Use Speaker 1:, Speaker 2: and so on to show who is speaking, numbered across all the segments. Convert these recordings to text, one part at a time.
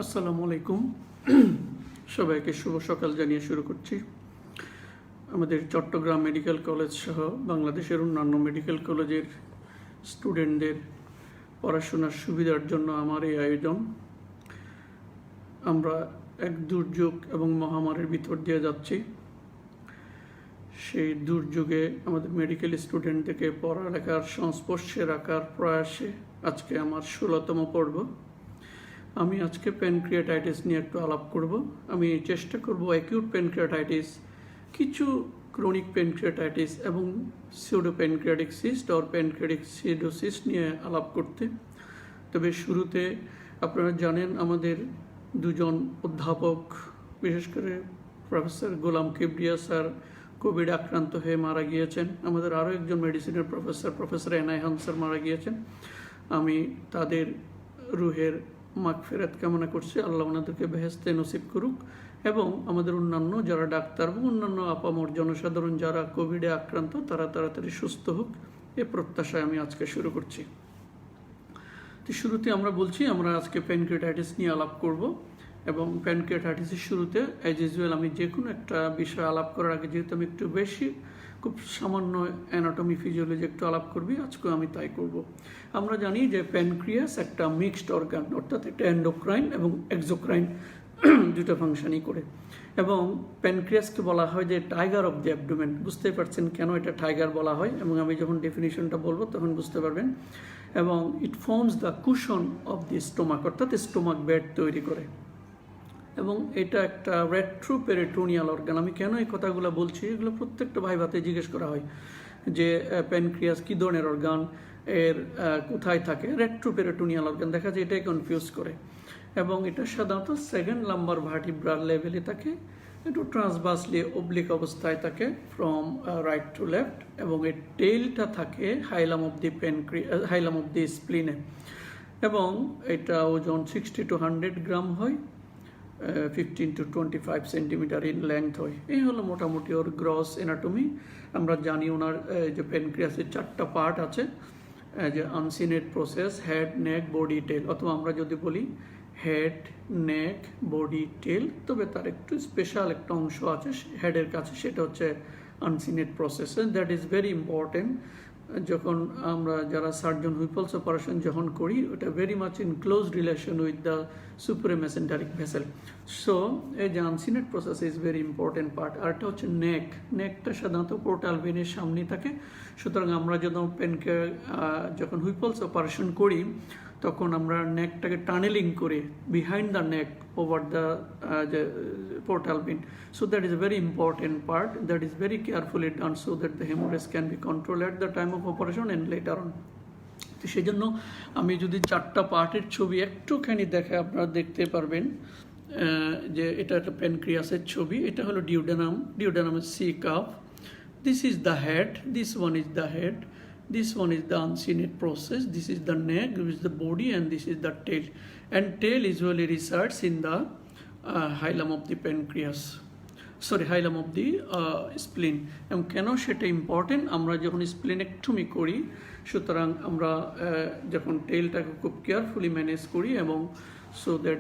Speaker 1: আসসালামু আলাইকুম। সবাইকে শুভ সকাল জানিয়ে শুরু করছি। আমাদের চট্টগ্রাম মেডিকেল কলেজ সহ বাংলাদেশের অন্যান্য মেডিকেল কলেজের স্টুডেন্টদের পড়াশোনার সুবিধার জন্য আমার এই আয়োজন। আমরা এক দুর্যোগ এবং মহামারীর ভিতর দিয়ে যাচ্ছি। সেই দুর্যোগে আমাদের মেডিকেল স্টুডেন্টদেরকে পড়ালেখার সংস্পর্শে রাখার প্রয়াসে আজকে আমার 16তম পর্ব। আমি আজকে প্যানক্রিয়াটাইটিস নিয়ে একটু আলাপ করব। আমি চেষ্টা করব অ্যাকিউট প্যানক্রিয়াটাইটিস, কিছু ক্রনিক প্যানক্রিয়াটাইটিস এবং pseudo pancreatic cyst or pancreatic pseudocyst নিয়ে আলাপ করতে। তবে শুরুতে আপনারা জানেন আমাদের দুজন অধ্যাপক, বিশেষ করে প্রফেসর গোলাম কিবরিয়া স্যার কোভিড আক্রান্ত হয়ে মারা গিয়েছেন। আমাদের আরও একজন মেডিসিনের প্রফেসর এনায়হান স্যার মারা গিয়েছেন। আমি তাদের রুহের মাগফিরাত কামনা করছি। আল্লাহ ওনাদেরকে বেহেশতে নসিব করুক এবং আমাদের অন্যান্য যারা ডাক্তার এবং অন্যান্য আপামর জনসাধারণ যারা কোভিডে আক্রান্ত তারা তাড়াতাড়ি সুস্থ হোক, এ প্রত্যাশায় আমি আজকে শুরু করছি। তো শুরুতে আমরা বলছি আমরা আজকে প্যানক্রিয়াটাইটিস নিয়ে আলাপ করব এবং প্যানক্রিয়াটাইটিসের শুরুতে অ্যাজ ইউজুয়াল আমি যে কোনো একটা বিষয় আলাপ করার আগে যেহেতু আমি একটু বেশি খুব সামান্য অ্যানাটমি ফিজিওলজি একটু আলাপ করবি, আজকেও আমি তাই করব। আমরা জানি যে প্যানক্রিয়াস একটা মিক্সড অর্গান, অর্থাৎ একটা এন্ডোক্রাইন এবং এক্সোক্রাইন দুটো ফাংশনই করে। এবং প্যানক্রিয়াসকে বলা হয় যে টাইগার অফ দি অ্যাবডোমেন। বুঝতেই পারছেন কেন এটা টাইগার বলা হয় এবং আমি যখন ডেফিনিশনটা বলবো তখন বুঝতে পারবেন। এবং it forms the cushion of the stomach, অর্থাৎ স্টোমাক বেড তৈরি করে। এবং এটা একটা রেট্রোপেরিটোনিয়াল অর্গান। আমি কেন এই কথাগুলো বলছি, এগুলো প্রত্যেকটা ভাইভাতে জিজ্ঞেস করা হয় যে প্যানক্রিয়াস কী ধরনের অর্গান, এর কোথায় থাকে। রেট্রোপেরিটোনিয়াল অর্গান দেখা যায় এটাই কনফিউজ করে। এবং এটা সাধারণত সেকেন্ড লাম্বার ভার্টিব্রাল লেভেলে থাকে, একটু ট্রান্সভার্সলি অবলিক অবস্থায় থাকে ফ্রম রাইট টু লেফট। এবং এর টেইলটা থাকে হাইলাম অফ দি স্প্লিনে। এবং এটা ওজন 60 to 100 গ্রাম হয়, 15 to 25 সেন্টিমিটার ইন লেংথ হয়। এই হলো মোটামুটি ওর গ্রস এনাটমি। আমরা জানি ওনার যে প্যানক্রিয়াসের 4টা পার্ট আছে, যে আনসিনেট প্রসেস, হেড, নেক, বডি, টেল। অথবা আমরা যদি বলি হেড, নেক, বডি, টেল, তবে তার একটু স্পেশাল একটা অংশ আছে হেডের কাছে, সেটা হচ্ছে uncinate process. That is very important. যখন আমরা যারা সার্জন হুইপলস অপারেশন যখন করি, ওটা very much in close relation with the superior mesenteric vessel. So এই যে uncinate process is very important part. আর এটা হচ্ছে নেক। নেকটা সাধারণত পোর্টাল ভেনের সামনে থাকে। সুতরাং আমরা যখন হুইপলস অপারেশন করি তখন আমরা নেকটাকে টানেলিং করি behind the neck over the portal vein. So that is a very important part that is very carefully done so that the hemorrhage can be controlled at the time of operation and later on. তো সেই জন্য আমি যদি 4টা পার্টের ছবি একটুখানি দেখে আপনারা দেখতে পারবেন যে এটা একটা প্যানক্রিয়াসের ছবি। এটা হলো ডিউডেনামের C cup. This is the head, this one is the head, this one is the uncinate process, this is the neck, this is the body, and this is the tail. And tail usually resides in the hilum of the pancreas, hilum of the spleen. এবং কেন সেটা important, আমরা যখন splenectomy করি সুতরাং আমরা যখন টেলটাকে খুব কেয়ারফুলি ম্যানেজ করি এবং so that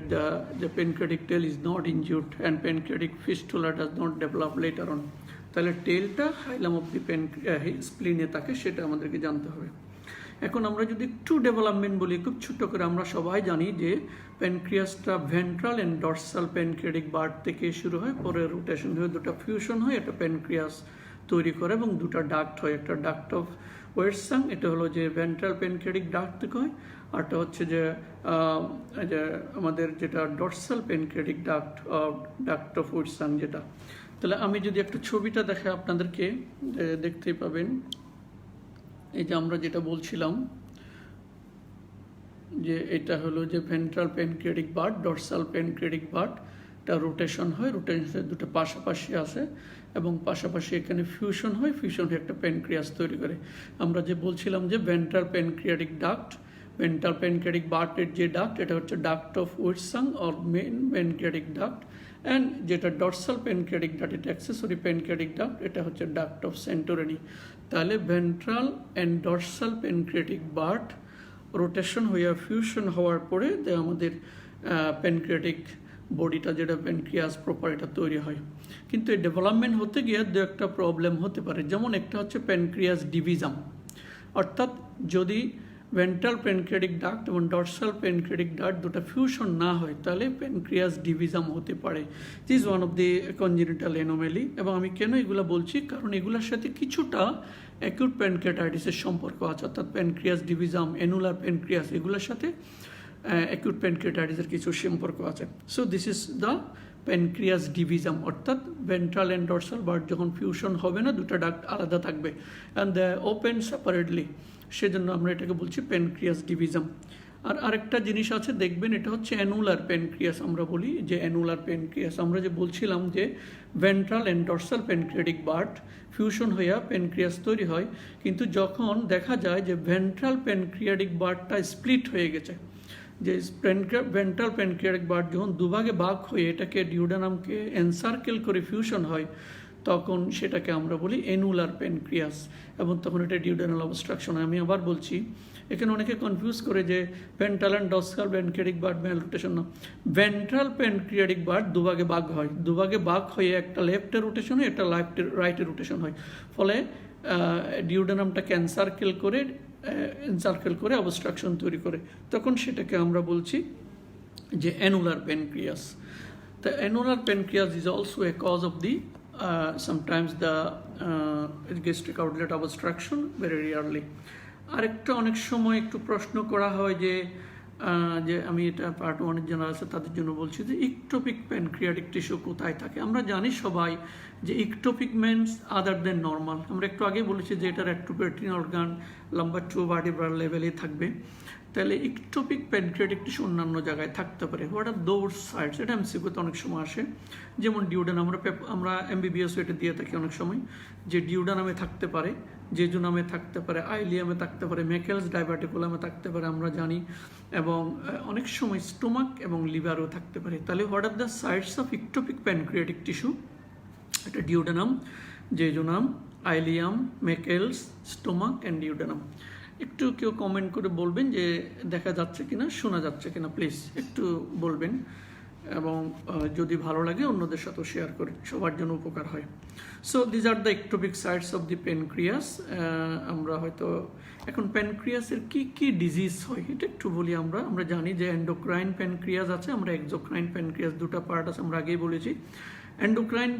Speaker 1: the pancreatic tail is not injured and pancreatic fistula does not develop later on. তাহলে টেলটা হাইলাম অফ দি স্প্লিনে থাকে, সেটা আমাদেরকে জানতে হবে। এখন আমরা যদি একটু ডেভেলপমেন্ট বলি খুব ছোট্ট করে, আমরা সবাই জানি যে প্যানক্রিয়াসটা ventral and dorsal pancreatic bud থেকে শুরু হয়, পরে রোটেশন হয়ে দুটো ফিউশন হয়, একটা প্যানক্রিয়াস তৈরি করে এবং দুটো ডাক্ট হয়। একটা ডাক্ট অফ ওয়েটসাং, এটা হলো যে ভেন্ট্রাল প্যানক্রিয়াটিক ডাক্ট থেকে হয়, আরটা হচ্ছে যে আমাদের যেটা ডর্সাল প্যানক্রিয়াটিক ডাক্ট অফ ওয়েটসাং যেটা। তাহলে আমি যদি একটু ছবিটা দেখে আপনাদেরকে দেখতেই পাবেন। এই যে আমরা যেটা বলছিলাম যে এটা হলো যে ventral pancreatic bird, dorsal pancreatic bird, এটা রোটেশন হয়, রোটেশন দুটো পাশাপাশি আসে এবং পাশাপাশি এখানে ফিউশন হয়, ফিউশন হয়ে একটা প্যানক্রিয়াস তৈরি করে। আমরা যে বলছিলাম যে ventral pancreatic duct, ventral pancreatic বার্ডের যে ডাক্ট এটা হচ্ছে duct of Wirsung or main pancreatic duct. And যেটা ডর্সাল প্যানক্রিয়াটিক ডাক্ট, এটা অ্যাক্সেসরি প্যানক্রিয়াটিক ডাক্ট, এটা হচ্ছে ডাক্ট অফ সেন্টোরেনি। তাহলে ventral and dorsal pancreatic bud rotation হয়ে ফিউশন হওয়ার পরে আমাদের প্যানক্রিয়াটিক বডিটা যেটা প্যানক্রিয়াস প্রপার এটা তৈরি হয়। কিন্তু এই ডেভেলপমেন্ট হতে গিয়ে দু একটা প্রবলেম হতে পারে, যেমন একটা হচ্ছে প্যানক্রিয়াস ডিভিজম, অর্থাৎ যদি ভেন্ট্রাল প্যানক্রিয়াটিক ডাক্ট এবং ডর্সাল প্যানক্রিয়াটিক ডাক্ট দুটো ফিউশন না হয় তাহলে প্যানক্রিয়াস ডিভিজম হতে পারে। This one of the congenital anomaly. এবং আমি কেন এগুলো বলছি, কারণ এগুলোর সাথে কিছুটা অ্যাকিউট প্যানক্রিয়াটাইটিসের সম্পর্ক আছে, অর্থাৎ প্যানক্রিয়াস ডিভিজম, অ্যানুলার প্যানক্রিয়াস, এগুলোর সাথে অ্যাকিউট প্যানক্রিয়াটাইটিসের কিছু সম্পর্ক আছে। So this is the pancreas divisum, অর্থাৎ ভেন্ট্রাল অ্যান্ড ডর্সাল বার্ড যখন ফিউশন হবে না, দুটো ডাক্ট আলাদা থাকবে অ্যান্ড দ্য ওপেন সেপারেটলি, সেজন্য আমরা এটাকে বলছি প্যানক্রিয়াস ডিভিজম। আর আরেকটা জিনিস আছে দেখবেন, এটা হচ্ছে অ্যানুলার প্যানক্রিয়াস। আমরা বলি যে অ্যানুলার প্যানক্রিয়াস, আমরা যে বলছিলাম যে ventral and dorsal pancreatic bird fusion হইয়া প্যানক্রিয়াস তৈরি হয়, কিন্তু যখন দেখা যায় যে ভেন্ট্রাল প্যানক্রিয়াটিক বার্ডটা স্প্লিট হয়ে গেছে, যে ভেন্ট্রাল প্যানক্রিয়াটিক বার্ড যখন দুভাগে ভাগ হয়ে এটাকে ডিউডেনামকে এনসার্কেল করে ফিউশন হয়, তখন সেটাকে আমরা বলি অ্যানুলার প্যানক্রিয়াস, এবং তখন এটা ডিউডেনাল অবস্ট্রাকশন হয়। আমি আবার বলছি, এখানে অনেকে কনফিউজ করে যে ventral and dorsal pancreatic bird ম্যালরোটেশন না, ভেন্ট্রাল প্যানক্রিয়াটিক বার্ড দুভাগে ভাগ হয়, দুভাগে ভাগ হয়ে একটা লেফটের রোটেশন হয়, একটা রাইটের রোটেশন হয়, ফলে ডিউডেনামটাকে এনসার্কেল করে অবস্ট্রাকশন তৈরি করে, তখন সেটাকে আমরা বলছি যে annular pancreas. The annular pancreas is also a cause of the sometimes the gastric outlet obstruction, very rarely. আরেকটা অনেক সময় একটু প্রশ্ন করা হয় যে আমি এটা পার্ট 1 যারা আছে তাদের জন্য বলছি যে ইকটোপিক প্যানক্রিয়াটিক টিস্যু কোথায় থাকে। আমরা জানি সবাই যে ইকটোপিক মিনস আদার দেন নর্মাল। আমরা একটু আগে বলেছি যে এটা রেট্রোপেরিটোনিয়াল অর্গান নাম্বার 2 ভার্টিব্রাল লেভেলে থাকবে, তাহলে ইকটোপিক প্যানক্রিয়াটিক টিস্যু অন্যান্য জায়গায় থাকতে পারে। হোয়াট আর দোজ সাইটস, এটা এমসিকিউতে অনেক সময় আসে। যেমন ডিউডেনাম, আমরা এমবিবিএস এটা দিয়ে থাকি অনেক সময়, যে ডিউডেনামে থাকতে পারে, জেজুনামে থাকতে পারে, আইলিয়ামে থাকতে পারে, মেকেলস ডাইভার্টিকুলামে থাকতে পারে, আমরা জানি, এবং অনেক সময় স্টোমাক এবং লিভারও থাকতে পারে। তাহলে what are the sites of ectopic pancreatic tissue? এটা duodenum, jejunum, ileum, Meckel's, stomach and duodenum. একটু কেউ কমেন্ট করে বলবেন যে দেখা যাচ্ছে কিনা, শোনা যাচ্ছে কিনা, প্লিজ একটু বলবেন, এবং যদি ভালো লাগে অন্যদের সাথেও শেয়ার করে, সবার জন্য উপকার হয়। So these are the ectopic sites of the pancreas. আমরা হয়তো এখন প্যানক্রিয়াসের কি ডিজিজ হয় এটা একটু বলি। আমরা জানি যে এন্ডোক্রাইন প্যানক্রিয়াস আছে, আমরা এক্সোক্রাইন প্যানক্রিয়াস, দুটো পার্ট আছে, আমরা আগেই বলেছি। এন্ডোক্রাইন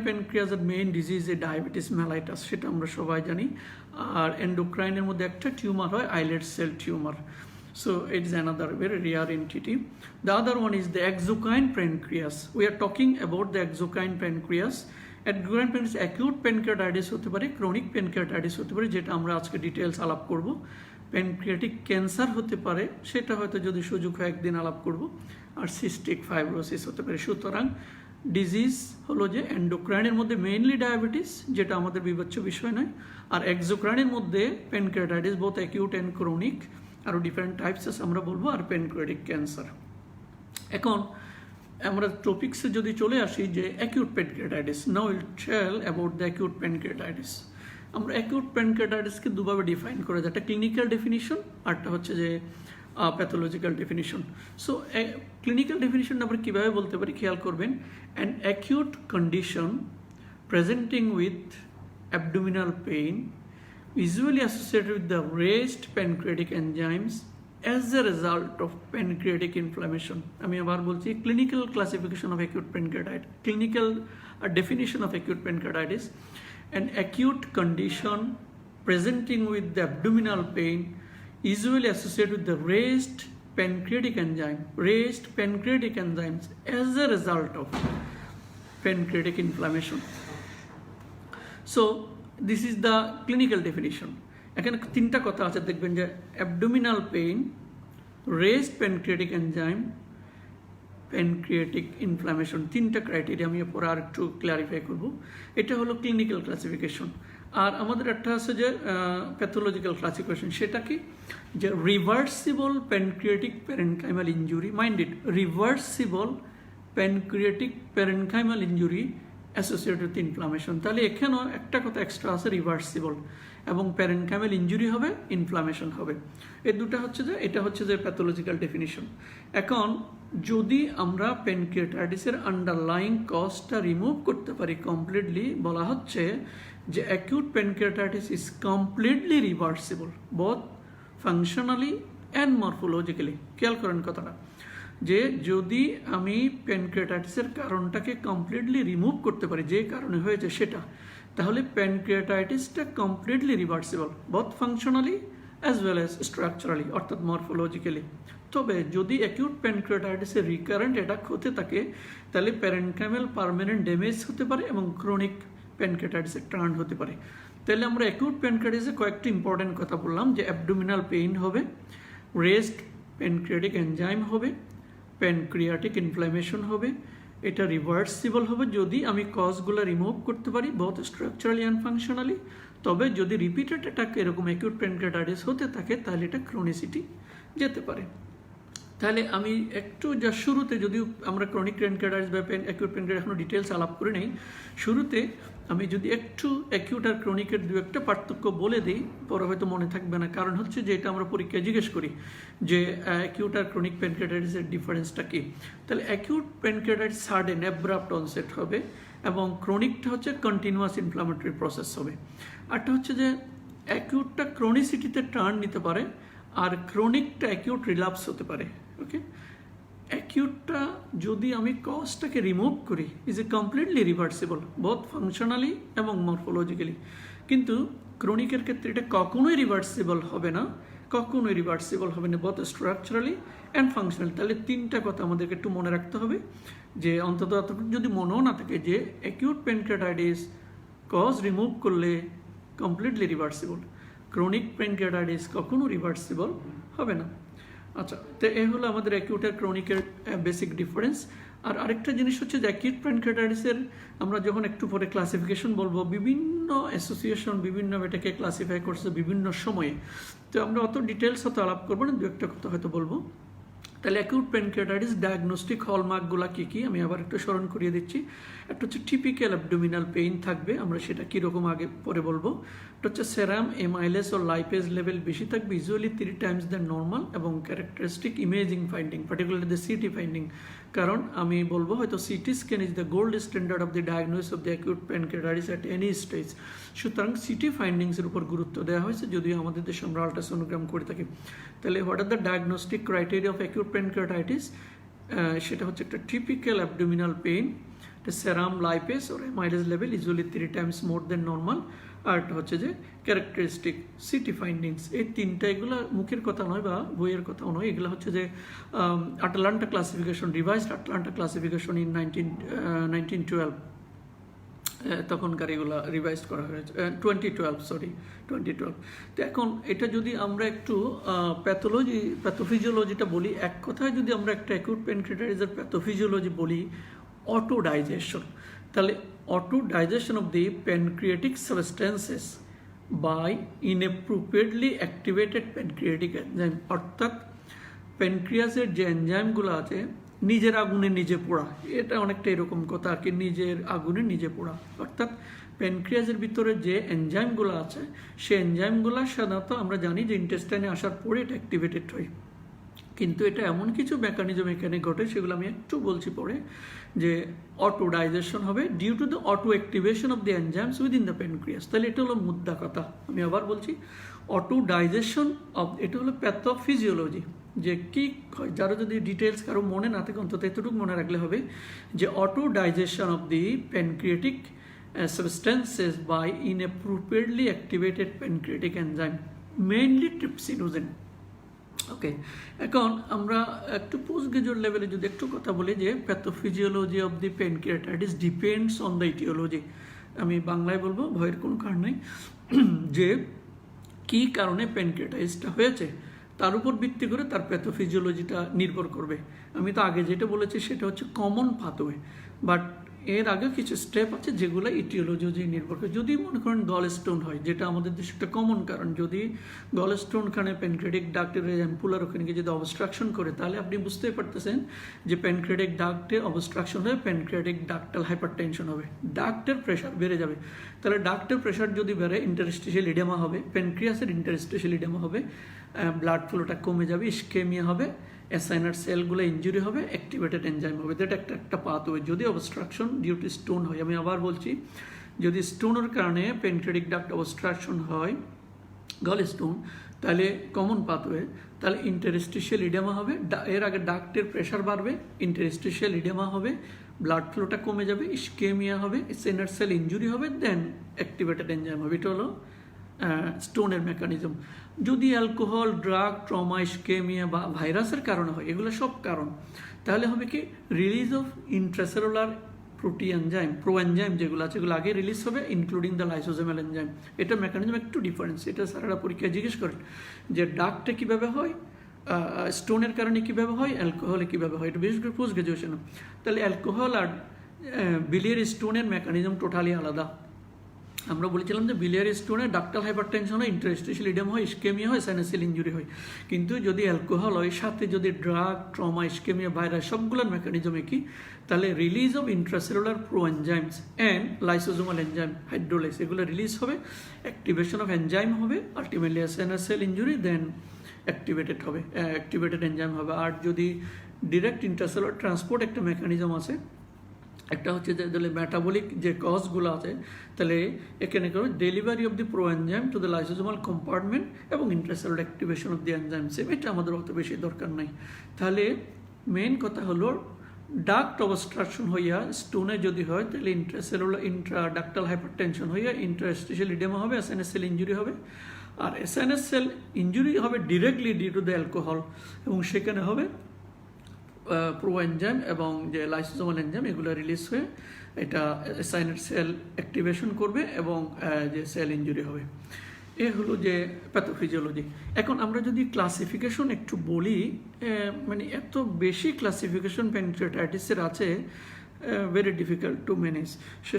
Speaker 1: প্যানক্রিয়াসের মেইন ডিজিজ এ ডায়াবেটিস মেলাইটাস, সেটা আমরা সবাই জানি। আর এন্ডোক্রাইনের মধ্যে একটা টিউমার হয়, eyelet cell tumour. So it is another very rare entity. The other one is the exocrine pancreas. We are talking about the exocrine pancreas. Exocrine pancreas acute pancreatitis হতে পারে, chronic pancreatitis হতে পারে, যেটা আমরা আজকে details আলাপ করব। Pancreatic cancer হতে পারে, সেটা হয়তো যদি সুযোগ হয় একদিন আলাপ করব। আর সিস্টিক ফাইব্রোসিস হতে পারে। সুতরাং ডিজিজ হলো যে এন্ডোক্রাইনের মধ্যে মেইনলি ডায়াবেটিস, যেটা আমাদের বিবেচ্য বিষয় নয়, আর এক্সোক্রাইনের মধ্যে pancreatitis, both acute and chronic, আরও ডিফারেন্ট টাইপস আছে আমরা বলবো, আর প্যানক্রিয়াটিক ক্যান্সার। এখন আমরা টপিক্সে যদি চলে আসি যে acute pancreatitis, now will tell about the acute pancreatitis. আমরা অ্যাকিউট প্যানক্রিয়াটাইটিসকে দুভাবে ডিফাইন করে, একটা ক্লিনিক্যাল ডেফিনিশন, আরটা হচ্ছে যে প্যাথোলজিক্যাল ডেফিনিশন। সো ক্লিনিক্যাল ডেফিনিশনটা আমরা কীভাবে বলতে পারি খেয়াল করবেন, an acute condition presenting with abdominal pain usually associated with the raised pancreatic enzymes as a result of pancreatic inflammation. আমি আবার বলছি, clinical classification of acute pancreatitis, clinical definition of acute pancreatitis, an acute condition presenting with the abdominal pain usually associated with the raised pancreatic enzymes as a result of pancreatic inflammation. So this is the clinical definition. এখানে তিনটা কথা আছে, দেখবেন যে abdominal pain, raised pancreatic enzyme, pancreatic inflammation, তিনটা criteria আমি পরে আর একটু ক্লারিফাই করব। এটা হলো ক্লিনিক্যাল ক্লাসিফিকেশন। আর আমাদের একটা আছে যে প্যাথোলজিক্যাল ক্লাসিফিকেশন, সেটা কি, যে reversible pancreatic parenchymal injury, mind it, reversible pancreatic parenchymal injury associated with inflammation. তাহলে এখানেও একটা কথা এক্সট্রা আছে, রিভার্সিবল, এবং প্যারেনকাইমাল ইনজুরি হবে, ইনফ্লামেশন হবে। এই দুটা হচ্ছে যে, এটা হচ্ছে যে প্যাথোলজিক্যাল ডেফিনিশন। এখন যদি আমরা প্যানক্রিয়াটাইটিসের আন্ডারলাইং কজটা রিমুভ করতে পারি কমপ্লিটলি, বলা হচ্ছে যে acute pancreatitis is completely reversible both functionally and morphologically. খেয়াল করেন কথাটা, যে যদি আমি প্যানক্রিয়াটাইটিসের কারণটাকে কমপ্লিটলি রিমুভ করতে পারি, যে কারণে হয়েছে সেটা, তাহলে প্যানক্রিয়াটাইটিসটা completely reversible both functionally as well as structurally, অর্থাৎ মরফোলজিক্যালি। তবে যদি অ্যাকিউট প্যানক্রিয়াটাইটিসের রিকারেন্ট অ্যাটাক হতে থাকে, তাহলে প্যারেনকাইমাল পার্মানেন্ট ড্যামেজ হতে পারে এবং ক্রনিক প্যানক্রিয়াটাইটিসে টার্ন হতে পারে। তাহলে আমরা অ্যাকিউট প্যানক্রিয়াটাইটিসে কয়েকটি ইম্পর্টেন্ট কথা বললাম, যে অ্যাবডোমিনাল পেইন হবে, রেস্ট প্যানক্রিয়াটিক এনজাইম হবে, প্যানক্রিয়াটিক ইনফ্লামেশন হবে, এটা রিভার্সিবল হবে যদি আমি কজগুলো রিমুভ করতে পারি বোথ স্ট্রাকচারালি অ্যান্ড ফাংশনালি। তবে যদি রিপিটেড অ্যাটাক এরকম অ্যাকিউট প্যানক্রিয়াটাইটিস হতে থাকে, তাহলে এটা ক্রনিসিটি যেতে পারে। তাহলে আমি একটু যা শুরুতে, যদিও আমরা ক্রনিক প্যানক্রিয়াটাইটিস বা অ্যাকিউট প্যানক্রিয়াটাইটিস এখনো ডিটেলস আলাপ করে নেই, শুরুতে আমি যদি একটু অ্যাকিউট আর ক্রনিকের দু একটা পার্থক্য বলে দিই, পরে হয়তো মনে থাকবে না। কারণ হচ্ছে যে এটা আমরা পরীক্ষায় জিজ্ঞেস করি যে অ্যাকিউট আর ক্রনিক প্যানক্রিয়াটাইটিসের ডিফারেন্সটা কি। তাহলে acute pancreatitis sudden abrupt onset হবে, এবং ক্রনিকটা হচ্ছে কন্টিনিউয়াস ইনফ্লামেটরি প্রসেস হবে। আরটা হচ্ছে যে অ্যাকিউটটা ক্রনিসিটিতে টার্ন নিতে পারে, আর ক্রনিকটা অ্যাকিউট রিলাপস হতে পারে। ওকে, অ্যাকিউটটা যদি আমি কজটাকে রিমুভ করি is a completely reversible both functionally এবং মরফোলজিক্যালি। কিন্তু ক্রনিকের ক্ষেত্রে এটা কখনোই রিভার্সিবল হবে না, কখনোই রিভার্সিবল হবে না বোথ স্ট্রাকচারালি অ্যান্ড ফাংশনালি। তাহলে তিনটা কথা আমাদেরকে একটু মনে রাখতে হবে, যে অন্তত যদি মনেও না থাকে যে অ্যাকিউট প্যানক্রিয়াটাইটিস কজ রিমুভ করলে কমপ্লিটলি রিভার্সিবল, ক্রনিক প্যানক্রিয়াটাইটিস কখনো রিভার্সিবল হবে না। আচ্ছা, তো এই হলো আমাদের অ্যাকিউট আর ক্রনিকের বেসিক ডিফারেন্স। আর আরেকটা জিনিস হচ্ছে যে অ্যাকিউট প্যানক্রিয়াটাইটিসের আমরা যখন একটু পরে ক্লাসিফিকেশন বলবো, বিভিন্ন অ্যাসোসিয়েশন বিভিন্ন এটাকে ক্লাসিফাই করছে বিভিন্ন সময়ে, তো আমরা অত ডিটেলস হয়তো আলাপ করবো না, দু একটা কথা হয়তো বলবো। তাহলে অ্যাকিউট প্যানক্রিয়াটাইটিস ডায়াগনস্টিক হলমার্কগুলো কী কী আমি আবার একটু স্মরণ করিয়ে দিচ্ছি। একটা হচ্ছে টিপিক্যাল অ্যাবডোমিনাল পেইন থাকবে, আমরা সেটা কীরকম আগে পরে বলবো। এটা হচ্ছে সেরাম এমাইলেস ও লাইপেজ লেভেল বেশি থাকবে, ইউজুয়ালি 3 times দ্য নর্মাল, এবং characteristic imaging finding, particularly the city finding. কারণ আমি বলবো হয়তো CT scan is the gold standard of the diagnosis of the acute pancreatitis at any stage. সুতরাং সিটি ফাইন্ডিংসের উপর গুরুত্ব দেওয়া হয়েছে, যদিও আমাদের দেশে আমরা আল্ট্রাসোনোগ্রাম করে থাকি। তাহলে what are the diagnostic criteria of acute pancreatitis? সেটা হচ্ছে একটা টিপিক্যাল অ্যাবডোমিনাল পেইন, সেরাম লাইপেস ওর এমাইলেজ লেভেল ইউজুয়ালি 3 times মোর দেন নর্মাল, আর একটা হচ্ছে যে ক্যারেক্টারিস্টিক সিটি ফাইন্ডিংস। এই তিনটা, এগুলো মুখের কথা নয় বা বইয়ের কথাও নয়, এগুলো হচ্ছে যে Atlanta classification, revised Atlanta classification in 1912, তখনকার এগুলো রিভাইজ করা হয়েছে 2012। তো এখন এটা যদি আমরা একটু প্যাথোফিজিওলজিটা বলি, এক কথায় যদি আমরা একটা অ্যাকিউট প্যানক্রিয়াটাইটিসের প্যাথোফিজিওলজি বলি, অটো ডাইজেশন। তাহলে auto digestion of the pancreatic substances by inappropriately activated pancreatic enzyme, অর্থাৎ প্যানক্রিয়াসের যে এনজাইমগুলো আছে নিজের আগুনে নিজে পোড়া, এটা অনেকটা এরকম কথা আর কি, নিজের আগুনে নিজে পোড়া। অর্থাৎ প্যানক্রিয়াসের ভিতরে যে এনজাইমগুলো আছে, সেই এনজাইমগুলো সাধারণত আমরা জানি যে ইন্টেস্টাইনে আসার পরে এটা অ্যাক্টিভেটেড হয়, কিন্তু এটা এমন কিছু মেকানিজম এখানে ঘটে, সেগুলো আমি একটু বলছি পরে, যে অটো ডাইজেশন হবে due to the auto activation of the enzymes within the pancreas. তাহলে এটা হলো মুদ্রা কথা, আমি আবার বলছি, অটো ডাইজেশন অফ, এটা হলো প্যাথোফিজিওলজি। যে কি যারা যদি ডিটেলস কারো মনে না থাকে, অন্তত এতটুকু মনে রাখলে হবে যে auto digestion of the pancreatic substances by inappropriately activated pancreatic enzyme, mainly trypsinogen. Okay, এখন আমরা একটু পোস্ট গ্রাজুয়েট লেভেলে যদি একটু কথা বলি, যে pathophysiology of the pancreatitis depends on the aetiology. আমি বাংলায় বলবো, ভয়ের কোনো কারণ নেই, যে কী কারণে প্যানক্রিয়াটাইটিসটা হয়েছে তার উপর ভিত্তি করে তার প্যাথোফিজিওলজিটা নির্ভর করবে। আমি তো আগে যেটা বলেছি সেটা হচ্ছে কমন পাথওয়ে, বাট এর আগে কিছু স্টেপ আছে যেগুলো ইটিওলজি নির্ভর করে। যদি মনে করেন গল স্টোন হয়, যেটা আমাদের দেশে একটা কমন কারণ, যদি গল স্টোন খানে প্যানক্রিয়াটিক ডাক্টের অ্যাম্পুলার ওখানে যদি অবস্ট্রাকশন করে, তাহলে আপনি বুঝতেই পারতেছেন যে প্যানক্রিয়াটিক ডাক্টে অবস্ট্রাকশন হয়ে প্যানক্রিয়াটিক ডাক্টাল হাইপারটেনশন হবে, ডাক্টের প্রেশার বেড়ে যাবে। তাহলে ডাক্টের প্রেশার যদি বেড়ে ইন্টারস্টিশিয়াল ইডেমা হবে, প্যানক্রিয়াসের ইন্টারস্টিশিয়াল ইডেমা হবে, ব্লাড ফ্লোটা কমে যাবে, ইস্কেমিয়া হবে, অ্যাসাইনার সেলগুলো ইনজুরি হবে, অ্যাক্টিভেটেড এনজাইম হবে। এটা একটা পাথওয়ে যদি অবস্ট্রাকশন ডিউ টু স্টোন হয়। আমি আবার বলছি, যদি স্টোনের কারণে প্যানক্রিয়াটিক ডাক্ট অবস্ট্রাকশন হয়, গল স্টোন, তাহলে কমন পাথওয়ে, তাহলে ইন্টারস্টিশিয়াল ইডেমা হবে, এর আগে ডাক্টের প্রেশার বাড়বে, ইন্টারস্টিশিয়াল ইডেমা হবে, ব্লাড ফ্লোটা কমে যাবে, ইস্কেমিয়া হবে, অ্যাসাইনার সেল ইনজুরি হবে, দেন অ্যাক্টিভেটেড এনজাইম হবে। এটা হলো স্টোনের মেকানিজম। যদি অ্যালকোহল, ড্রাগ, ট্রমা, ইস্কেমিয়া বা ভাইরাসের কারণে হয়, এগুলো সব কারণ, তাহলে হবে কি রিলিজ অফ ইন্ট্রাসেলুলার প্রোটিএনজাইম, প্রোএনজাইম যেগুলো আছে এগুলো আগে রিলিজ হবে, ইনক্লুডিং দ্য লাইসোজোমাল এনজাইম। এটা মেকানিজম একটু ডিফারেন্স। এটা স্যারেরা পরীক্ষায় জিজ্ঞেস করেন যে ডাক্টে কীভাবে হয়, স্টোনের কারণে কীভাবে হয়, অ্যালকোহলে কীভাবে হয়। এটা বিশেষ করে পোস্ট গ্রাজুয়েশন। তাহলে অ্যালকোহল আর বিলিয়ারি স্টোনের মেকানিজম টোটালি আলাদা। আমরা বলেছিলাম যে বিলিয়ারি স্টোনে ডাক্টাল হাইপারটেনশন হয়, ইন্টারস্টিশিয়াল ইডেমা হয়, ইস্কেমিয়া হয়, সাইনাসিয়াল ইনজুরি হয়। কিন্তু যদি অ্যালকোহল হয়, সাথে যদি ড্রাগ, ট্রমা, ইস্কেমিয়া, ভাইরাস সবগুলোর মেকানিজম একই, তাহলে release of intracellular proenzymes and lysosomal enzyme hydrolase এগুলো রিলিজ হবে, অ্যাক্টিভেশন অফ এনজাইম হবে, ultimately acinar cell injury, then activated enzyme হবে। আর যদি ডিরেক্ট ইন্ট্রাসেলুলার ট্রান্সপোর্ট একটা মেকানিজম আছে, একটা হচ্ছে যে তাহলে মেটাবলিক যে কজগুলো আছে, তাহলে এখানে করবে delivery of the pro enzyme to the lysosomal compartment এবং intracellular activation of the enzyme same. এটা আমাদের অত বেশি দরকার নাই। তাহলে মেইন কথা হলো ডাক্ট অবস্ট্রাকশন হইয়া স্টোনে যদি হয়, তাহলে ইন্ট্রাসেলুলার ইন্ট্রাডাক্টাল হাইপারটেনশন হইয়া ইন্টারস্টিশিয়াল ইডেমা হবে, এসএনএস সেল ইনজুরি হবে। আর এসএনএস সেল ইনজুরি হবে directly due to the alcohol, এবং সেখানে হবে প্রো এনজাইম এবং যে লাইসোজোমাল এনজাইম এগুলো রিলিজ হয়ে এটা সাইনাস সেল অ্যাক্টিভেশন করবে এবং যে সেল ইনজুরি হবে। এ হলো যে প্যাথোফিজিওলজি। এখন আমরা যদি ক্লাসিফিকেশন একটু বলি, মানে এত বেশি ক্লাসিফিকেশন প্যানক্রিয়াটাইটিসের আছে, ভেরি ডিফিকাল্ট টু ম্যানেজ।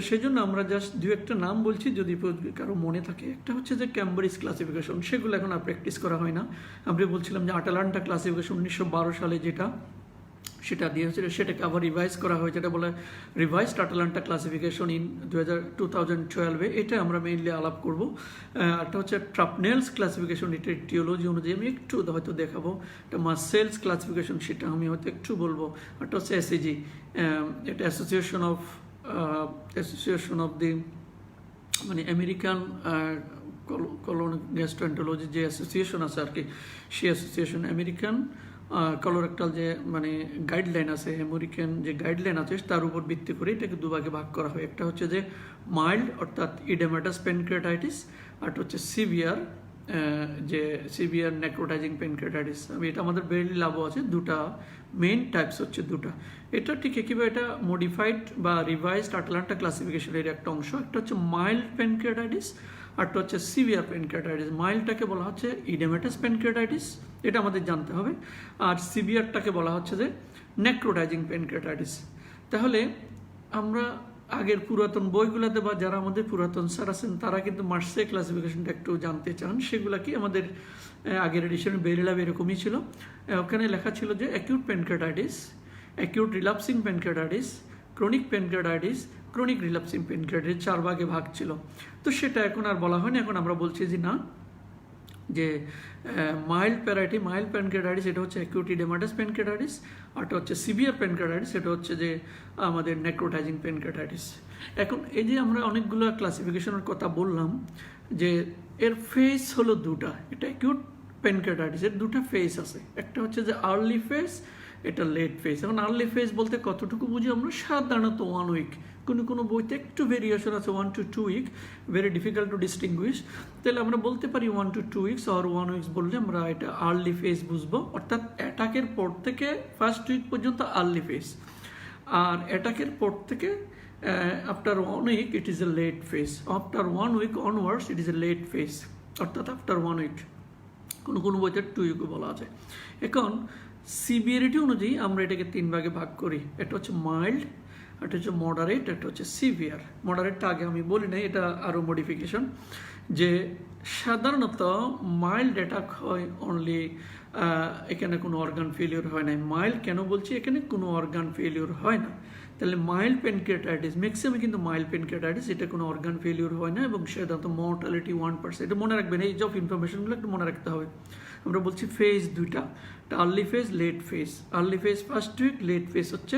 Speaker 1: সেজন্য আমরা জাস্ট দু একটা নাম বলছি যদি কারো মনে থাকে। একটা হচ্ছে যে ক্যামব্রিজ ক্লাসিফিকেশন, সেগুলো এখন আর প্র্যাকটিস করা হয় না। আমরা বলছিলাম যে আটালান্টা ক্লাসিফিকেশন 1912 সালে যেটা সেটা দিয়ে হচ্ছে, সেটাকে আবার রিভাইজ করা হয়েছে, এটা বলে রিভাইজড আটালান্টা ক্লাসিফিকেশন ইন 2012। এটা আমরা মেইনলি আলাপ করবো। একটা হচ্ছে ট্রাপনেলস ক্লাসিফিকেশন, এটা টিওলজি অনুযায়ী আমি একটু হয়তো দেখাবো। এটা মাসেলস ক্লাসিফিকেশন, সেটা আমি হয়তো একটু বলবো। একটা হচ্ছে এসএজি, এটা অ্যাসোসিয়েশন অফ দি মানে আমেরিকান কলোন গ্যাস্ট্রোএন্টারোলজি যে অ্যাসোসিয়েশন আছে আর কি, সেই অ্যাসোসিয়েশন আমেরিকান কলোরেক্টাল যে মানে গাইডলাইন আছে, আমেরিকান যে গাইডলাইন আছে তার উপর ভিত্তি করে এটাকে দুভাগে ভাগ করা হয়। একটা হচ্ছে যে মাইল্ড অর্থাৎ ইডেমাটাস প্যানক্রিয়াটাইটিস, আর হচ্ছে সিভিয়ার যে সিভিয়ার নেক্রোটাইজিং প্যানক্রিয়াটাইটিস। আমি এটা আমাদের বেরিলি লাভও আছে, দুটা মেইন টাইপস হচ্ছে দুটা। এটা ঠিক একইভাবে এটা মডিফাইড বা রিভাইজড আটালান্টা ক্লাসিফিকেশনের একটা অংশ। একটা হচ্ছে মাইল্ড প্যানক্রিয়াটাইটিস, আরটা হচ্ছে সিভিয়ার প্যানক্রিয়াটাইটিস। মাইল্ডটাকে বলা হচ্ছে ইডেমাটাস প্যানক্রিয়াটাইটিস, এটা আমাদের জানতে হবে। আর সিভিয়ারটাকে বলা হচ্ছে যে নেক্রোটাইজিং প্যানক্রিয়াটাইটিস। তাহলে আমরা আগের পুরাতন বইগুলোতে বা যারা আমাদের পুরাতন স্যার আছেন তারা কিন্তু মার্সে ক্লাসিফিকেশনটা একটু জানতে চান, সেগুলো কি আমাদের আগের এডিশনে বেরিলাভ এরকমই ছিল। ওখানে লেখা ছিল যে acute pancreatitis, acute relapsing pancreatitis, chronic pancreatitis, chronic relapsing pancreatitis, 4 ভাগে ভাগ ছিল। তো সেটা এখন আর বলা হয় না, এখন আমরা বলছি যে না, যে মাইল্ড প্যানক্রিয়াটাইটিস এটা হচ্ছে অ্যাকিউট ইডেমাটাস প্যানক্রিয়াটাইটিস, আরটা হচ্ছে সিভিয়ার প্যানক্রিয়াটাইটিস, এটা হচ্ছে যে আমাদের নেক্রোটাইজিং প্যানক্রিয়াটাইটিস। এখন এই যে আমরা অনেকগুলো ক্লাসিফিকেশনের কথা বললাম, যে এর ফেজ হলো দুটা। এটা অ্যাকিউট প্যানক্রিয়াটাইটিস এর দুটা ফেজ আছে, একটা হচ্ছে যে আর্লি ফেজ, এটা লেট ফেজ। এখন আর্লি ফেজ বলতে কতটুকু বুঝি আমরা? সাধারণত 1 উইক, কোনো বইতে একটু ভেরিয়েশন আছে 1 to 2 week, very difficult to distinguish. তাহলে আমরা বলতে পারি 1 to 2 উইকস আর 1 উইকস বললে আমরা এটা আর্লি ফেজ বুঝবো। অর্থাৎ অ্যাটাকের পর থেকে ফার্স্ট উইক পর্যন্ত আর্লি ফেজ, আর অ্যাটাকের পর থেকে after 1 week it is a late phase, after 1 week onwards it is a late phase, অর্থাৎ আফটার 1 উইক। কোনো বইতে 2 উইকও বলা আছে। এখন সিভিয়ারিটি অনুযায়ী আমরা এটাকে 3 ভাগে ভাগ করি। এটা হচ্ছে মাইল্ড, একটা হচ্ছে মডারেট, একটা হচ্ছে সিভিয়ার। মডারেটটা আগে আমি বলি নাই, এটা আরও মডিফিকেশন, যে সাধারণত মাইল্ড অ্যাটাক হয় অনলি, এখানে কোনো অর্গান ফেলিওর হয় না। মাইল্ড কেন বলছি, এখানে কোনো অর্গান ফেলিওর হয় না। তাহলে মাইল্ড প্যানক্রিয়াটাইটিস, ম্যাক্সিমাম কিন্তু মাইল্ড প্যানক্রিয়াটাইটিস, এটা কোনো অর্গান ফেলিওর হয় না এবং সাধারণত মর্টালিটি 1%। এটা মনে রাখবেন, এই সব ইনফরমেশনগুলো একটু মনে রাখতে হবে। আমরা বলছি ফেজ দুইটা, early phase, late phase. Early phase first week, late phase হচ্ছে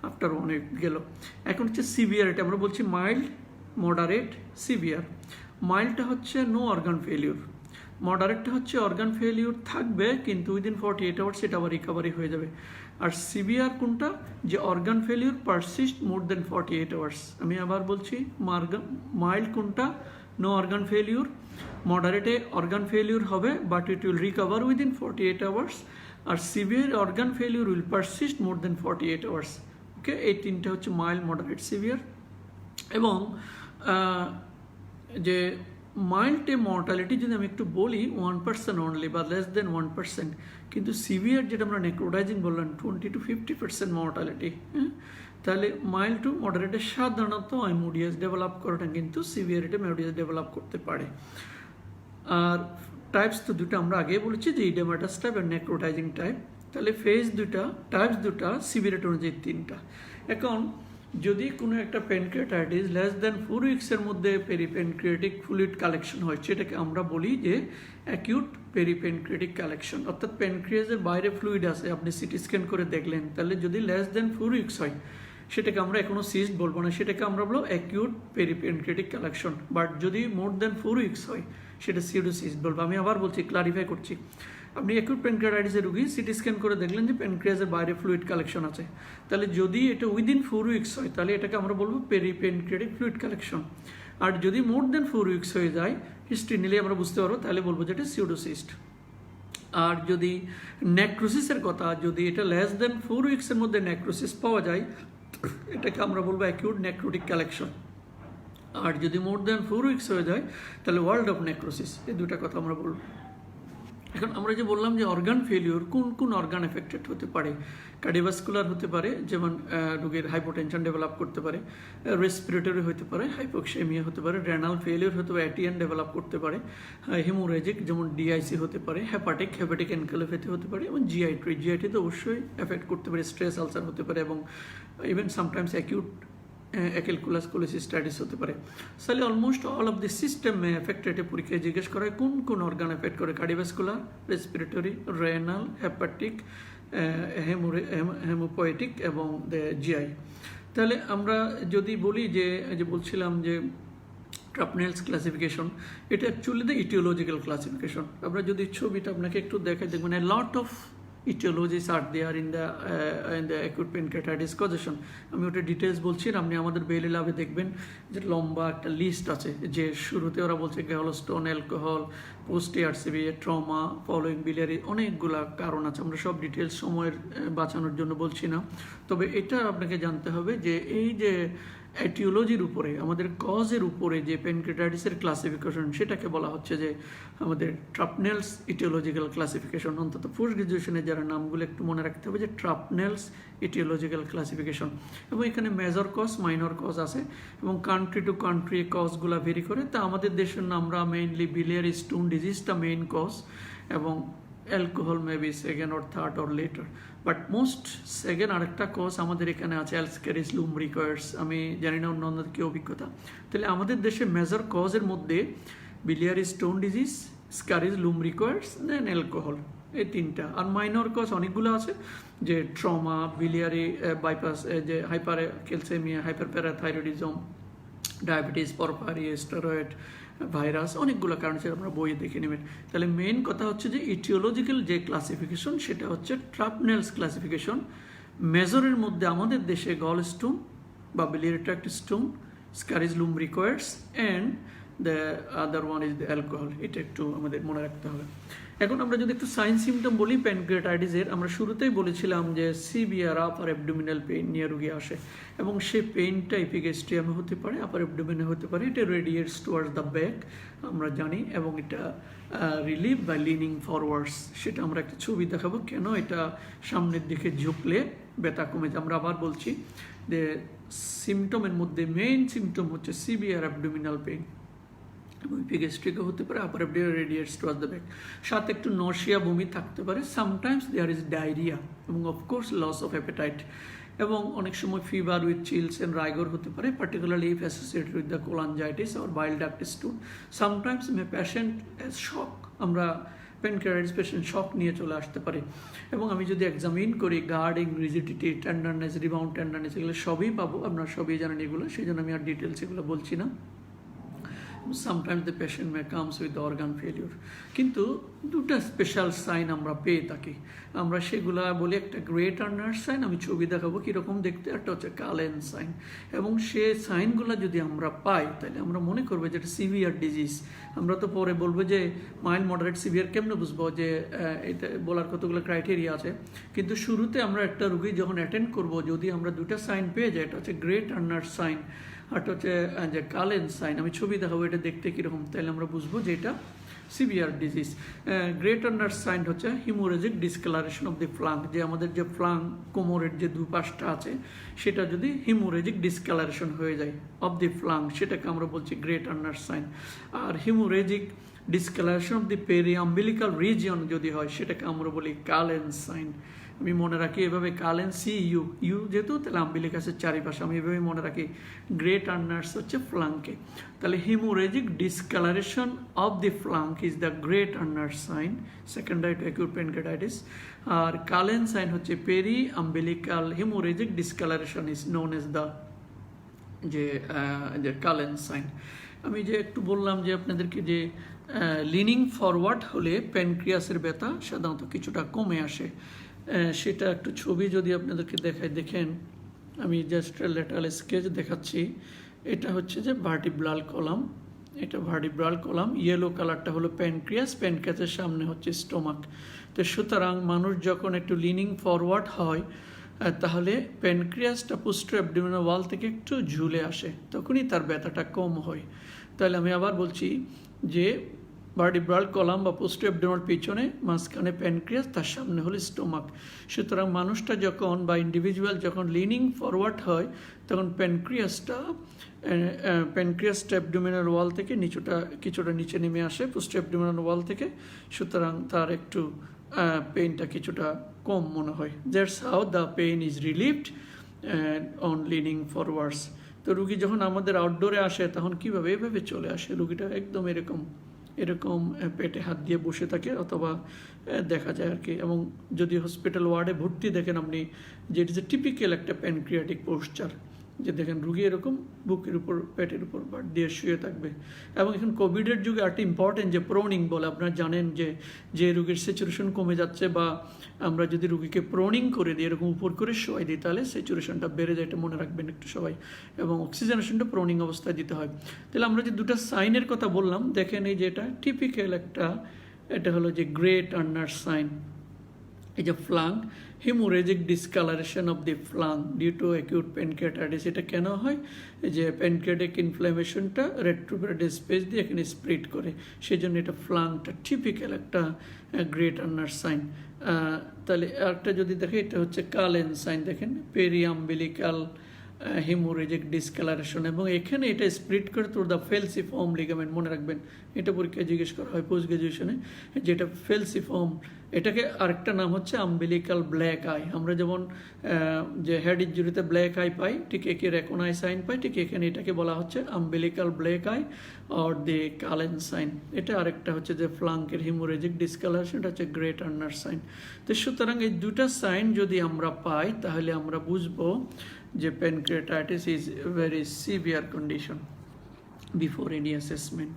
Speaker 1: আফটার 1 উইক গেল। এখন হচ্ছে সিভিয়ারিটি, আমরা বলছি মাইল্ড, মডারেট, সিভিয়ার। মাইল্ডটা হচ্ছে নো অর্গান ফেলিওর, মডারেটটা হচ্ছে অর্গান ফেলিওর থাকবে কিন্তু উইদিন 48 আওয়ার্স সেটা আবার রিকভারি হয়ে যাবে। আর সিভিয়ার কোনটা, যে organ failure persist more than 48 hours. আমি আবার বলছি, মাইল্ড কোনটা, নো অর্গান ফেলিওর। মডারেটে অর্গান ফেলিওর হবে but it will recover within 48 hours. আর severe organ failure will persist more than 48 hours. Okay, এই তিনটা হচ্ছে মাইল্ড, মডারেট, সিভিয়ার। এবং যে মাইল্ড মর্টালিটি যদি আমি একটু বলি 1% অনলি বা লেস দেন 1%, কিন্তু সিভিয়ার যেটা আমরা নেক্রোটাইজিং বললাম 20 to 50% মর্টালিটি। তাহলে মাইল্ড টু মডারেটে সাধারণত আইমোডিয়াস ডেভেলপ করাটা কিন্তু সিভিয়ারিটি মেমোডিয়াস ডেভেলপ করতে পারে। আর টাইপস তো দুটো আমরা আগে বলেছি, যে ইডেমাটাস টাইপ আর নেক্রোটাইজিং টাইপ। তাহলে ফেজ দুটা, টাইপস দুটা, সিভিয়ারিটি অনুযায়ী 3টা। এখন যদি কোনো একটা প্যানক্রিয়াটাইটিস লেস দেন 4 উইক্সের মধ্যে পেরিপ্যানক্রিয়াটিক ফ্লুইড কালেকশন হয়, সেটাকে আমরা বলি যে অ্যাকিউট পেরিপ্যানক্রিয়াটিক কালেকশন। অর্থাৎ প্যানক্রিয়াসের বাইরে ফ্লুইড আছে, আপনি সিটি স্ক্যান করে দেখলেন, তাহলে যদি লেস দেন 4 উইক্স হয় সেটাকে আমরা এখনো সিস্ট বলবো না, সেটাকে আমরা বলবো অ্যাকিউট পেরিপ্যানক্রিয়াটিক কালেকশন। বাট যদি মোর দেন 4 উইক্স হয় সেটা সিউডোসিস্ট বলবো। আমি আবার বলছি, ক্লারিফাই করছি, আপনি অ্যাকিউট প্যানক্রিয়াটাইটিসের রুগী সিটি স্ক্যান করে দেখলেন যে প্যানক্রিয়াসের বাইরে ফ্লুইড কালেকশন আছে, তাহলে যদি এটা উইদিন 4 উইক্স হয় তাহলে এটাকে আমরা বলবো পেরিপ্যানক্রিয়াটিক ফ্লুইড কালেকশন। আর যদি মোর দেন 4 উইক্স হয়ে যায়, হিস্ট্রি নিলে আমরা বুঝতে পারবো, তাহলে বলবো যে এটা সিউডোসিস্ট। আর যদি নেক্রোসিসের কথা, যদি এটা লেস দেন 4 উইক্সের মধ্যে নেক্রোসিস পাওয়া যায়, এটাকে আমরা বলবো অ্যাকিউট নেক্রোটিক কালেকশন। আর যদি মোর দেন 4 উইক্স হয়ে যায় তাহলে ওয়ার্ল্ড অফ নেক্রোসিস। এই দুটা কথা আমরা বলবো। এখন আমরা যে বললাম যে অর্গান ফেলিওর, কোন কোন অর্গান এফেক্টেড হতে পারে, কার্ডিওভাস্কুলার হতে পারে, যেমন রোগীর হাইপোটেনশন ডেভেলপ করতে পারে, রেসপিরেটরি হতে পারে, হাইপোক্সেমিয়া হতে পারে, রেনাল ফেলিওর হতে পারে, অ্যাটিএন ডেভেলপ করতে পারে, হেমোরেজিক যেমন ডিআইসি হতে পারে, হেপাটিক এনকেলোপ্যাথি হতে পারে, এবং জিআইটি তো অবশ্যই এফেক্ট করতে পারে, স্ট্রেস আলসার হতে পারে, এবং even sometimes acute acalculous cholecystitis হতে পারে। তাহলে almost all of the system may affected. পরীক্ষায় জিজ্ঞেস করা হয় কোন কোন অর্গান এফেক্ট করে, cardiovascular, respiratory, renal, hepatic, haemopoietic এবং জিআই। তাহলে আমরা যদি বলি যে বলছিলাম যে ট্রাপনেলস ক্লাসিফিকেশন, এটা অ্যাকচুয়ালি দ্য ইটিওলজিক্যাল ক্লাসিফিকেশন। আমরা যদি ছবিটা আপনাকে একটু দেখাই, দেখবেন a lot of etiologies are there in the acute pancreatitis causation. আমি ওটা ডিটেলস বলছি, আপনি আমাদের বেইলি ল্যাবে দেখবেন যে লম্বা একটা লিস্ট আছে, যে শুরুতে ওরা বলছে gallstone, alcohol, post ERCP, trauma, following biliary, অনেকগুলা কারণ আছে। আমরা সব ডিটেলস সময়ের বাঁচানোর জন্য বলছি না, তবে এটা আপনাকে জানতে হবে যে এই যে এটিওলজির উপরে, আমাদের কজের উপরে যে প্যানক্রিয়াটাইটিসের ক্লাসিফিকেশন, সেটাকে বলা হচ্ছে যে আমাদের ট্রাপনেলস ইটিওলজিক্যাল ক্লাসিফিকেশন। অন্তত পোস্ট গ্রাজুয়েশনের যারা নামগুলো একটু মনে রাখতে হবে যে ট্রাপনেলস ইটিওলজিক্যাল ক্লাসিফিকেশন। এবং এখানে মেজর কজ, মাইনর কজ আছে, এবং কান্ট্রি টু কান্ট্রি কজগুলা ভেরি করে। তা আমাদের দেশের আমরা মেইনলি biliary স্টোন ডিজিজটা মেইন কজ, এবং alcohol maybe second or third or later, but most second আরেকটা কজ আমাদের এখানে আছে অ্যালস্কেরিস লুমব্রিকয়েডস। আমি জানি না অন্য কি অভিজ্ঞতা। তাহলে আমাদের দেশে মেজর কজের মধ্যে biliary stone disease, ascaris lumbricoides, then alcohol, এই তিনটা। আর মাইনর কজ অনেকগুলো আছে, যে ট্রমা, biliary বাইপাস, যে hypercalcaemia, hyperparathyroidism, diabetes, porphyria, steroid, virus, অনেকগুলো কারণ সেটা আপনারা বইয়ে দেখে নেবেন। তাহলে মেইন কথা হচ্ছে যে ইটিওলজিক্যাল যে ক্লাসিফিকেশন সেটা হচ্ছে ট্রাপনেলস ক্লাসিফিকেশন। মেজরের মধ্যে আমাদের দেশে গল স্টোন বা biliary tract stone, ascaris lumbricoides, and the other one is the alcohol. এটা একটু আমাদের মনে রাখতে হবে। এখন আমরা যদি একটু সাইন সিমটম বলি প্যানক্রিয়াটাইটিসের, আমরা শুরুতেই বলেছিলাম যে সিভিয়ার আপার অ্যাবডোমিনাল পেইন নিয়ে রোগী আসে, এবং সেই পেইনটা এপিগ্যাস্ট্রিয়ামে হতে পারে, আপার অ্যাবডোমিনে হতে পারে, এটা রেডিয়েটস টুয়ার্ডস দ্য ব্যাক আমরা জানি, এবং এটা রিলিভ বাই লিনিং ফরওয়ার্ডস। সেটা আমরা একটা ছবি দেখাবো কেন এটা সামনের দিকে ঝুঁকলে ব্যথা কমে যায়। আমরা আবার বলছি যে সিমটমের মধ্যে মেইন সিমটম হচ্ছে সিভিয়ার অ্যাবডোমিনাল পেইন, এবং এপিগ্যাস্ট্রিকও হতে পারে, upper abdominal radiates towards the back, সাথে একটু নশিয়া বমি থাকতে পারে, সামটাইমস দেয়ার ইজ ডায়রিয়া, এবং অফকোর্স লস অফ অ্যাপেটাইট, এবং অনেক সময় fever with chills and rigor হতে পারে, particularly if associated with the cholangitis or bile duct stone. Sometimes may patient as shock, আমরা প্যানক্রিয়াটাইটিস পেশেন্ট শক নিয়ে চলে আসতে পারে, এবং আমি যদি এক্সামিন করি guarding, rigidity, tenderness, rebound tenderness, এগুলো সবই পাবো, আপনারা সবই জানেন এগুলো, সেই জন্য আমি আর ডিটেলস এগুলো বলছি না। Sometimes the patient may comes with organ failure, কিন্তু দুটা স্পেশাল সাইন আমরা পেয়ে থাকি, আমরা সেগুলা বলি একটা গ্রেট আর্নার সাইন, আমি ছবি দেখাবো কীরকম দেখতে, একটা হচ্ছে কালেন সাইন, এবং সে সাইনগুলো যদি আমরা পাই তাহলে আমরা মনে করবো যে এটা সিভিয়ার ডিজিজ। আমরা তো পরে বলবো যে মাইল্ড মডারেট সিভিয়ার কেমনে বুঝবো, যে এটা বলার কতগুলো ক্রাইটেরিয়া আছে, কিন্তু শুরুতে আমরা একটা রুগী যখন অ্যাটেন্ড করব, যদি আমরা দুটা সাইন পেয়ে যাই, এটা হচ্ছে গ্রেট আর্নার সাইন, আরটা হচ্ছে যে কালেন সাইন, আমি ছবি দেখাবো এটা দেখতে কীরকম, তাহলে আমরা বুঝবো যে এটা severe disease. Grey Turner sign হচ্ছে haemorrhagic discolouration of the flank, যে আমাদের যে ফ্লাঙ্ক কোমরের যে দুই পাশটা আছে সেটা যদি হিমোরেজিক ডিসকালারেশন হয়ে যায় অফ দি ফ্লাঙ্ক, সেটাকে আমরা বলছি গ্রেট আর্নার সাইন। আর haemorrhagic discolouration of the periumbilical region যদি হয় সেটাকে আমরা বলি কালেন সাইন। আমি মনে রাখি এভাবে কালেন CU, ইউ যেহেতু তাহলে আম্বিলিকাসের চারিপাশে, আমি এভাবে মনে রাখি। গ্রেট আর্নার্স হচ্ছে ফ্লাঙ্কে, তাহলে haemorrhagic discolouration of the flank is the grey Turner sign secondary to acute pancreatitis. আর কালেন সাইন হচ্ছে peri umbilical haemorrhagic discolouration is known as the যে কালেন সাইন। আমি যে একটু বললাম যে আপনাদেরকে যে লিনিং ফরওয়ার্ড হলে প্যানক্রিয়াসের ব্যথা সাধারণত কিছুটা কমে আসে, সেটা একটু ছবি যদি আপনাদেরকে দেখাই, দেখেন আমি জাস্ট ল্যাটারাল স্কেচ দেখাচ্ছি। এটা হচ্ছে যে ভার্টিব্রাল কলাম, এটা ভার্টিব্রাল কলাম, ইয়েলো কালারটা হলো প্যানক্রিয়াস, প্যানক্রিয়াসের সামনে হচ্ছে স্টোমাক। তো সুতরাং মানুষ যখন একটু লিনিং ফরওয়ার্ড হয় তাহলে প্যানক্রিয়াসটা পোস্টেরিয়র অ্যাবডোমিনাল ওয়াল থেকে একটু ঝুলে আসে, তখনই তার ব্যথাটা কম হয়। তাহলে আমি আবার বলছি যে ভার্টিব্রাল কলাম বা পোস্টেরিয়র অ্যাবডোমিনাল পিছনে, মাঝখানে প্যানক্রিয়াস, তার সামনে হলো স্টোমাক। সুতরাং মানুষটা যখন বা ইন্ডিভিজুয়াল যখন লিনিং ফরওয়ার্ড হয় তখন প্যানক্রিয়াসটা অ্যাবডোমিনাল ওয়াল থেকে কিছুটা নিচে নেমে আসে, পোস্টেরিয়র অ্যাবডোমিনাল ওয়াল থেকে, সুতরাং তার একটু পেইনটা কিছুটা কম মনে হয়। That's how the pain is relieved on lining forwards. তো রুগী যখন আমাদের আউটডোরে আসে তখন কীভাবে, এভাবে চলে আসে, রুগীটা একদম এরকম পেটে হাত দিয়ে বসে থাকে, অথবা দেখা যায় আর কি। এবং যদি হসপিটাল ওয়ার্ডে ভর্তি দেখেন আপনি, যে ইট ইজ এ টিপিক্যাল একটা প্যানক্রিয়াটিক পোস্টার, যে দেখেন রুগী এরকম বুকের উপর, পেটের উপর বাট দিয়ে শুয়ে থাকবে। এবং এখন কোভিডের যুগে একটা ইম্পর্টেন্ট যে প্রোনিং বলে, আপনারা জানেন যে রুগীর স্যাচুরেশন কমে যাচ্ছে, বা আমরা যদি রুগীকে প্রোনিং করে দিই, এরকম উপর করে শোয়াই দিই, তাহলে স্যাচুরেশনটা বেড়ে যায়, এটা মনে রাখবেন একটু সবাই। এবং অক্সিজেনেশনটা প্রোনিং অবস্থায় দিতে হয়। তাহলে আমরা যে দুটো সাইনের কথা বললাম, দেখেন এই যে এটা টিপিক্যাল এটা হলো যে গ্রেট আর্নার সাইন। এই যে flank, haemorrhagic discolouration of the flank due to acute pancreatitis, এটা কেন হয়? যে প্যানক্রিয়াটিক ইনফ্লামেশনটা রেট্রোগ্রেড স্পেস দিয়ে এখানে স্প্লিট করে, সেই জন্য এটা ফ্লাঙ্কটা টিপিক্যাল একটা গ্রেট আর্নার সাইন। তাহলে একটা যদি দেখে, এটা হচ্ছে কালেন সাইন, দেখেন পেরিয়াম্বিলিকাল হিমোরেজিক ডিসকালারেশন, এবং এখানে এটা স্প্লিট করে থ্রু দ্য ফেলসিফর্ম লিগামেন্ট, মনে রাখবেন এটা পরীক্ষায় জিজ্ঞেস করা হয় পোস্ট গ্রাজুয়েশনে, যেটা ফেলসিফর্ম, এটাকে আরেকটা নাম হচ্ছে আম্বিলিকাল ব্ল্যাক আই। আমরা যেমন যে হেড ইনজুরিতে ব্ল্যাক আই পাই, ঠিক একে রেকোনাই সাইন পাই, ঠিক এখানে এটাকে বলা হচ্ছে umbilical black eye or the Cullen sign. এটা আরেকটা হচ্ছে যে ফ্লাঙ্কের হিমোরেজিক ডিসকালারেশন, এটা হচ্ছে গ্রেট আর্নার সাইন। তো সুতরাং এই দুটা সাইন যদি আমরা পাই তাহলে আমরা বুঝবো যে pancreatitis is very severe condition before any assessment,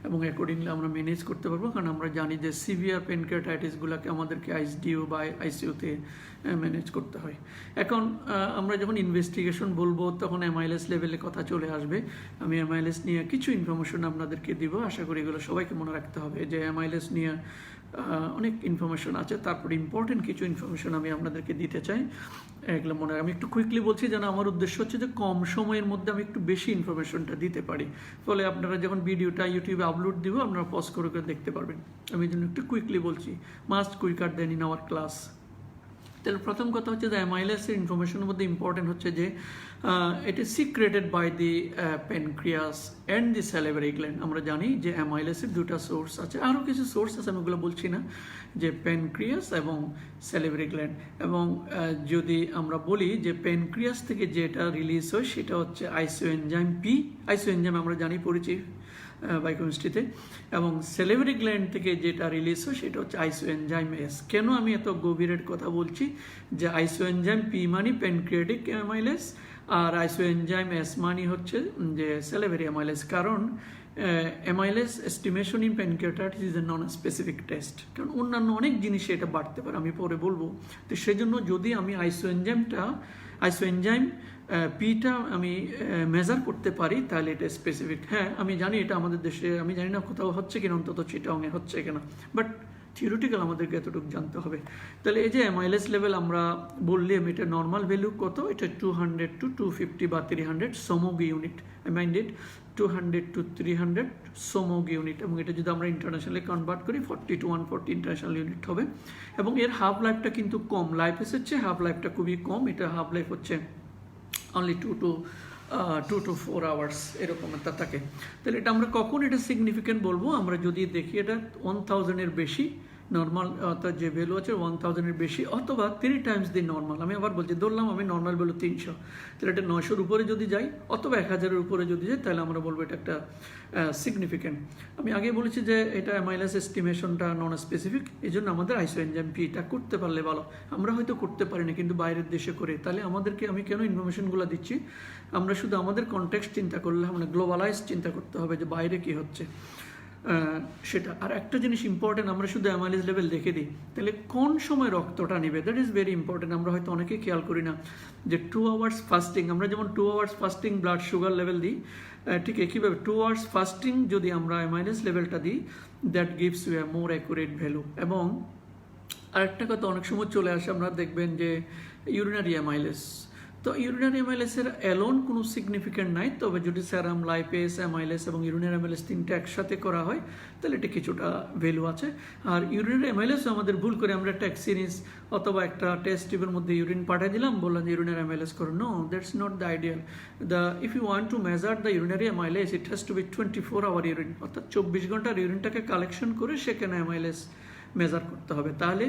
Speaker 1: এবং অ্যাকর্ডিংলি আমরা ম্যানেজ করতে পারবো, কারণ আমরা জানি যে সিভিয়ার প্যানক্রিয়াটাইটিসগুলোকে আমাদেরকে ICU বা ICUতে ম্যানেজ করতে হয়। এখন আমরা যখন ইনভেস্টিগেশন বলবো তখন অ্যামাইলেস লেভেলে কথা চলে আসবে। আমি অ্যামাইলেস নিয়ে কিছু ইনফরমেশন আপনাদেরকে দিব, আশা করি এগুলো সবাইকে মনে রাখতে হবে, যে অ্যামাইলেস নিয়ে অনেক ইনফরমেশন আছে। তারপর ইম্পর্টেন্ট কিছু ইনফরমেশন আমি আপনাদেরকে দিতে চাই, এগুলো মনে আমি একটু কুইকলি বলছি, যেন আমার উদ্দেশ্য হচ্ছে যে কম সময়ের মধ্যে আমি একটু বেশি ইনফরমেশনটা দিতে পারি, ফলে আপনারা যখন ভিডিওটা ইউটিউবে আপলোড দিব আপনারা পজ করে দেখতে পারবেন। আমি জন্য একটু কুইকলি বলছি, must quicker than in our class. তাহলে প্রথম কথা হচ্ছে যে অ্যামাইলেসের ইনফরমেশনের মধ্যে ইম্পর্টেন্ট হচ্ছে যে it is secreted by the pancreas and the salivary gland. আমরা জানি যে অ্যামাইলেসের দুটা সোর্স আছে, আরও কিছু সোর্স আছে, আমি ওগুলো বলছি না, যে প্যানক্রিয়াস এবং স্যালিভারি গ্ল্যান্ড। এবং যদি আমরা বলি যে প্যানক্রিয়াস থেকে যেটা রিলিজ হয় সেটা হচ্ছে আইসোএনজাইম পি। আইসোএনজাইম আমরা জানি পড়েছি বায়োকেমিস্ট্রিতে। এবং স্যালিভারি গ্ল্যান্ড থেকে যেটা রিলিজ হয় সেটা হচ্ছে আইসোএনজাইম এস। কেন আমি এত গভীরের কথা বলছি যে আইসোএনজাইম পি মানে প্যানক্রিয়াটিক অ্যামাইলেস আর আইসোএনজাইম এস মানে হচ্ছে যে স্যালিভারি অ্যামাইলেস। কারণ amylase estimation in pancreatitis is a non specific test, কারণ অন্যান্য অনেক জিনিসে এটা বাড়তে পারে, আমি পরে বলবো। তো সেই জন্য যদি আমি আইসোএনজাইম পিটা আমি মেজার করতে পারি তাহলে এটা স্পেসিফিক। হ্যাঁ, আমি জানি এটা আমাদের দেশে, আমি জানি না কোথাও হচ্ছে কিনা, অন্তত চিটাংয়ে হচ্ছে কিনা, বাট থিওরিটিক্যাল আমাদেরকে এতটুকু জানতে হবে। তাহলে এই যে অ্যামাইলেস লেভেল আমরা বললাম, এটা নর্মাল ভ্যালু কত, এটা 200 to 250 বা 300 Somogyi unit. I mind 200 to 300 Somogyi unit, এবং এটা যদি আমরা ইন্টারন্যাশনালি কনভার্ট করি 40 to 140 ইন্টারন্যাশনাল ইউনিট হবে। এবং এর হাফ লাইফটা কিন্তু কম, লাইফ হচ্ছে হাফ লাইফটা খুবই কম, এটা হাফ লাইফ হচ্ছে অনলি 2 to 4 আওয়ার্স এরকম একটা থাকে। তাহলে এটা আমরা কখন এটা সিগনিফিকেন্ট বলবো, আমরা যদি দেখি এটা 1000-এর বেশি নর্মাল, অর্থাৎ যে ভ্যালু আছে 1000-এর বেশি অথবা 3 টাইমস দি নর্মাল। আমি আবার বলছি, ধরলাম আমি নর্মাল ভ্যালু 300, তাহলে এটা 900-এর উপরে যদি যাই অথবা 1000-এর উপরে যদি যাই তাহলে আমরা বলবো এটা একটা সিগনিফিকেন্ট। আমি আগে বলেছি যে এটা অ্যামাইলেস এস্টিমেশনটা নন স্পেসিফিক, এই জন্য আমাদের আইসোএনজাইম পিটা করতে পারলে ভালো। আমরা হয়তো করতে পারি না, কিন্তু বাইরের দেশে করে, তাহলে আমাদেরকে আমি কেন ইনফরমেশনগুলো দিচ্ছি, আমরা শুধু আমাদের কনটেক্সট চিন্তা করলে, মানে গ্লোবালাইজ চিন্তা করতে হবে যে বাইরে কি হচ্ছে সেটা। আর একটা জিনিস ইম্পর্টেন্ট, আমরা শুধু অ্যামাইলেস লেভেল দেখে দিই, তাহলে কোন সময় রক্তটা নেবে, দ্যাট ইজ ভেরি ইম্পর্টেন্ট। আমরা হয়তো অনেকেই খেয়াল করি না যে 2 আওয়ার্স ফাস্টিং, আমরা যেমন 2 hours fasting blood sugar level দিই, ঠিক একইভাবে 2 আওয়ার্স ফাস্টিং যদি আমরা অ্যামাইলেস লেভেলটা দিই, that gives you a more accurate value. এবং আরেকটা কথা অনেক সময় চলে আসে, আমরা দেখবেন যে ইউরিনারি অ্যামাইলেস, তো ইউরিনারি অ্যামাইলেসের অ্যালোন কোনো সিগনিফিকেন্ট নাই, তবে যদি সেরাম, লাইপেস, অ্যামাইলেস এবং ইউরিনারি অ্যামাইলেস তিনটা একসাথে করা হয় তাহলে এটা কিছুটা ভ্যালু আছে। আর ইউরিনারি অ্যামাইলেসও আমাদের ভুল করে আমরা একটা সিরিজ অথবা একটা টেস্ট টিউবের মধ্যে ইউরিন পাঠিয়ে দিলাম, বললাম যে ইউরিনারি অ্যামাইলেস করো। No, that's not the ideal. If you want to measure the urinary amylase, it has to be 24 hour urine, অর্থাৎ 24 ঘন্টার ইউরিনটাকে কালেকশন করে সেখানে অ্যামাইলেস মেজার করতে হবে। তাহলে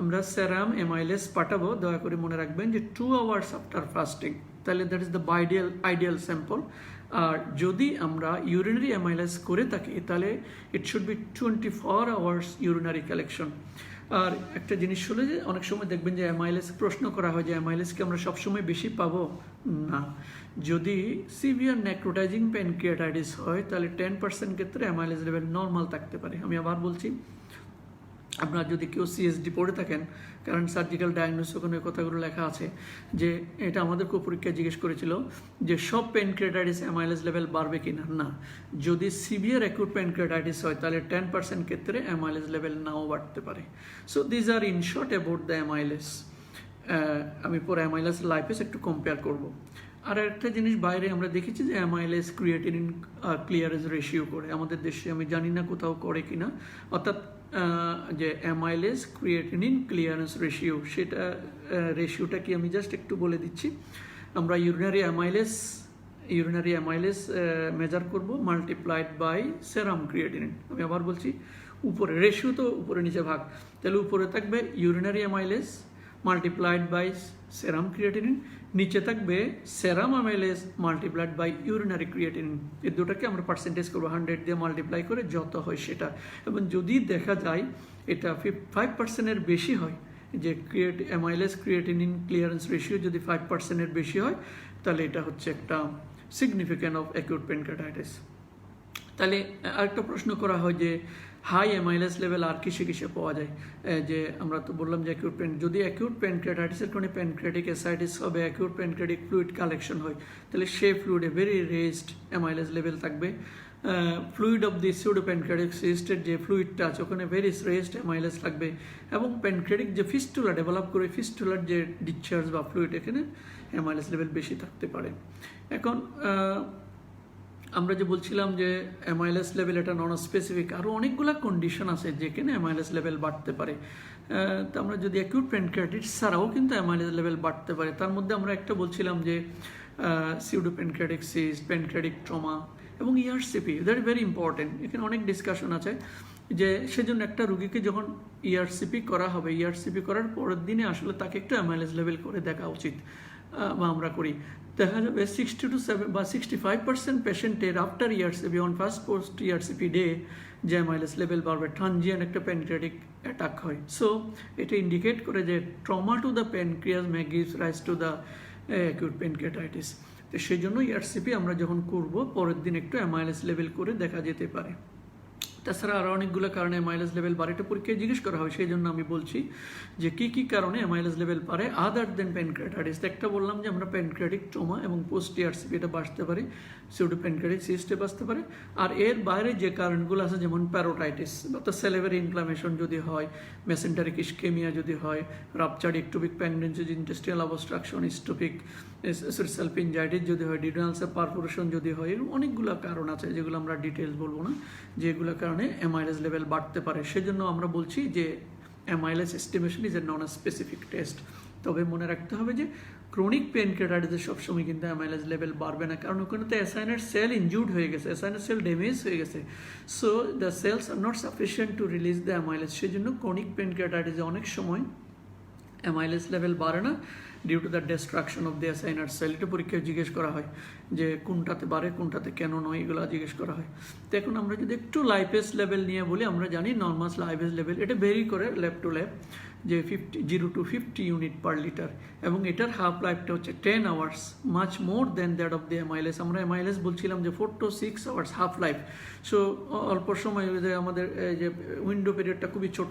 Speaker 1: আমরা সেরাম অ্যামাইলেস পাঠাবো, দয়া করে মনে রাখবেন যে 2 আওয়ার্স আফটার ফাস্টিং, তাহলে that is the ideal sample. আর যদি আমরা ইউরিনারি অ্যামাইলেস করে থাকি তাহলে it should be 24 hours urinary collection. আর একটা জিনিস হলো যে অনেক সময় দেখবেন যে অ্যামাইলেস প্রশ্ন করা হয় যে অ্যামাইলেসকে আমরা সবসময় বেশি পাবো না। যদি সিভিয়ার নেক্রোটাইজিং প্যানক্রিয়াটাইটিস হয় তাহলে 10% ক্ষেত্রে অ্যামাইলেস লেভেল নর্মাল থাকতে পারে। আমি আবার বলছি, আপনার যদি কেউ সিএসডি পড়ে থাকেন, কারণ সার্জিক্যাল ডায়াগনোসিস ওখানে কথাগুলো লেখা আছে, যে এটা আমাদেরকে পরীক্ষায় জিজ্ঞেস করেছিল যে সব প্যানক্রিয়াটাইটিস অ্যামাইলেস লেভেল বাড়বে কিনা। না, যদি সিভিয়ার অ্যাকিউট প্যানক্রিয়াটাইটিস হয় তাহলে 10% ক্ষেত্রে অ্যামাইলেস লেভেল নাও বাড়তে পারে। So these R in short about the amylase. আমি পরে অ্যামাইলেস লাইপেস একটু কম্পেয়ার করব। আর একটা জিনিস বাইরে আমরা দেখেছি যে অ্যামাইলেস ক্রিয়েটিনিন ক্লিয়ারেন্স রেশিও করে, আমাদের দেশে আমি জানি না কোথাও করে কিনা, অর্থাৎ যে অ্যামাইলেস ক্রিয়েটিনিন ক্লিয়ারেন্স রেশিও, সেটা রেশিওটা কি আমি জাস্ট একটু বলে দিচ্ছি। আমরা ইউরিনারি অ্যামাইলেস মেজার করব মাল্টিপ্লাইড বাই সেরাম ক্রিয়েটিনিন। আমি আবার বলছি, উপরে রেশিও তো উপরে নিচে ভাগ, তাহলে উপরে থাকবে urinary amylase multiplied by serum creatinine, নিচে থাকবে serum amylase multiplied by urinary creatinine. এই দুটাকে আমরা পার্সেন্টেজ করবো 100 দিয়ে মাল্টিপ্লাই করে যত হয় সেটা। এবং যদি দেখা যায় এটা 5%-এর বেশি হয়, যে অ্যামাইলেস ক্রিয়েটিনিন ক্লিয়ারেন্স রেশিও যদি 5%-এর বেশি হয় তাহলে এটা হচ্ছে একটা সিগনিফিক্যান্ট অফ অ্যাকিউট প্যানক্রিয়াটাইটিস। তাহলে আরেকটা প্রশ্ন করা হয় যে হাই অ্যামাইলেস লেভেল আর কিসে কিসে পাওয়া যায়, যে আমরা তো বললাম যে যদি অ্যাকিউট প্যানক্রিয়াটাইটিসের কারণে প্যানক্রিয়াটিক অ্যাসাইটিস হবে, অ্যাকিউট প্যানক্রিয়াটিক ফ্লুইড কালেকশন হয়, তাহলে সেই ফ্লুইডে ভেরি রেজড অ্যামাইলেস লেভেল থাকবে। Fluid of the pseudo pancreatic সিস্টের যে ফ্লুইডটা আছে ওখানে ভেরি রেজড অ্যামাইলেস থাকবে। এবং প্যানক্রিয়াটিক যে ফিস্টুলা ডেভেলপ করে, ফিস্টুলার যে ডিসচার্জ বা ফ্লুইড, এখানে অ্যামাইলেস লেভেল বেশি থাকতে পারে। এখন আমরা যে বলছিলাম যে অ্যামাইলেস লেভেল এটা নন স্পেসিফিক, আরও অনেকগুলো কন্ডিশন আছে যেখানে অ্যামাইলেস লেভেল বাড়তে পারে। তো আমরা যদি অ্যাকিউট প্যানক্রিয়াটিস ছাড়াও কিন্তু অ্যামাইলেস লেভেল বাড়তে পারে। তার মধ্যে আমরা একটা বলছিলাম যে pseudo pancreatic cyst, pancreatic trauma এবং ERCP, that is very important. এখানে অনেক ডিসকাশন আছে যে সেজন্য একটা রুগীকে যখন ইআরসিপি করা হবে, ইআরসিপি করার পরের দিনে আসলে তাকে একটু অ্যামাইলেস লেভেল করে দেখা উচিত বা আমরা করি। দেখা যাবে 60 to 7 বা 65% পেশেন্টের after ERCP on first post ERCP day যে অ্যামাইলেস লেভেল বাড়বে, ট্রানজিয়েন্ট একটা প্যানক্রিয়াটিক অ্যাটাক হয়। সো এটা ইন্ডিকেট করে যে trauma to the pancreas May gives rise to the acute pancreatitis. তো সেই জন্য ইআরসিপি আমরা যখন করব পরের দিন একটু অ্যামাইলেস লেভেল করে দেখা যেতে পারে। তাছাড়া আরও অনেকগুলো কারণে অ্যামাইলেস লেভেল বাড়ে, এটা পরীক্ষায় জিজ্ঞেস করা হয়, সেই জন্য আমি বলছি যে কী কী কারণে অ্যামাইলেস লেভেল বাড়ে আদার দেন প্যানক্রিয়াটাইটিস। একটা বললাম যে আমরা প্যানক্রিয়াটিক ট্রমা এবং পোস্ট ইআরসিপি এটা বাঁচতে পারি, সিউডো প্যানক্রিয়াটিক সিস্টে বাঁচতে পারে। আর এর বাইরে যে কারণগুলো আছে যেমন প্যারোটাইটিস অর্থাৎ সেলিভারি ইনফ্লামেশন যদি হয়, মেসেন্টারিক ইস্কেমিয়া যদি হয়, রাপচার্ড ইকটোপিক প্যানডেন্সিস, ইন্টেস্টিনাল অবস্ট্রাকশন, স্টোপিক সেলফিনজাইটিস যদি হয়, ডিউডেনাল পারফোরেশন যদি হয়, এরকম অনেকগুলো কারণ আছে যেগুলো আমরা ডিটেলস বলবো না, যেগুলো কারণে অ্যামাইলেস লেভেল বাড়তে পারে। সেজন্য আমরা বলছি যে amylase estimation is a non specific test. তবে মনে রাখতে হবে যে ক্রনিক প্যানক্রিয়াটাইটিসে সবসময় কিন্তু অ্যামাইলেস লেভেল বাড়বে না, কারণ ওখানে তো অ্যাসাইনার সেল ইনজুর্ড হয়ে গেছে, অ্যাসাইনার সেল ড্যামেজ হয়ে গেছে। So the cells are not sufficient to release the amylase. সেজন্য ক্রনিক প্যানক্রিয়াটাইটিসে অনেক সময় অ্যামাইলেস লেভেল বাড়ে না due to the destruction of the acinar cell. এটা পরীক্ষায় জিজ্ঞেস করা হয় যে কোনটাতে বাড়ে কোনটাতে কেন নয়, এগুলো জিজ্ঞেস করা হয়। তো এখন আমরা যদি একটু লাইপেস লেভেল নিয়ে বলি, আমরা জানি নর্মাল লাইপেস লেভেল এটা ভেরি করে ল্যাব টু ল্যাব, যে 0 to 50 ইউনিট পার লিটার, এবং এটার হাফ লাইফটা হচ্ছে 10 hours, much more than that of the amylase. আমরা অ্যামাইলেস বলছিলাম যে 4 to 6 hours half life. So অল্প সময় আমাদের যে উইন্ডো পিরিয়ডটা খুবই ছোট,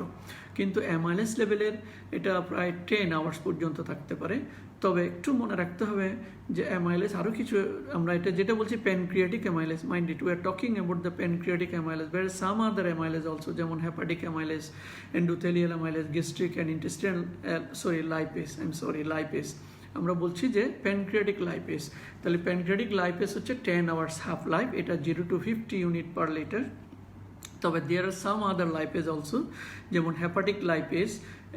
Speaker 1: কিন্তু অ্যামাইলেস লেভেলের এটা প্রায় 10 আওয়ার্স পর্যন্ত থাকতে পারে। তবে একটু মনে রাখতে হবে যে অ্যামাইলেস আরও কিছু, আমরা এটা যেটা বলছি pancreatic amylase, mind it, we are talking about the pancreatic amylase, there is some other amylase also, যেমন hepatic amylase, endothelial amylase, gastric and intestinal lipase. আমরা বলছি যে প্যানক্রিয়াটিক লাইপেস, তাহলে প্যানক্রিয়াটিক লাইপেস হচ্ছে 10 আওয়ার্স হাফ লাইফ, এটা 0 to 50 unit per litre. তবে there are some other lipase also, যেমন hepatic lipase,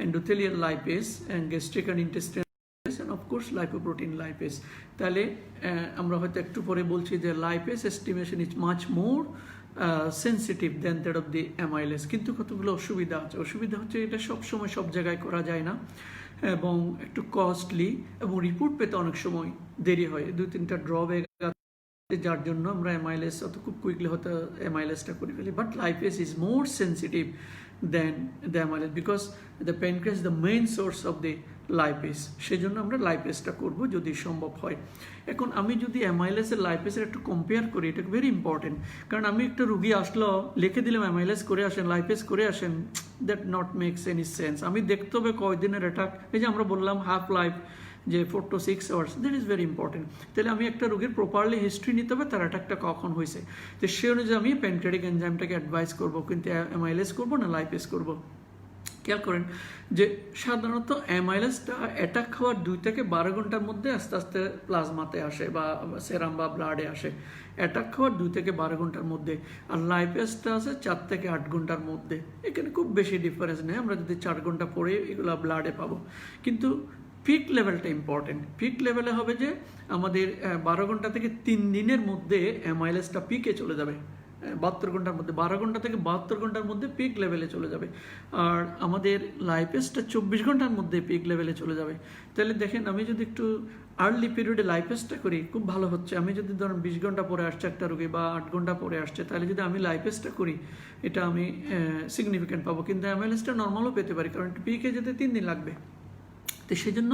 Speaker 1: endothelial lipase, and gastric and intestinal of course lipoprotein lipase. তাহলে আমরা হয়তো একটু পরে বলছি যে lipase estimation is much more sensitive than that of the amylase. কিন্তু কতগুলো অসুবিধা আছে। অসুবিধা হচ্ছে এটা সবসময় সব জায়গায় করা যায় না, এবং একটু কস্টলি, এবং রিপোর্ট পেতে অনেক সময় দেরি হয়, 2-3টা ড্রব্যাক, যার জন্য আমরা অ্যামাইলেস অত খুব কুইকলি হয়তো অ্যামাইলেসটা করে ফেলি। But lipase is more sensitive than the amylase because the pancreas is the main source of the lipase. সেই জন্য আমরা লাইপেসটা করব যদি সম্ভব হয়। এখন আমি যদি অ্যামাইলেসের লাইপেসের একটু কম্পেয়ার করি, এটা ভেরি ইম্পর্টেন্ট, কারণ আমি একটা রুগী আসলো লিখে দিলাম অ্যামাইলেস করে আসেন, লাইপেস করে আসেন, that not makes any sense. আমি দেখতে হবে কয়দিনের অ্যাটাক, এই যে আমরা বললাম হাফ লাইফ যে 4 to 6 hours, that is very important. তাহলে আমি একটা রোগীর প্রপারলি হিস্ট্রি নিতে হবে, তার অ্যাটাকটা কখন হয়েছে, তো সে অনুযায়ী আমি প্যানক্রিয়াটিক এনজাইমটাকে অ্যাডভাইস করবো, কিন্তু অ্যামাইলেস করবো না লাইপেস করবো। খেয়াল করেন যে সাধারণত অ্যামাইলেসটা অ্যাটাক হওয়ার 2 থেকে 12 ঘন্টার মধ্যে আস্তে আস্তে প্লাজমাতে আসে বা সেরাম বা ব্লাডে আসে, অ্যাটাক হওয়ার 2 থেকে 12 ঘন্টার মধ্যে। আর লাইপেসটা আছে 4 থেকে 8 ঘন্টার মধ্যে। এখানে খুব বেশি ডিফারেন্স নেই, আমরা যদি 4 ঘন্টা পরে এগুলো ব্লাডে পাবো। কিন্তু পিক লেভেলটা ইম্পর্টেন্ট। পিক লেভেলে হবে যে আমাদের 12 ঘন্টা থেকে 3 দিনের মধ্যে অ্যামাইলেসটা পিকে চলে যাবে, 72 ঘন্টার মধ্যে, 12 ঘন্টা থেকে 72 ঘন্টার মধ্যে পিক লেভেলে চলে যাবে। আর আমাদের লাইপেসটা 24 ঘন্টার মধ্যে পিক লেভেলে চলে যাবে। তাহলে দেখেন, আমি যদি একটু আর্লি পিরিয়ডে লাইপেসটা করি খুব ভালো হচ্ছে। আমি যদি ধরুন 20 ঘন্টা পরে আসছে একটা রোগী বা 8 ঘন্টা পরে আসছে, তাহলে যদি আমি লাইপেসটা করি এটা আমি সিগনিফিক্যান্ট পাবো, কিন্তু অ্যামাইলেসটা নর্মালও পেতে পারি, কারণ পিকে যেতে 3 দিন লাগবে। তো সেই জন্য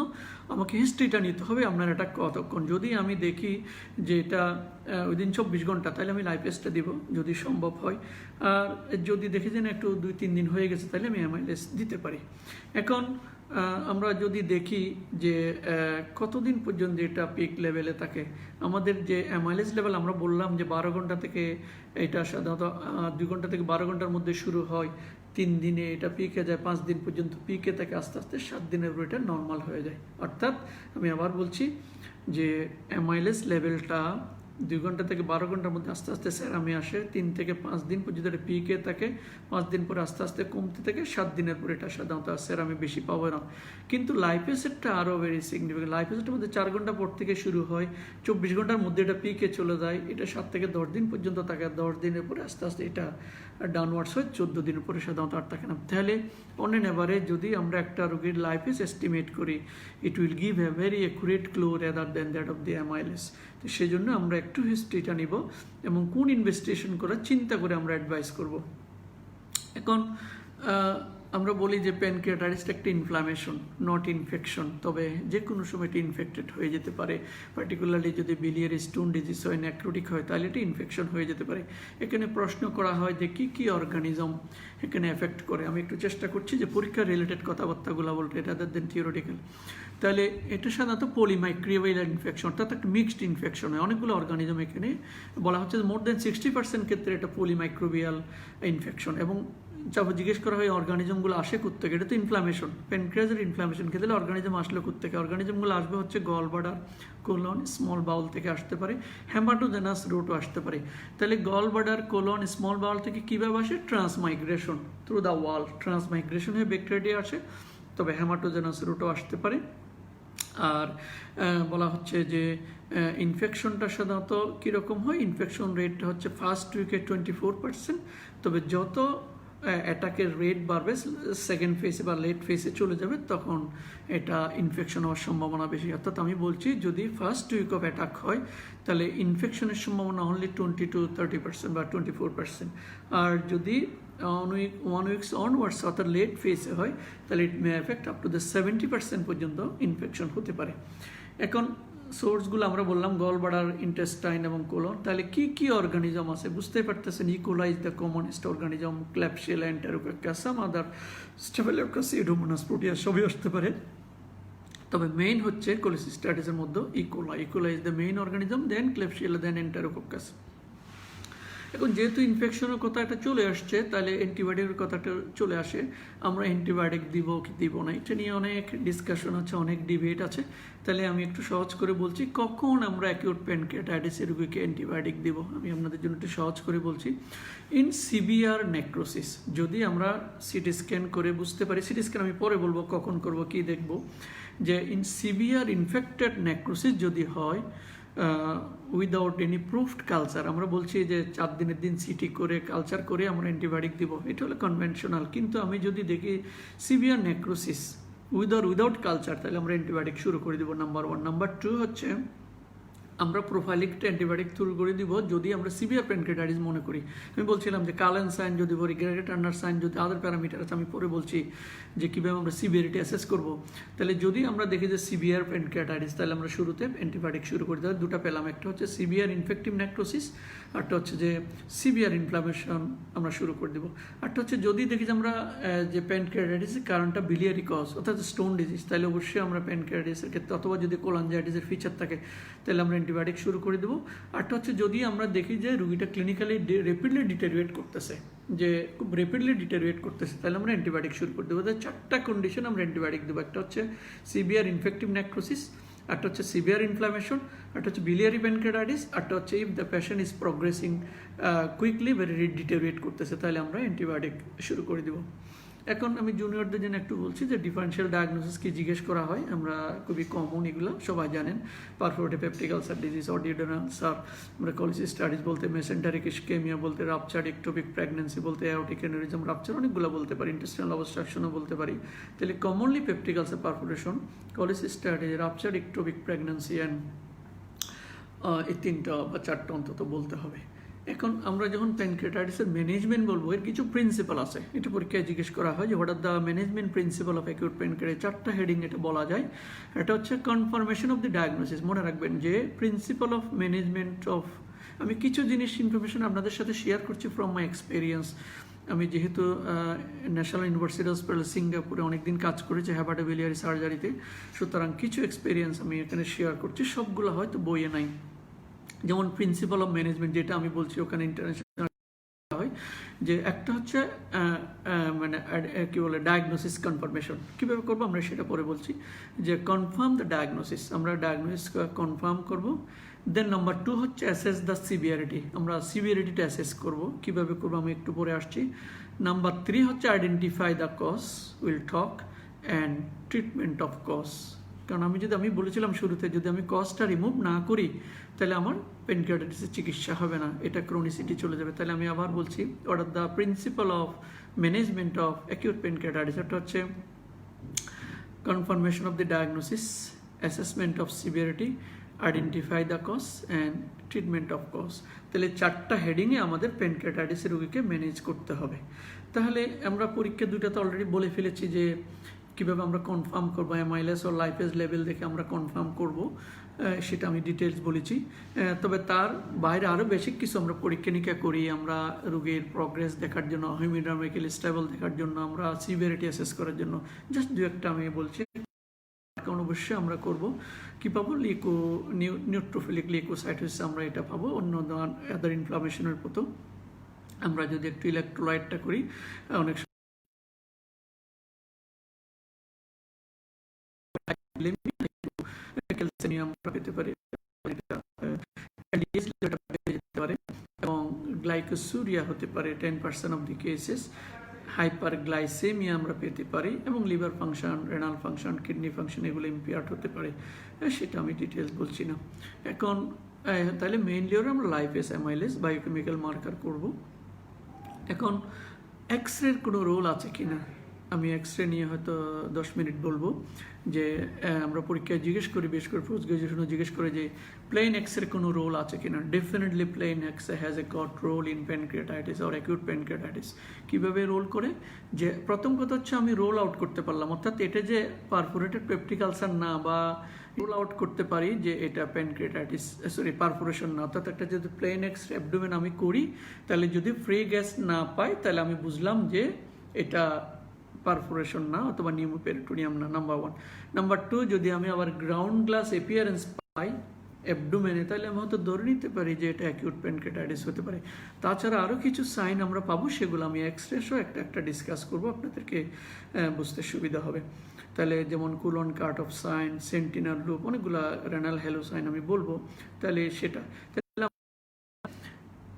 Speaker 1: আমাকে হিস্ট্রিটা নিতে হবে আপনার এটা কতক্ষণ। যদি আমি দেখি যে এটা উইদিন 24 ঘন্টা, তাহলে আমি লাইপেসটা দিব যদি সম্ভব হয়। আর যদি দেখি যে না একটু 2-3 দিন হয়ে গেছে, তাহলে আমি অ্যামাইলেস দিতে পারি। এখন আমরা যদি দেখি যে কতদিন পর্যন্ত এটা পিক লেভেলে থাকে, আমাদের যে অ্যামাইলেস লেভেল আমরা বললাম যে 12 ঘন্টা থেকে, এটা সাধারণত 2 ঘন্টা থেকে 12 ঘন্টার মধ্যে শুরু হয়, 3 দিনে এটা পিকে যায়, 5 দিন পর্যন্ত পিকে থাকে, আস্তে আস্তে 7 দিনের পর এটা নর্মাল হয়ে যায়। অর্থাৎ আমি আবার বলছি যে অ্যামাইলেস লেভেলটা 2 ঘন্টা থেকে 12 ঘন্টার মধ্যে আস্তে আস্তে সেরামি আসে, 3 থেকে 5 দিন পর্যন্ত এটা পিকে থাকে, 5 দিন পরে আস্তে আস্তে কমতে থাকে, 7 দিনের পরে এটা সাধারণত সেরামি বেশি পাবে না। কিন্তু লাইফ অ্যাসেটটা আরও ভেরি সিগনিফিকেন্ট। লাইফ অ্যাসেটের মধ্যে 4 ঘন্টা পর থেকে শুরু হয়, 24 ঘন্টার মধ্যে এটা পিকে চলে যায়, এটা 7 থেকে 10 দিন পর্যন্ত থাকে, 10 দিনের পরে আস্তে আস্তে এটা ডাউনওয়ার্ডস হয়, 14 দিনের পরে সাধারণত আর থাকে না। তাহলে অন এন এভারেজ যদি আমরা একটা রোগীর লাইফ এস এস্টিমেট করি, it will give a very accurate clue rather than that of the amylase. তো সেই জন্য আমরা একটু হিস্ট্রিটা নিব এবং কোন ইনভেস্টিগেশন করার চিন্তা করে আমরা অ্যাডভাইস করব। এখন আমরা বলি যে প্যানক্রিয়াটাইটিসটা একটা ইনফ্লামেশন, নট ইনফেকশন। তবে যে কোনো সময় এটা ইনফেক্টেড হয়ে যেতে পারে, পার্টিকুলারলি যদি বিলিয়ারি স্টোন ডিজিজ হয়, নেক্রোটিক হয়, তাহলে এটা ইনফেকশন হয়ে যেতে পারে। এখানে প্রশ্ন করা হয় যে কী কী অর্গানিজম এখানে এফেক্ট করে। আমি একটু চেষ্টা করছি যে পরীক্ষা রিলেটেড কথাবার্তাগুলো বলতে, রাদার দেন থিওরিটিক্যাল। তাহলে এটা সাধারণত পলিমাইক্রোবিয়াল ইনফেকশন, অর্থাৎ একটা মিক্সড ইনফেকশন হয়, অনেকগুলো অর্গানিজম এখানে বলা হচ্ছে মোর দেন 60% ক্ষেত্রে এটা পলিমাইক্রোবিয়াল ইনফেকশন। এবং যখন জিজ্ঞেস করা হয় অর্গানিজমগুলো আসে কোত্থেকে, এটা তো ইনফ্লামেশন, প্যানক্রিয়াসের ইনফ্লামেশন খেতে অর্গানিজম আসলে কোত্থেকে। অর্গানিজমগুলো আসবে হচ্ছে গল ব্লাডার, কোলন, স্মল বাউল থেকে আসতে পারে, হেমাটোজেনাস রুটও আসতে পারে। তাহলে গল ব্লাডার, কোলন, স্মল বাউল থেকে কীভাবে আসে? ট্রান্সমাইগ্রেশন থ্রু দ্য ওয়াল, ট্রান্সমাইগ্রেশন হয়ে ব্যাকটেরিয়া আসে, তবে হেমাটোজেনাস রুটও আসতে পারে। আর বলা হচ্ছে যে ইনফেকশনটা সাধারণত কীরকম হয়, ইনফেকশন রেটটা হচ্ছে ফার্স্ট উইকে 24%, তবে যত অ্যাটাকের রেট বাড়বে, সেকেন্ড ফেসে বা লেট ফেসে চলে যাবে, তখন এটা ইনফেকশন হওয়ার সম্ভাবনা বেশি। অর্থাৎ আমি বলছি যদি ফার্স্ট উইক অফ অ্যাটাক হয় তাহলে ইনফেকশনের সম্ভাবনা অনলি 20 to 30% বা 24%। আর যদি 1 weeks অনওয়ার্ডস অর্থাৎ লেট ফেসে হয় তাহলে it may affect up to the 70% পর্যন্ত ইনফেকশন হতে পারে। এখন সোর্সগুলো আমরা বললাম গল ব্লাডার, ইন্টেস্টাইন এবং কোলন। তাহলে কি কি অর্গানিজম আছে বুঝতেই পারতেছেন। E coli is the commonest organism, Klebsiella, Enterococcus, some other, Staphylococcus, Pseudomonas, Proteus সবই আসতে পারে। তবে মেইন হচ্ছে কোলিসিস্টাইটিসের মধ্যে E coli is the main organism, then Klebsiella, then Enterococcus. এখন যেহেতু ইনফেকশনের কথা একটা চলে আসছে, তাহলে অ্যান্টিবায়োটিকের কথাটা চলে আসে। আমরা অ্যান্টিবায়োটিক দিব কি দিব না, এটা নিয়ে অনেক ডিসকাশন আছে, অনেক ডিবেট আছে। তাহলে আমি একটু সহজ করে বলছি কখন আমরা অ্যাকিউট প্যানক্রিয়াটাইটিসের রোগীকে অ্যান্টিবায়োটিক দিব। আমি আপনাদের জন্য একটু সহজ করে বলছি। ইন সিভিয়ার নেক্রোসিস, যদি আমরা সিটি স্ক্যান করে বুঝতে পারি, সিটি স্ক্যান আমি পরে বলবো কখন করব, কি দেখব, যে ইন সিভিয়ার ইনফেক্টেড নেক্রোসিস যদি হয় উইদাউট এনি প্রুফড কালচার, আমরা বলছি যে 4 দিনের দিন সিটি করে কালচার করে আমরা অ্যান্টিবায়োটিক দিব, এটা হলো কনভেনশনাল। কিন্তু আমি যদি দেখি সিভিয়ার নেক্রোসিস উইদাউট কালচার, তাহলে আমরা অ্যান্টিবায়োটিক শুরু করে দিব, নাম্বার 1। নাম্বার 2 হচ্ছে আমরা প্রোফাইলিকটা অ্যান্টিবায়োটিক শুরু করে দিব যদি আমরা সিভিয়ার প্যানক্রিয়াটাইটিস মনে করি। আমি বলছিলাম যে কালেন সাইন যদি বলি, গ্রেটার টার্নার সাইন যদি, আদার প্যারামিটার আছে, আমি পরে বলছি যে কীভাবে আমরা সিভিয়ারিটি অ্যাসেস করব। তাহলে যদি আমরা দেখি যে সিভিয়ার প্যানক্রিয়াটাইটিস, তাহলে আমরা শুরুতে অ্যান্টিবায়োটিক শুরু করে দেবো। দুটো পেলাম, একটা হচ্ছে সিভিয়ার ইনফেক্টিভ নেক্রোসিস, আরটা হচ্ছে যে সিভিয়ার ইনফ্লামেশন আমরা শুরু করে দেবো। আরটা হচ্ছে যদি দেখি যে আমরা যে প্যানক্রিয়াটাইটিসের কারণটা বিলিয়ারি কজ অর্থাৎ স্টোন ডিজিজ, তাহলে অবশ্যই আমরা প্যানক্রিয়াটাইটিসের ক্ষেত্রে, অথবা যদি কোলাঞ্জাইটিসের ফিচার থাকে তাহলে আমরা অ্যান্টিবায়োটিক শুরু করে দেবো। আরটা হচ্ছে যদি আমরা দেখি যে রুগীটা ক্লিনিক্যালি র্যাপিডলি ডিটেরিয়েট করতেছে, যে খুব র্যাপিডলি ডিটেরিয়েট করতেছে, তাহলে আমরা অ্যান্টিবায়োটিক শুরু করে দেবো। 4টা কন্ডিশন আমরা অ্যান্টিবায়োটিক দেবো। একটা হচ্ছে সিভিয়ার ইনফেক্টিভ নেক্রোসিস, একটা হচ্ছে সিভিয়ার ইনফ্লামেশন, একটা হচ্ছে বিলিয়ারি প্যানক্রিয়াটাইটিস, একটা হচ্ছে if the patient is progressing quickly very deteriorate করতেছে, তাহলে আমরা অ্যান্টিবায়োটিক শুরু করে দেবো। এখন আমি জুনিয়রদের জন্য একটু বলছি যে ডিফারেন্সিয়াল ডায়াগনোসিস কি জিজ্ঞেস করা হয়, আমরা খুবই কমন, এগুলো সবাই জানেন। Perforative peptic ulcer disease, or duodenal ulcer, আমরা কোলিসিস্টাইটিস বলতে, মেসেন্টারিক ইসকেমিয়া বলতে, রাপচার্ড ইকটোপিক প্রেগন্যান্সি বলতে, অ্যাওরটিক অ্যানিউরিজম রাপচার, অনেকগুলো বলতে পারি, ইন্টেস্টাইনাল অবস্ট্রাকশনও বলতে পারি। তাহলে commonly peptic ulcer, perforation, cholecystitis, ruptured ectopic pregnancy and এই 3টা বা 4টা অন্তত বলতে হবে। এখন আমরা যখন প্যানক্রিয়াটাইটিসের ম্যানেজমেন্ট বলবো, এর কিছু প্রিন্সিপাল আছে, এটা পরীক্ষায় জিজ্ঞেস করা হয় যে what are the management principal of acute pancreatitis. 4টা হেডিং এটা বলা যায়। এটা হচ্ছে কনফার্মেশন অফ দি ডায়াগনোসিস। মনে রাখবেন যে প্রিন্সিপাল অফ ম্যানেজমেন্ট অফ, আমি কিছু জিনিস ইনফরমেশন আপনাদের সাথে শেয়ার করছি ফ্রম মাই এক্সপিরিয়েন্স। আমি যেহেতু ন্যাশনাল ইউনিভার্সিটি হসপিটাল সিঙ্গাপুরে অনেকদিন কাজ করেছি হেপাটোবিলিয়ারি সার্জারিতে, সুতরাং কিছু এক্সপিরিয়েন্স আমি এখানে শেয়ার করছি, সবগুলো হয়তো বইয়ে নাই। যেমন প্রিন্সিপাল অফ ম্যানেজমেন্ট যেটা আমি বলছি, ওখানে ইন্টারন্যাশনাল হয় যে একটা হচ্ছে মানে কি বলে ডায়াগনোসিস কনফার্মেশন, কীভাবে করবো আমরা সেটা পরে বলছি। যে কনফার্ম দ্য ডায়াগনোসিস, আমরা ডায়াগনোসিস কনফার্ম করব, দেন নাম্বার 2 হচ্ছে অ্যাসেস দ্য সিভিয়ারিটি, আমরা সিভিয়ারিটিটা অ্যাসেস করব, কিভাবে করবো আমি একটু পরে আসছি। নাম্বার 3 হচ্ছে identify the cause, will talk and treatment of cause. কারণ আমি বলেছিলাম শুরুতে, যদি আমি কজটা রিমুভ না করি তাহলে আমার প্যানক্রিয়াটাইটিসের চিকিৎসা হবে না, এটা ক্রোনিসিটি চলে যাবে। তাহলে আমি আবার বলছি, what are the principal of management of acute pancreatitis. এটা হচ্ছে confirmation of the diagnosis, assessment of severity, identify the cause and treatment of cause. তাহলে 4টা হেডিংয়ে আমাদের প্যানক্রিয়াটাইটিসের রোগীকে ম্যানেজ করতে হবে। তাহলে আমরা পরীক্ষা 2টাতে অলরেডি বলে ফেলেছি যে কীভাবে আমরা কনফার্ম করবো, অ্যামাইলেস ও লাইপেজ লেভেল দেখে আমরা কনফার্ম করব, সেটা আমি ডিটেলস বলেছি। তবে তার বাইরে আরও বেশি কিছু আমরা পরীক্ষা নিরীক্ষা করি, আমরা রোগীর প্রগ্রেস দেখার জন্য, হেমোডাইনামিক্যাল স্টেবল দেখার জন্য, আমরা সিভিয়ারিটি অ্যাসেস করার জন্য, জাস্ট 2-1টা আমি বলছি। অবশ্যই আমরা করব কি পাবো, নিউট্রোফিলিক লিউকোসাইটোসিস আমরা এটা পাবো, অন্য আদার ইনফ্লামেশনের মতো। আমরা যদি একটু ইলেকট্রোলাইটটা করি, অনেক ক্যালসিয়াম আমরা পেতে পারি, এবং গ্লাইকোসুরিয়া হতে পারে 10% অফ দি কেসেস। হাইপারগ্লাইসেমিয়া আমরা পেতে পারি, এবং liver function, renal function, kidney function এগুলো ইম্পেয়ার্ড হতে পারে, সেটা আমি ডিটেলস বলছি না এখন। তাহলে মেইনলি ওরা আমরা লাইপেজ, অ্যামাইলেজ, বায়োকেমিক্যাল মার্কার করব। এখন এক্স-রের কোনো রোল আছে কি না, আমি এক্স-রে নিয়ে হয়তো 10 মিনিট বলবো। যে আমরা পরীক্ষায় জিজ্ঞেস করি, বিশেষ করে পোস্ট গ্রাজুয়েশনে জিজ্ঞেস করে যে প্লেন এক্স-রে কোনো রোল আছে কিনা। Definitely plain X-ray has a got role in pancreatitis or acute pancreatitis. কীভাবে রোল করে, যে প্রথম কথা হচ্ছে আমি রোল আউট করতে পারলাম, অর্থাৎ এটা যে পারফোরেটেড পেপটিক আলসার না, বা রোল আউট করতে পারি যে এটা প্যানক্রিয়াটাইটিস, সরি পারফোরেশন না। অর্থাৎ একটা যদি প্লেন এক্স-রে অ্যাবডোমেন আমি করি, তাহলে যদি ফ্রি গ্যাস না পাই তাহলে আমি বুঝলাম যে এটা পারফোরেশন না, অথবা নিউমোপেরিটোনিয়াম না, নাম্বার 1। নাম্বার 2, যদি আমি আবার গ্রাউন্ড গ্লাস এপিয়ারেন্স পাই অ্যাবডোমেনে, তাহলে আমি হয়তো ধরে নিতে পারি যে এটা অ্যাকিউট প্যানক্রিয়াটাইটিস হতে পারে। তাছাড়া আরও কিছু সাইন আমরা পাবো, সেগুলো আমি এক্স-রে সহ একটা ডিসকাস করবো, আপনাদেরকে বুঝতে সুবিধা হবে। তাহলে যেমন colon cart of sign, Sentinel loop, অনেকগুলো রেনাল হ্যালো সাইন আমি বলবো। তাহলে সেটা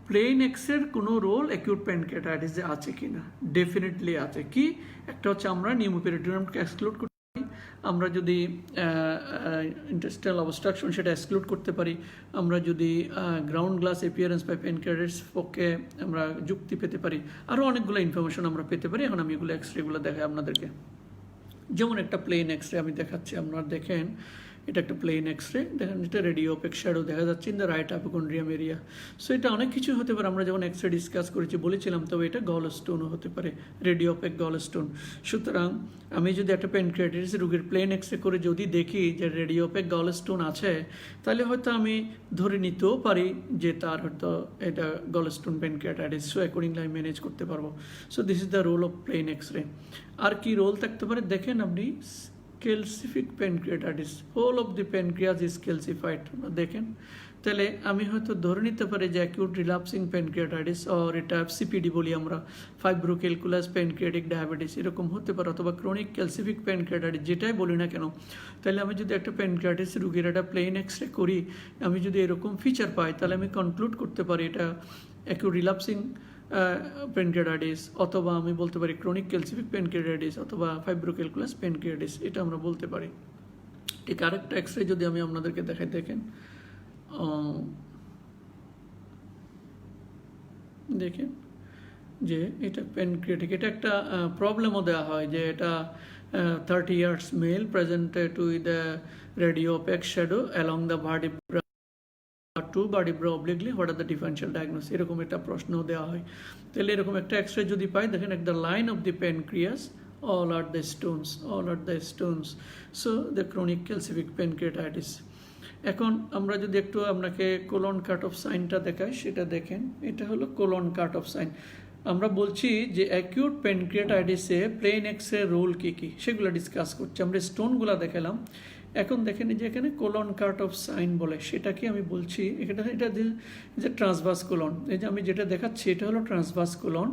Speaker 1: প্লেন এক্স-রের কোনো রোল অ্যাকিউট প্যানক্রিয়াটাইটিসে আছে কি না, ডেফিনেটলি আছে। কি একটা হচ্ছে আমরা নিউমোপেরিটোনিয়ামকে এক্সক্লুড করতে পারি, আমরা যদি ইন্টেস্টাইনাল অবস্ট্রাকশন সেটা এক্সক্লুড করতে পারি, আমরা যদি ground glass appearance by pancreatitis পক্ষে আমরা যুক্তি পেতে পারি, আরও অনেকগুলো ইনফরমেশন আমরা পেতে পারি। এখন আমি এগুলো এক্স-রেগুলো দেখাই আপনাদেরকে। যেমন একটা প্লেন এক্স-রে আমি দেখাচ্ছি, আপনারা দেখেন, এটা একটা প্লেন এক্স-রে, দেখেন এটা রেডিও অপেক শ্যাডো দেখা যাচ্ছে in the right hypochondrium area. So এটা অনেক কিছু হতে পারে, আমরা যখন এক্স-রে ডিসকাস করেছি বলেছিলাম, তবে এটা গল স্টোনও হতে পারে, রেডিও অপেক গল স্টোন। সুতরাং আমি যদি একটা প্যানক্রিয়াটাইটিস রোগীর প্লেন এক্স-রে করে যদি দেখি যে রেডিও অপেক গল স্টোন আছে, তাহলে হয়তো আমি ধরে নিতেও পারি যে তার হয়তো এটা gallstone pancreatitis. So accordingly আমি ম্যানেজ করতে পারবো। So this is the role of plain X-ray. আর কি রোল থাকতে পারে দেখেন আপনি, calcific pancreatitis, whole of the pancreas is calcified, দেখেন। তাহলে আমি হয়তো ধরে নিতে পারি যে অ্যাকিউট রিল্যাপসিং প্যানক্রিয়াটাইটিস, আর এটা সিপিডি বলি আমরা, ফাইব্রোক্যালকুলাস প্যানক্রিয়াটিক ডায়াবেটিস এরকম হতে পারে, অথবা ক্রনিক ক্যালসিফিক প্যানক্রিয়াটাইটিস, যেটাই বলি না কেন। তাহলে আমি যদি একটা প্যানক্রিয়াটাইটিস রোগীর একটা প্লেন এক্স-রে করি, আমি যদি এরকম ফিচার পাই, তাহলে আমি কনক্লুড করতে পারি এটা অ্যাকিউট রিল্যাপসিং প্যানক্রিয়াটাইটিস, অথবা আমি বলতে পারি ক্রনিক ক্যালসিফিক প্যানক্রিয়াটাইটিস, অথবা ফাইব্রোক্যালকুলাস প্যানক্রিয়াটাইটিস, এটা আমরা বলতে পারি। ঠিক আরেকটা এক্স-রে যদি আমি আপনাদেরকে দেখাই, দেখেন, দেখেন যে এটা প্যানক্রিয়াটিক, এটা একটা প্রবলেমও দেওয়া হয় যে এটা 30 years male presented with a radio opaque shadow along the vertebra to vertebra obliquely, what are the differential diagnosis, এরকম একটা প্রশ্ন দেওয়া হয়। তাহলে এরকম একটা এক্স-রে যদি পাই, দেখেন একটা line of the pancreas, all are the stones, so the chronic calcific pancreatitis। এখন আমরা যদি একটু আপনাকে কোলন কাট অফ সাইনটা দেখাই, সেটা দেখেন, এটা হলো কোলন কাট অফ সাইন। আমরা বলছি যে অ্যাকিউট প্যানক্রিয়াটাইটিসে প্লেন এক্স-রে রোল কী কী সেগুলো ডিসকাস করছি, আমরা স্টোনগুলো দেখালাম। এখন দেখেন যে এখানে কোলন কাট অফ সাইন বলে, সেটা কি আমি বলছি, এটা যে ট্রান্সভার্স কোলন, এই যে আমি যেটা দেখাচ্ছি এটা হলো transverse colon.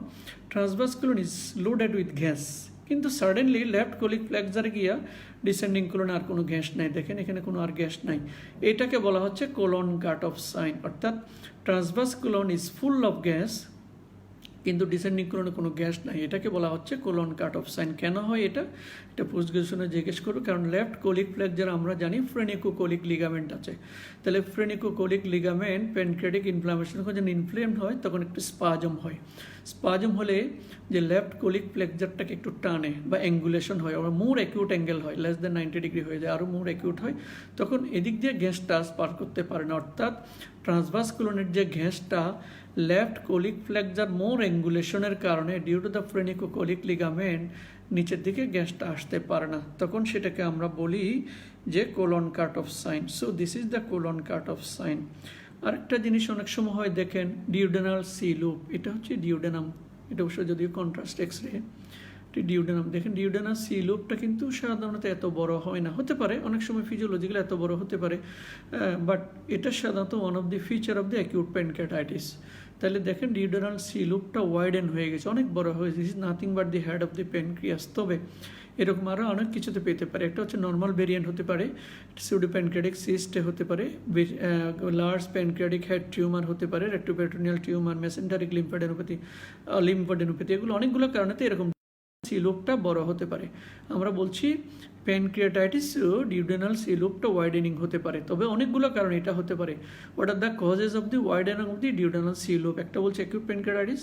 Speaker 1: Transverse colon is loaded with gas, কিন্তু সাডেনলি লেফট কোলিক ফ্লেক্সারে গিয়া ডিসেন্ডিং কোলনে আর কোনো গ্যাস নাই, দেখেন এখানে কোনো আর গ্যাস নাই। এটাকে বলা হচ্ছে কোলন কাট অফ সাইন, অর্থাৎ transverse colon is full of gas কিন্তু ডিসেন্ডিং কোলনে কোনো গ্যাস নাই, এটাকে বলা হচ্ছে কোলন কাট অফ সাইন। কেন হয় এটা পোস্ট গ্রাজুয়েশনে জিজ্ঞেস করো, কারণ লেফট কোলিক ফ্লেক্সার আমরা জানি ফ্রেনিকোকোলিক লিগামেন্ট আছে, তাহলে ফ্রেনিকোকোলিক লিগামেন্ট প্যানক্রিয়াটিক ইনফ্লামেশন যখন ইনফ্লেমড হয় তখন একটু স্পাজম হয়। স্পাজম হলে যে লেফট কোলিক ফ্লেক্সারটাকে একটু টানে বা অ্যাঙ্গুলেশন হয়, ওরা মোর অ্যাকিউট অ্যাঙ্গেল হয়, লেস দেন 90 ডিগ্রি হয়ে যায়, আরও মোর অ্যাকিউট হয়, তখন এদিক দিয়ে গ্যাসটা পার করতে পারে না, অর্থাৎ ট্রান্সভার্স কোলনের যে গ্যাসটা লেফট কোলিক ফ্লেক্সার মোর অ্যাঙ্গুলেশনের কারণে ডিউ টু দ্য ফ্রেনিকোকোলিক লিগামেন্ট নিচের দিকে গ্যাসটা আসতে পারে না, তখন সেটাকে আমরা বলি যে colon cut off sign. So this is the colon cut off sign. আরেকটা জিনিস অনেক সময় হয় দেখেন ডিউডেনাল সি লুপ, এটা হচ্ছে ডিউডেনাম, এটা অবশ্য যদিও কন্ট্রাস্ট এক্সরে, ডিউডেনাম দেখেন ডিউডেনাল সি লুপটা কিন্তু সাধারণত এত বড় হয় না, হতে পারে অনেক সময় ফিজিওলজিক্যালি এত বড় হতে পারে, বাট এটা সাধারণত one of the feature of the acute pancreatitis. তাহলে দেখেন ডিউডেনাল সি লুপটা ওয়াইডেন হয়ে গেছে, অনেক বড় হয়েছে, this is nothing but the head of the pancreas. তবে এরকম আরও অনেক কিছুতে পেতে পারে, একটা হচ্ছে নর্মাল ভেরিয়েন্ট হতে পারে, সিউডো প্যানক্রিয়াটিক সিস্টে হতে পারে, লার্জ প্যানক্রিয়াটিক হেড টিউমার হতে পারে, রেক্টোপেরিটোনিয়াল টিউমার, মেসেন্টারিক লিম্ফোডেনোপ্যাথি, এগুলো অনেকগুলো কারণেতে এরকম সি লুপটা বড় হতে পারে। আমরা বলছি প্যানক্রিয়াটাইটিস ডিউডেনাল সি লুপটা ওয়াইডেনিং হতে পারে, তবে অনেকগুলো কারণ এটা হতে পারে। What are the causes of the widening of the duodenal C loop? একটা বলছে অ্যাকিউট প্যানক্রিয়াটাইটিস,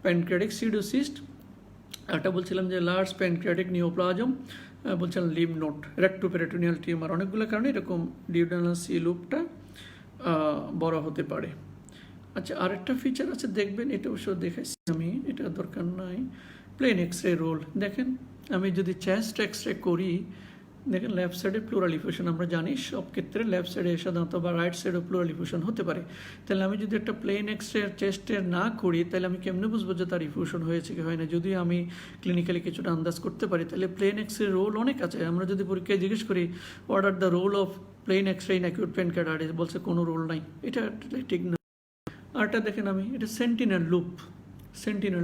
Speaker 1: প্যানক্রিয়াটিক সিডোসিস্ট, একটা বলছিলাম যে লার্জ প্যানক্রিয়াটিক নিওপ্লাজম, বলছিলাম লিম্ফ নোড, রেক্টোপেরিটোনিয়াল টিউমার, অনেকগুলো কারণে এরকম ডিউডেনাল সি লুপটা বড় হতে পারে। আচ্ছা, আরেকটা ফিচার আছে দেখবেন, এটা অবশ্য দেখাচ্ছি আমি, এটা দরকার নাই, প্লেন এক্সরে রোল। দেখেন আমি যদি চেস্ট এক্সরে করি, দেখেন লেফট সাইডে প্লুরাল ইফিউশন, আমরা জানি সব ক্ষেত্রে লেফট সাইডে সাধারণত বা রাইট সাইডে প্লুরাল ইফিউশন হতে পারে। তাহলে আমি যদি একটা প্লেন এক্সরে চেস্টের না করি, তাহলে আমি কেমনে বুঝবো যে তার ইফিউশন হয়েছে কি হয় না? যদি আমি ক্লিনিক্যালি কিছুটা আন্দাজ করতে পারি, তাহলে প্লেন এক্সরে রোল অনেক আছে। আমরা যদি পরীক্ষায় জিজ্ঞেস করি what are the role of plain X-ray in acute pancreatitis, বলছে কোনো রোল নাই, এটা ঠিক না। আরটা দেখেন আমি, এটা সেন্টিনেল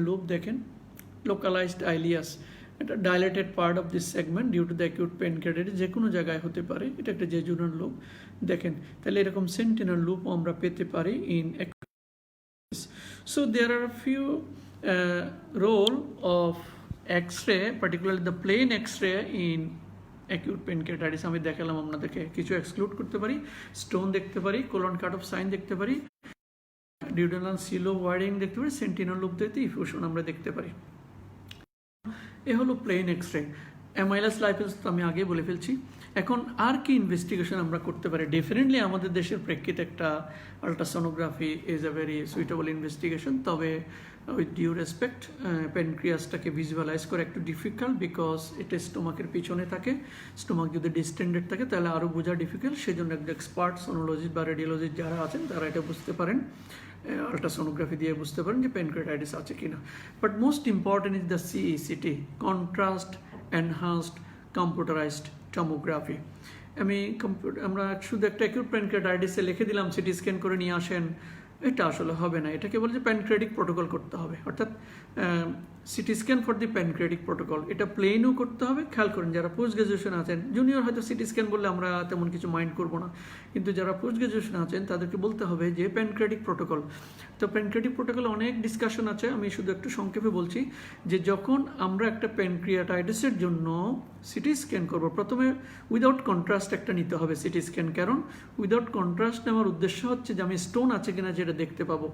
Speaker 1: লুপ দেখেন, localized ileus, এটা dilated part of this segment due to the acute pancreatitis, যে কোনো জায়গায় হতে পারে, এটা একটা জেজুনাল লুপ দেখেন। তাহলে এরকম সেন্টিনেল লুপ আমরা পেতে পারি in acute. So there are few role of X-ray, particularly the plain X-ray in acute pancreatitis আমি দেখালাম আপনাদেরকে। কিছু এক্সক্লুড করতে পারি, স্টোন দেখতে পারি, কোলন কাট অফ সাইন দেখতে পারি, ডিউডেনাল সি লুপ ওয়াইডেনিং দেখতে পারি, সেন্টিনেল লুপ দেখতে ইফিউশন আমরা দেখতে পারি। এ হলো প্লেন এক্সরে। অ্যামাইলাস লাইপেজ তো আমি আগে বলে ফেলছি। এখন আর কি ইনভেস্টিগেশন আমরা করতে পারি? ডেফিনেটলি আমাদের দেশের প্রেক্ষিতে একটা ultrasonography is a very suitable investigation, তবে উইথ ডিউ রেসপেক্ট প্যানক্রিয়াসটাকে ভিজুয়ালাইজ করা একটু ডিফিকাল্ট, বিকজ এটা স্টোমাকের পিছনে থাকে, স্টোমাক যদি ডিস্টেন্ডেড থাকে তাহলে আরও বোঝা ডিফিকাল্ট, সেই জন্য একটা এক্সপার্ট সোনোলজিস্ট বা রেডিওলজিস্ট যারা আছেন তারা এটা বুঝতে পারেন, আলট্রাসোনোগ্রাফি দিয়ে বুঝতে পারেন যে প্যানক্রিয়াটাইটিস আছে কিনা। But most important is the CECT, contrast enhanced computerised tomography. আমরা শুধু একটা অ্যাকিউট প্যানক্রিয়াটাইটিসে লিখে দিলাম সিটি স্ক্যান করে নিয়ে আসেন, এটা আসলে হবে না, এটাকে বলে যে প্যানক্রিয়াটিক প্রোটোকল করতে হবে, অর্থাৎ CT scan for the pancreatic protocol, এটা প্লেনও করতে হবে। খেয়াল করেন যারা পোস্ট গ্রাজুয়েশন আছেন, জুনিয়র হয়তো সিটি স্ক্যান বললে আমরা তেমন কিছু মাইন্ড করবো না, কিন্তু যারা পোস্ট গ্রাজুয়েশন আছেন তাদেরকে বলতে হবে যে প্যানক্রিয়াটিক প্রোটোকল। তো প্যানক্রিয়াটিক প্রোটোকলে অনেক ডিসকাশন আছে, আমি শুধু একটু সংক্ষেপে বলছি যে যখন আমরা একটা প্যানক্রিয়াটাইটিসের জন্য সিটি স্ক্যান করবো, প্রথমে উইদাউট কন্ট্রাস্ট একটা নিতে হবে সিটি স্ক্যান। কারণ উইদাউট কন্ট্রাস্ট নেওয়ার উদ্দেশ্য হচ্ছে যে আমি স্টোন আছে কিনা যেটা দেখতে পাবো,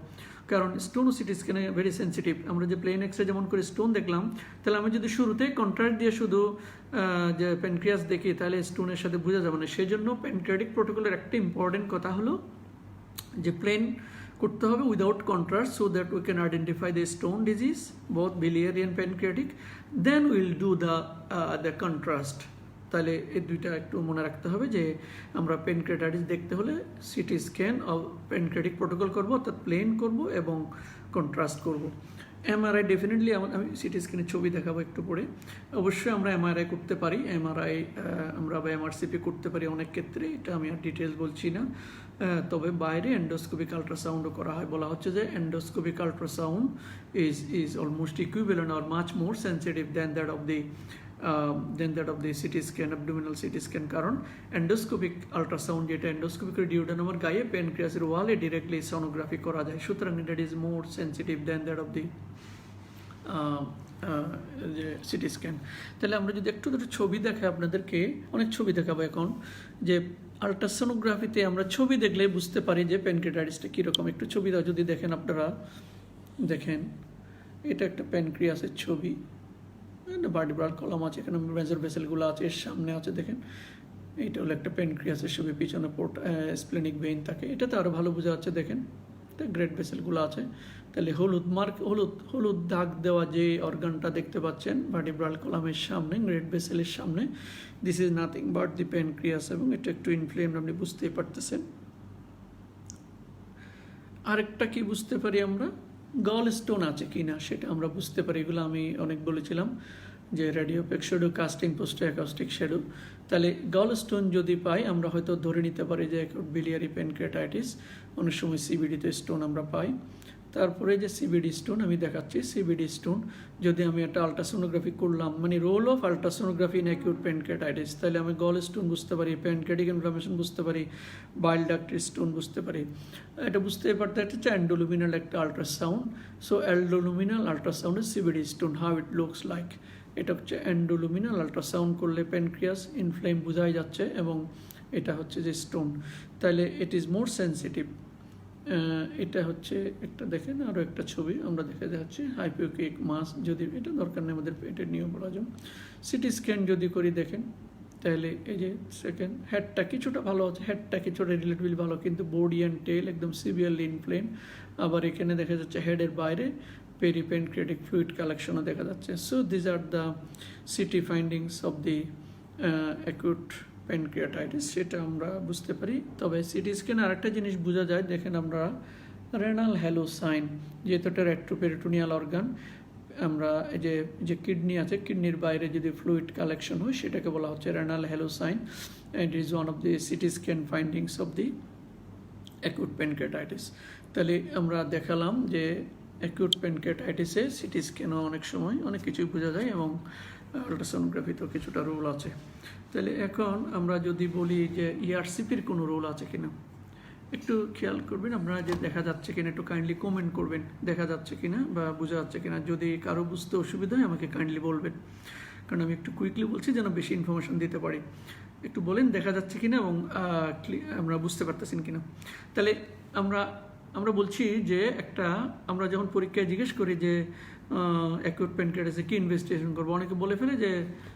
Speaker 1: কারণ স্টোন সিটি স্ক্যানে ভেরি সেন্সিটিভ। আমরা যে প্লেন এক্সরে যেমন করে স্টোন দেখলাম, তাহলে আমি যদি শুরুতেই কন্ট্রাস্ট দিয়ে শুধু যে প্যানক্রিয়াস দেখি, তাহলে স্টোনের সাথে বোঝা যাবে না। সেই জন্য প্যানক্রিয়াটিক প্রোটোকলের একটা ইম্পর্টেন্ট কথা হলো যে প্লেন করতে হবে without contrast, so that we can identify the stone disease both biliary and pancreatic, then will do the contrast. তাহলে এই দুইটা একটু মনে রাখতে হবে যে আমরা প্যানক্রিয়াটাইটিস দেখতে হলে CT scan of pancreatic protocol করবো, অর্থাৎ প্লেন করবো এবং কন্ট্রাস্ট করব। এমআরআই ডেফিনেটলি আমি সিটি স্ক্যানের ছবি দেখাবো একটু পরে। অবশ্যই আমরা এমআরআই করতে পারি, এমআরআই আমরা বা এমআরসিপি করতে পারি অনেক ক্ষেত্রে, এটা আমি আর ডিটেলস বলছি না। তবে বাইরে এন্ডোস্কোপিক আল্ট্রাসাউন্ডও করা হয়। বলা হচ্ছে যে endoscopic ultrasound is almost equivalent or much more sensitive than that of the CT scan, abdominal CT scan. কারণ এন্ডোস্কোপিক আল্ট্রাসাউন্ড যেটা এন্ডোস্কোপিক ডিউডেনামের গায়ে প্যানক্রিয়াসের ওয়ালে ডিরেক্টলি সোনোগ্রাফি করা যায়, সুতরাং that is more sensitive than that of দি যে সিটি স্ক্যান। তাহলে আমরা যদি একটু দুটো ছবি দেখাই আপনাদেরকে, অনেক ছবি দেখাবো এখন, যে আল্ট্রাসোনোগ্রাফিতে আমরা ছবি দেখলে বুঝতে পারি যে প্যানক্রিয়াটাইটিসটা কীরকম। একটু ছবি যদি দেখেন আপনারা, দেখেন এটা একটা প্যানক্রিয়াসের ছবি, ভার্টিব্রাল কলাম আছে, এখানে মেজর ভেসেলগুলো আছে, এর সামনে আছে দেখেন, এইটা হলো একটা প্যানক্রিয়াসের ছবি, পিছনে স্প্লেনিক ভেইন থাকে, এটাতে আরও ভালো বোঝা যাচ্ছে দেখেন, গ্রেট ভেসেলগুলো আছে। তাহলে হলুদ দাগ দেওয়া যে অর্গানটা দেখতে পাচ্ছেন ভার্টিব্রাল কলামের সামনে, গ্রেট ভেসেলের সামনে, this is nothing but the pancreas, এবং এটা একটু ইনফ্লেমড, আপনি বুঝতেই পারতেছেন। আরেকটা কি বুঝতে পারি আমরা, গল স্টোন আছে কিনা সেটা আমরা বুঝতে পারি। এগুলো আমি অনেক বলেছিলাম যে radiopaque shadow, casting posterior acoustic shadow. তাহলে গল স্টোন যদি পাই আমরা হয়তো ধরে নিতে পারি যে অ্যাকিউট বিলিয়ারি প্যানক্রিয়াটাইটিস। অনেক সময় সিবিডিতে স্টোন আমরা পাই। তারপরে যে সিবিডি স্টোন আমি দেখাচ্ছি, সিবিডি স্টোন যদি আমি একটা আল্ট্রাসোনোগ্রাফি করলাম, মানে role of ultrasonography in acute pancreatitis, তাহলে আমি গল স্টোন বুঝতে পারি, প্যানক্রিয়াটিক ইনফ্লামেশন বুঝতে পারি, বাইল ডাক্টের স্টোন বুঝতে পারি। এটা বুঝতে পারতে হচ্ছে এন্ডোলুমিনাল একটা আল্ট্রাসাউন্ড। সো এন্ডোলুমিনাল আল্ট্রাসাউন্ডের CBD stone, how it looks like, এটা হচ্ছে এন্ডোলুমিনাল আল্ট্রাসাউন্ড করলে প্যানক্রিয়াস ইনফ্লেম বোঝাই যাচ্ছে, এবং এটা হচ্ছে যে স্টোন, তাহলে ইট ইজ মোর সেন্সিটিভ। এটা হচ্ছে একটা, দেখেন আরও একটা ছবি আমরা দেখে দেখাচ্ছি, হাইপোকিক মাস, যদি এটা দরকার নেই আমাদের পেটের নিয়ম বলা যায়। সিটি স্ক্যান যদি করি দেখেন, তাহলে এই যে সেকেন্ড হেডটা কিছুটা ভালো আছে, হেডটা কিছুটা রিলেটিভলি ভালো, কিন্তু বডি অ্যান্ড টেল একদম সিভিয়ারলি ইনফ্লেম। আবার এখানে দেখা যাচ্ছে হেডের বাইরে পেরিপ্যানক্রিয়াটিক ফ্লুইড কালেকশনও দেখা যাচ্ছে। So these are the city findings of the acute pancreatitis, সেটা আমরা বুঝতে পারি। তবে সিটি স্ক্যানে আরেকটা জিনিস বোঝা যায়, দেখেন আমরা রেনাল হ্যালো সাইন, যেহেতু এটা রেট্রোপেরিটোনিয়াল অর্গান, আমরা যে কিডনি আছে, কিডনির বাইরে যদি ফ্লুইড কালেকশন হয় সেটাকে বলা হচ্ছে renal halo sign, and is one of the CT scan findings of the acute pancreatitis. তাহলে আমরা দেখালাম যে অ্যাকিউট প্যানক্রিয়াটাইটিসে সিটি স্ক্যানও অনেক সময় অনেক কিছুই বোঝা যায়, এবং আল্ট্রাসোনোগ্রাফিতেও কিছুটা রোল আছে। তাহলে এখন আমরা যদি বলি যে ইআরসিপির কোনো রোল আছে কিনা, একটু খেয়াল করবেন আপনারা, যে দেখা যাচ্ছে কিনা একটু কাইন্ডলি কমেন্ট করবেন, দেখা যাচ্ছে কিনা বা বোঝা যাচ্ছে কিনা। যদি কারো বুঝতে অসুবিধা হয় আমাকে কাইন্ডলি বলবেন, কারণ আমি একটু কুইকলি বলছি যেন বেশি ইনফরমেশন দিতে পারি। একটু বলেন দেখা যাচ্ছে কিনা এবং আমরা বুঝতে পারতেছেন কিনা। তাহলে আমরা বলছি যে আমরা যখন পরীক্ষায় জিজ্ঞেস করি যে অ্যাকিউট প্যানক্রিয়াটাইটিসে কি ইনভেস্টিগেশন করবো, অনেকে বলে ফেলে যে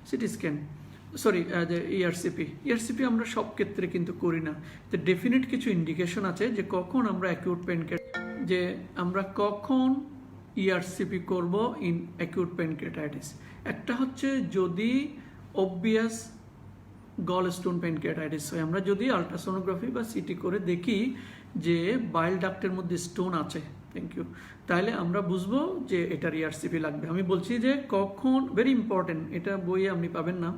Speaker 1: সিটি স্ক্যান, যে ইআরসিপি আমরা সব ক্ষেত্রে কিন্তু করি না। তো ডেফিনেট কিছু ইন্ডিকেশন আছে যে কখন আমরা অ্যাকিউট যে আমরা কখন ইআরসিপি করব ইন অ্যাকিউট প্যানক্রিয়াটাইটিস। একটা হচ্ছে যদি অবভিয়াস গল স্টোন প্যানক্রিয়াটাইটিস হয়, আমরা যদি আল্ট্রাসোনোগ্রাফি বা সিটি করে দেখি যে বাইল ডাক্টের মধ্যে স্টোন আছে, থ্যাংক ইউ, তাহলে আমরা বুঝবো যে এটার ইআরসিপি লাগবে। আমি বলছি যে কখন, ভেরি ইম্পর্টেন্ট, এটা বইয়ে আপনি পাবেন না,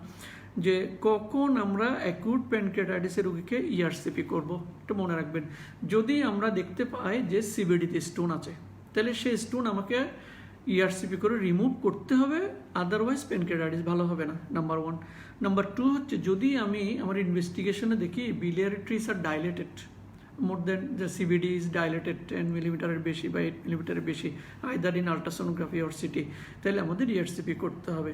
Speaker 1: যে কখন আমরা অ্যাকিউট প্যানক্রিয়াটাইটিসের রোগীকে ইআরসিপি করব, এটা মনে রাখবেন। যদি আমরা দেখতে পাই যে সিবিডিতে স্টোন আছে, তাহলে সেই স্টোন আমাকে ইআরসিপি করে রিমুভ করতে হবে, আদারওয়াইজ প্যানক্রিয়াটাইটিস ভালো হবে না, নাম্বার 1। নাম্বার 2 হচ্ছে যদি আমি আমার ইনভেস্টিগেশনে দেখি biliary trees আর dilated, more than the CBD is dilated 10 মিলিমিটারের বেশি বা 8 মিলিমিটারের বেশি, either in ultrasonography or city, তাহলে আমাদের ইআরসিপি করতে হবে।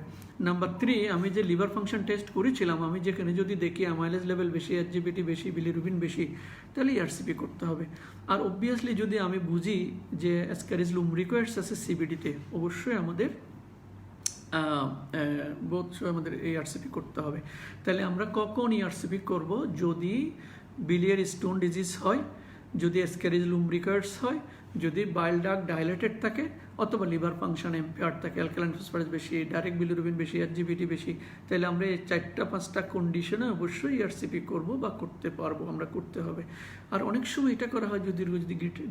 Speaker 1: নাম্বার 3, আমি যে লিভার ফাংশন টেস্ট করেছিলাম, আমি যেখানে যদি দেখি অ্যামাইলেজ লেভেল বেশি, HGBT বেশি, বিলিরুবিন বেশি, তাহলে ইআরসিপি করতে হবে। আর অবভিয়াসলি যদি আমি বুঝি যে অ্যাসক্যারিস লুমব্রিকয়েডস আছে সিবিডিতে, অবশ্যই আমাদের আমাদের ইআরসিপি করতে হবে। তাহলে আমরা কখন ইআরসিপি করব, যদি বিলিয়ারি স্টোন ডিজিজ হয়, যদি অ্যাসক্যারিস লুমব্রিকয়েডস হয়, যদি বাইল ডাক্ট ডাইলেটেড থাকে অথবা লিভার ফাংশন এম্পেয়ার্ড থাকে, অ্যালকালাইন ফসফরাস বেশি, ডাইরেক্ট বিলিরুবিন বেশি, এসজিবিটি বেশি, তাহলে আমরা এই 4-5টা কন্ডিশনে অবশ্যই ইআরসিপি করব বা করতে পারবো, আমরা করতে হবে। আর অনেক সময় এটা করা হয় যদি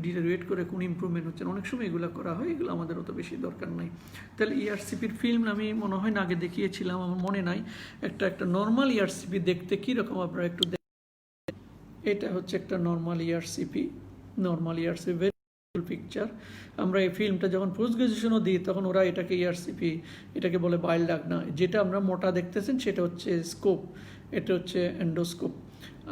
Speaker 1: ডিটেরিয়েট করে কোনো ইম্প্রুভমেন্ট হচ্ছে, অনেক সময় এগুলো করা হয়, এগুলো আমাদের অত বেশি দরকার নাই। তাহলে ইআরসিপির ফিল্ম আমি মনে হয় না আগে দেখিয়েছিলাম, আমার মনে নাই। একটা নর্মাল ইআরসিপি দেখতে কীরকম আপনারা একটু এটা হচ্ছে একটা নর্মাল ইআরসিপি পিকচার। আমরা এই ফিল্মটা যখন পোস্ট গ্রাজুয়েশনও দিই তখন ওরা এটাকে ইআরসিপি, এটাকে বলে বাইল ডাক্ট না। যেটা আমরা মোটা দেখতেছেন সেটা হচ্ছে স্কোপ, এটা হচ্ছে এন্ডোস্কোপ।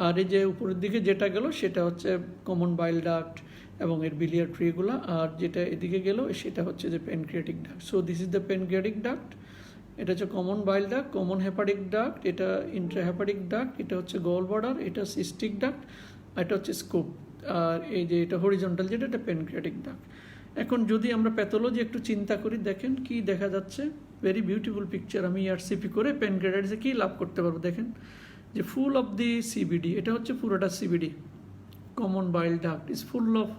Speaker 1: আর এই যে উপরের দিকে যেটা গেল সেটা হচ্ছে কমন বাইল ডাক্ট এবং এর বিলিয়ার ট্রিগুলো, আর যেটা এদিকে গেল সেটা হচ্ছে যে pancreatic duct. So this is the pancreatic duct, এটা হচ্ছে common bile duct, common hepatic duct, এটা ইন্ট্রাহেপাটিক ডাক্ট, এটা হচ্ছে গল বর্ডার, এটা সিস্টিক ডাক্ট, এটা হচ্ছে স্কোপ, আর এই যে এটা হরিজন্টাল যেটা এটা প্যানক্রিয়াটিক ডাক্ট। এখন যদি আমরা প্যাথোলজি একটু চিন্তা করি, দেখেন কি দেখা যাচ্ছে, ভেরি বিউটিফুল পিকচার। আমি ইআরসিপি করে প্যানক্রিয়াটাইটিসে কী লাভ করতে পারবো দেখেন, যে ফুল অফ দি সিবিডি, এটা হচ্ছে পুরোটা CBD, common bile duct is full of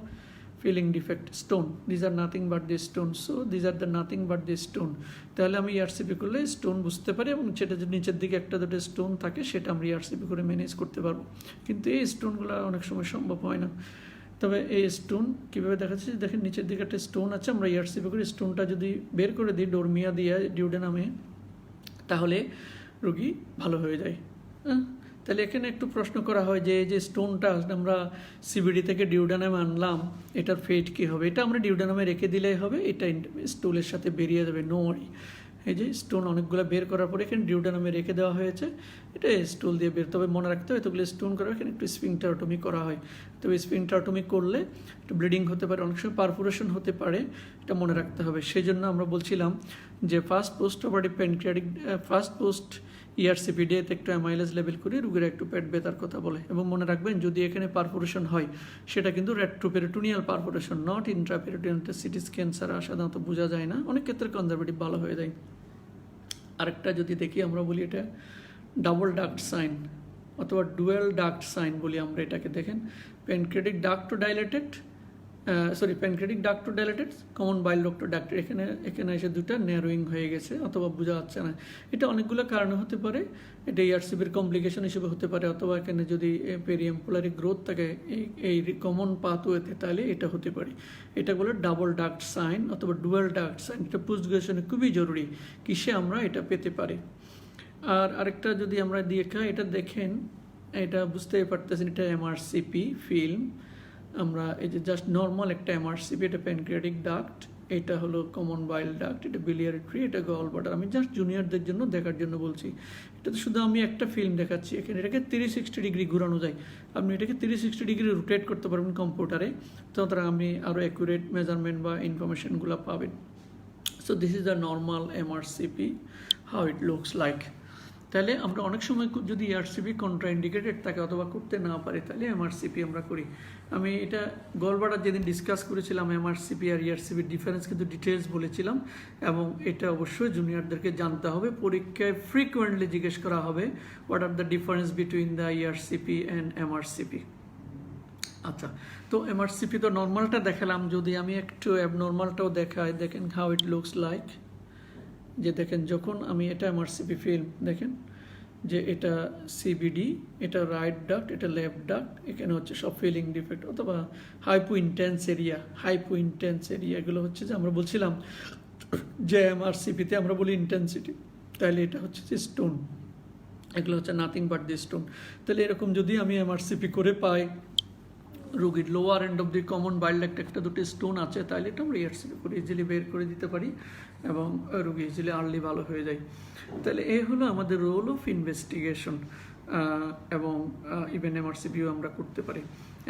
Speaker 1: filling defect, stone, these are nothing but the stone, so these are the nothing but the stone. তাহলে আমি ইআরসিপি করলে স্টোন বুঝতে পারি, এবং সেটা যদি নিচের দিকে একটা দুটো স্টোন থাকে সেটা আমরা ইআরসিপি করে ম্যানেজ করতে পারবো। কিন্তু এই স্টোনগুলো অনেক সময় সম্ভব হয় না। তবে এই স্টোন কীভাবে দেখা যাচ্ছে, দেখেন নিচের দিকে একটা স্টোন আছে, আমরা ইআরসিপি করে স্টোনটা যদি বের করে দিই ডোরমিয়া দিয়ে ডিউডেনামে, তাহলে রোগী ভালো হয়ে যায়। হ্যাঁ, তাহলে এখানে একটু প্রশ্ন করা হয় যে এই যে স্টোনটা আমরা সিবিডি থেকে ডিউডেনামে আনলাম, এটার ফেট কী হবে? এটা আমরা ডিউডেনামে রেখে দিলেই হবে, এটা স্টুলের সাথে বেরিয়ে যাবে, নো ওয়ারি। এই যে স্টোন অনেকগুলো বের করার পরে এখানে ডিউডেনামে রেখে দেওয়া হয়েছে, এটা স্টুল দিয়ে বের, তবে মনে রাখতে হবে এতগুলো স্টোন করা, এখানে একটু স্ফিংটারটমি করা হয়। তবে স্ফিংটারটমি করলে একটু ব্লিডিং হতে পারে, অনেক সময় পারফোরেশন হতে পারে, এটা মনে রাখতে হবে। সেই জন্য আমরা বলছিলাম যে ফার্স্ট পোস্ট ইআরসিপি ডেতে একটু অ্যামাইলেজ লেভেল করে রোগীরা একটু পেট ব্যথার কথা বলে। এবং মনে রাখবেন যদি এখানে পারফোরেশন হয় সেটা কিন্তু retroperitoneal perforation, not intraperitoneal. CT scan ছাড়া সাধারণত বোঝা যায় না, অনেক ক্ষেত্রে কনজারভেটিভ ভালো হয়ে যায়। আরেকটা যদি দেখি, আমরা বলি এটা ডাবল ডাক্ট সাইন অথবা ডুয়েল ডাক্ট সাইন বলি আমরা এটাকে। দেখেন pancreatic duct too dilated, pancreatic duct too dilated, common bile duct too duct, এখানে এসে দুটা ন্যারোয়িং হয়ে গেছে অথবা বোঝা যাচ্ছে না। এটা অনেকগুলো কারণে হতে পারে, এটা ইআরসিপির কমপ্লিকেশন হিসেবে হতে পারে, অথবা এখানে যদি পেরিএম্পুলারি গ্রোথ থাকে এই কমন পাথওয়েতে, তাহলে এটা হতে পারে। এটা বলে ডাবল ডাক্ট সাইন অথবা ডুয়েল ডাক্ট সাইন। এটা পোস্ট গ্রাজুয়েশনে খুবই জরুরি, কিসে আমরা এটা পেতে পারি। আর আরেকটা যদি আমরা খাই, এটা দেখেন, এটা বুঝতেই পারতেছেন, এটা এমআরসিপি ফিল্ম। আমরা এই যে জাস্ট নর্মাল একটা এমআরসিপি, এটা প্যানক্রিয়াটিক ডাক্ট, এটা হলো কমন বাইল ডাক্ট, এটা বিলিয়ারি ট্রি, এটা গল ব্লাডার। আমি জাস্ট জুনিয়রদের জন্য দেখার জন্য বলছি, এটা তো শুধু আমি একটা ফিল্ম দেখাচ্ছি। এখানে এটাকে 360 ডিগ্রি ঘুরানো যায়, আপনি এটাকে 360 ডিগ্রি রোটেট করতে পারবেন কম্পিউটারে, ততটা আপনি আরও অ্যাকুরেট মেজারমেন্ট বা ইনফরমেশনগুলো পাবেন। So this is the normal MRCP, how it looks like. তাহলে আমরা অনেক সময় যদি ইআরসিপি কন্ট্রাইন্ডিকেটেড থাকে অথবা করতে না পারি, তাহলে এমআরসিপি আমরা করি। আমি এটা গলব্লাডার যেদিন ডিসকাস করেছিলাম, এমআরসিপি আর ইআরসিপির ডিফারেন্স কিন্তু ডিটেলস বলেছিলাম, এবং এটা অবশ্যই জুনিয়রদেরকে জানতে হবে। পরীক্ষায় ফ্রিকুয়েন্টলি জিজ্ঞেস করা হবে what are the difference between the ERCP and MRCP. আচ্ছা, তো এমআরসিপি তো নর্মালটা দেখালাম, যদি আমি একটু অ্যাবনর্মালটাও দেখাই, দেখেন হাউ ইট লুকস লাইক। যে দেখেন যখন আমি এটা এমআরসিপি ফিল্ম, দেখেন যে এটা সিবিডি, এটা রাইট ডাক্ট, এটা লেফট ডাক্ট, এখানে হচ্ছে সব ফিলিং ডিফেক্ট অথবা হাইপো ইন্টেন্স এরিয়া, এগুলো হচ্ছে যে আমরা বলছিলাম যে এমআরসিপিতে আমরা বলি ইন্টেন্সিটি, তাহলে এটা হচ্ছে যে স্টোন, এগুলো হচ্ছে নাথিং বাট দি স্টোন। তাহলে এরকম যদি আমি এমআরসিপি করে পাই, রোগীর lower end of the common bile duct একটা দুটো স্টোন আছে, তাহলে এটা আমরা ইআরসিপি করে ইজিলি বের করে দিতে পারি এবং রোগী ইজিলি আর্লি ভালো হয়ে যায়। তাহলে এই হলো আমাদের রোল অফ ইনভেস্টিগেশন, এবং ইভেন এমআরসিপিও আমরা করতে পারি।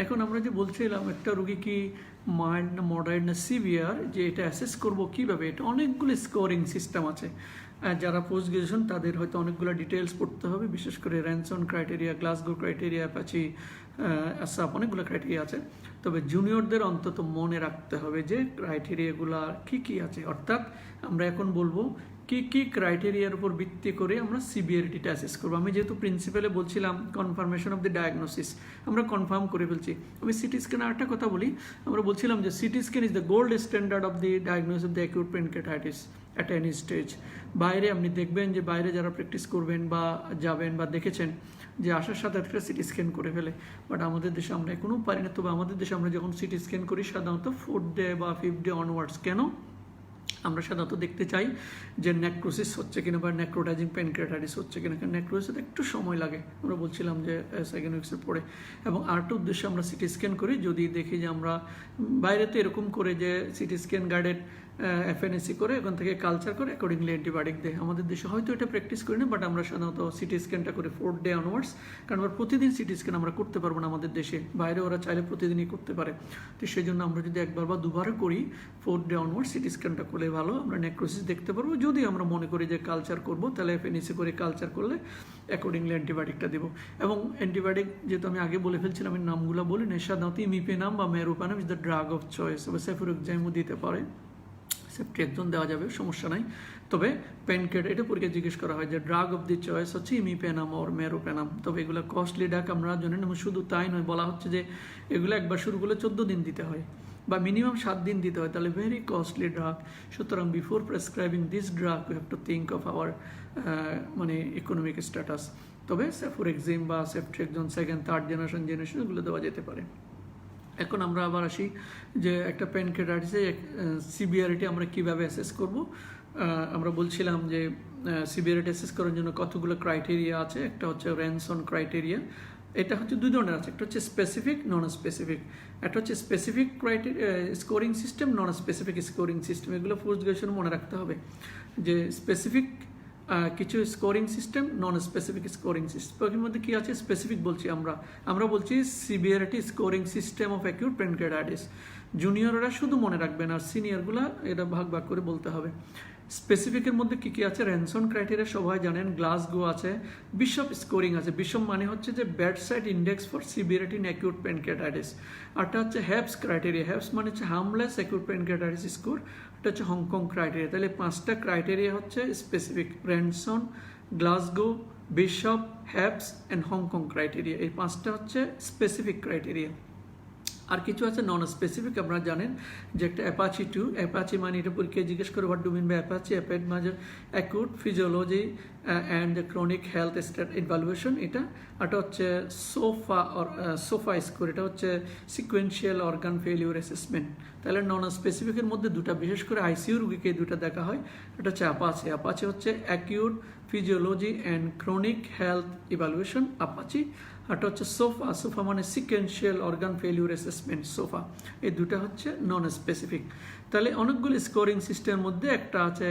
Speaker 1: এখন আমরা যে বলছিলাম একটা রোগী কি মাইল্ড না মডারেট না সিভিয়ার, যে এটা অ্যাসেস করবো কীভাবে, এটা অনেকগুলো স্কোরিং সিস্টেম আছে। যারা পোস্ট গ্রাজুয়েশন তাদের হয়তো অনেকগুলো ডিটেলস পড়তে হবে, বিশেষ করে র্যানসন ক্রাইটেরিয়া, গ্লাসগো ক্রাইটেরিয়া, অ্যাপাচি, অ্যাসাপ, অনেকগুলো ক্রাইটেরিয়া আছে। তবে জুনিয়রদের অন্তত মনে রাখতে হবে যে ক্রাইটেরিয়াগুলো কি কি আছে, অর্থাৎ আমরা এখন বলবো কি কি ক্রাইটেরিয়ার উপর ভিত্তি করে আমরা সিবিআরটিটা অ্যাসেস করবো। আমি যেহেতু প্রিন্সিপালে বলছিলাম কনফার্মেশন অফ দ্য ডায়াগনোসিস, আমরা কনফার্ম করে ফেলছি। আমি সিটি স্ক্যান আরেকটা কথা বলি, আমরা বলছিলাম যে CT scan is the gold standard of the diagnosis of the acute pancreatitis at any stage. বাইরে আপনি দেখবেন যে বাইরে যারা প্র্যাকটিস করবেন বা যাবেন বা দেখেছেন যে আসার সাথে একটা সিটি স্ক্যান করে ফেলে, বাট আমাদের দেশে আমরা এখনও পারি না। তবে আমাদের দেশে আমরা যখন সিটি স্ক্যান করি সাধারণত 4th ডে বা 5th ডে অনওয়ার্ডস। কেন? আমরা সাধারণত দেখতে চাই যে নেক্রোসিস হচ্ছে কিনা বা নেক্রোটাইজিং প্যানক্রিয়াটাইটিস হচ্ছে কিনা, কারণ নেক্রোসিস একটু সময় লাগে, আমরা বলছিলাম যে সেকেন্ড উইক্সের পরে। এবং আরেকটা উদ্দেশ্যে আমরা সিটি স্ক্যান করি, যদি দেখি যে আমরা বাইরে তো এরকম করে যে সিটি স্ক্যান গাইডেড এফএনএসি করে ওখান থেকে কালচার করে অ্যাকর্ডিংলি অ্যান্টিবায়োটিক দেয়। আমাদের দেশে হয়তো এটা প্র্যাকটিস করি না, বাট আমরা সাধারণত সিটি স্ক্যানটা করে 4th ডে অনওয়ার্ডস, কারণ আমরা প্রতিদিন সিটি স্ক্যান আমরা করতে পারবো না আমাদের দেশে, বাইরে ওরা চাইলে প্রতিদিনই করতে পারে। তো সেই জন্য আমরা যদি একবার বা দুবারও করি 4th ডে অনওয়ার্ডস সিটি স্ক্যানটা করলে ভালো, আমরা নেক্রোসিস দেখতে পারবো। যদি আমরা মনে করি যে কালচার করবো, তাহলে এফএনএসি করে কালচার করলে অ্যাকর্ডিংলি অ্যান্টিবায়োটিকটা দেবো। এবং অ্যান্টিবায়োটিক যেহেতু আমি আগে বলে ফেলছিলাম, আমি নামগুলো বলি না, সাধারণত ইমিপেনাম বা meropenem is the drug of choice. তবে সেফুরোক্সাইমও দিতে পারে, সেফট্রিয়াকজন দেওয়া যাবে, সমস্যা নাই। তবে প্যানক্রিয়াট এটা পরীক্ষা জিজ্ঞেস করা হয় যে ড্রাগ অফ দি চয়েস হচ্ছে ইমিপেনাম ওর মেরোপেনাম। তবে এগুলো কস্টলি ড্রাগ আমরা জানেন, এবং শুধু তাই নয়, বলা হচ্ছে যে এগুলো একবার শুরু করলে 14 দিন দিতে হয় বা মিনিমাম 7 দিন দিতে হয়, তাহলে ভেরি কস্টলি ড্রাগ। সুতরাং before prescribing this drug you have to think of our মানে ইকোনমিক স্ট্যাটাস। তবে সেফুরোক্সাইম বা সেফট্রিয়াকজন 2nd 3rd জেনারেশন এগুলো দেওয়া যেতে পারে। এখন আমরা আবার আসি যে একটা প্যানক্রিয়াটাইটিসে সিভিয়ারিটি আমরা কিভাবে অ্যাসেস করব। আমরা বলছিলাম যে সিভিয়ারিটি অ্যাসেস করার জন্য কতগুলো ক্রাইটেরিয়া আছে। একটা হচ্ছে র্যানসন ক্রাইটেরিয়া, এটা হচ্ছে 2 ধরনের আছে, একটা হচ্ছে স্পেসিফিক, নন স্পেসিফিক। একটা হচ্ছে specific criteria scoring system, non specific scoring system. এগুলো পোস্ট গ্রাজুয়েশনে মনে রাখতে হবে যে স্পেসিফিক কিছু scoring system, non specific scoring system. এর মধ্যে কি আছে? স্পেসিফিক বলছি আমরা বলছি severity scoring system of acute pancreatitis. জুনিয়ররা শুধু মনে রাখবেন, আর সিনিয়রগুলা এটা ভাগ ভাগ করে বলতে হবে। স্পেসিফিকের মধ্যে কি কি আছে? র্যানসন ক্রাইটেরিয়া সবাই জানেন, গ্লাসগো আছে, বিশপ স্কোরিং আছে। বিশপ মানে হচ্ছে যে bedside index for severity in acute pancreatitis. আরটা হচ্ছে হ্যাপস ক্রাইটেরিয়া, হ্যাপস মানে হচ্ছে হার্মলেস অ্যাকিউট প্যানক্রিয়াটাইটিস স্কোর। এটা হচ্ছে হংকং ক্রাইটেরিয়া। তাহলে 5টা ক্রাইটেরিয়া হচ্ছে specific: Ranson, Glasgow, BISAP, HAPS and Hong Kong criteria. এই 5টা হচ্ছে স্পেসিফিক ক্রাইটেরিয়া। আর কিছু আছে নন স্পেসিফিক। আপনারা জানেন যে একটা অ্যাপাচি 2, অ্যাপাচি মানে এটা পরীক্ষায় জিজ্ঞেস করে what do mean by APACHE. অ্যাপাইড মানে acute physiology and the chronic health state evaluation. এটা হচ্ছে সোফা স্কোর, এটা হচ্ছে সিকোয়েন্সিয়াল অর্গান ফেলিউর অ্যাসেসমেন্ট। তাহলে নন স্পেসিফিকের মধ্যে 2টা, বিশেষ করে আইসিইউ রুগীকে 2টা দেখা হয়। এটা হচ্ছে অ্যাপাচি। অ্যাপাচি হচ্ছে acute physiology and chronic health evaluation, Apache. আরটা হচ্ছে সোফা মানে sequential organ failure assessment, sofa. এই 2টা হচ্ছে নন স্পেসিফিক। তাহলে অনেকগুলো স্কোরিং সিস্টেমের মধ্যে একটা আছে,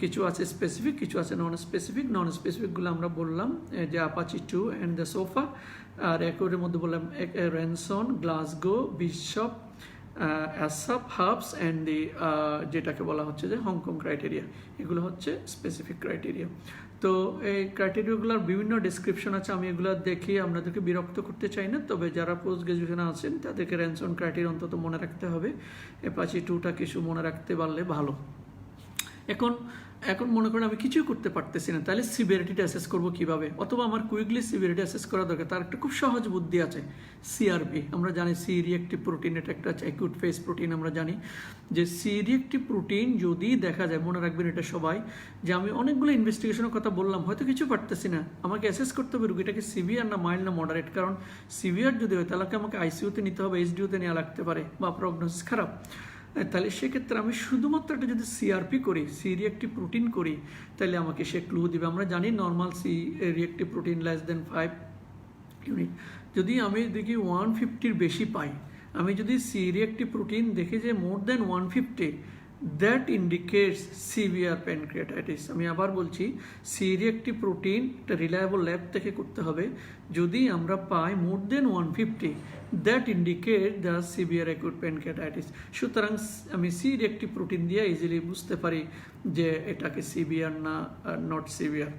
Speaker 1: কিছু আছে স্পেসিফিক, কিছু আছে নন স্পেসিফিক। নন স্পেসিফিকগুলো আমরা বললাম যে অ্যাপাচি 2 অ্যান্ড দ্য সোফা। আর অ্যাকিউটের মধ্যে বললাম Ranson, Glasgow, BISAP, ASAP, HAPS and the যেটাকে বলা হচ্ছে যে হংকং ক্রাইটেরিয়া। এগুলো হচ্ছে স্পেসিফিক ক্রাইটেরিয়া। তো এই ক্রাইটেরিয়াগুলোর বিভিন্ন ডেসক্রিপশন আছে, আমি এগুলো দেখি আপনাদেরকে বিরক্ত করতে চাই না। তবে যারা পোস্ট গ্রাজুয়েশনে আছেন তাদেরকে র্যানসন ক্রাইটেরিয়া অন্তত মনে রাখতে হবে, অ্যাপাচি 2টা কিছু মনে রাখতে পারলে ভালো। এখন মনে করেন আমি কিছুই করতে পারতেছি না, তাহলে সিভিয়ারিটিটা অ্যাসেস করবো কিভাবে? অথবা আমার কুইকলি সিভিয়ারিটি অ্যাসেস করা দরকার। তার একটা খুব সহজ বুদ্ধি আছে, সিআরপি। আমরা জানি সি রিঅ্যাক্টিভ প্রোটিন, এটা একটা অ্যাকিউট ফেজ প্রোটিন। আমরা জানি যে সি রিঅ্যাক্টিভ প্রোটিন যদি দেখা যায়, মনে রাখবেন এটা সবাই, যে আমি অনেকগুলো ইনভেস্টিগেশনের কথা বললাম, হয়তো কিছু পারতেছি না, আমাকে অ্যাসেস করতে হবে রুগীটাকে সিভিয়ার না মাইল্ড না মডারেট। কারণ সিভিয়ার যদি হয় তাহলে আমাকে আইসিইউতে নিতে হবে, এইচডিইউতে নেওয়া লাগতে পারে, বা প্রগনোসিস খারাপ। তাহলে সেক্ষেত্রে আমি শুধুমাত্র একটা যদি সিআরপি করি, সি রিঅ্যাক্টিভ প্রোটিন করি, তাহলে আমাকে সে ক্লু দিবে। আমরা জানি normal C reactive protein less than 5 unit. যদি আমি দেখি 150-র বেশি পাই, আমি যদি সি রিঅ্যাক্টিভ প্রোটিন দেখি যে মোর দেন 150, দ্যাট ইন্ডিকেটস সিভিয়ার প্যানক্রিয়াটাইটিস। আমি আবার বলছি, সিরিয়াকটিভ প্রোটিন একটা রিলায়েবল ল্যাব থেকে করতে হবে। যদি আমরা পাই মোর দেন 150, that indicate the severe acute pancreatitis. সুতরাং আমি সিরিয়াকটিভ প্রোটিন দিয়ে ইজিলি বুঝতে পারি যে এটাকে সিভিয়ার না নট সিভিয়ার।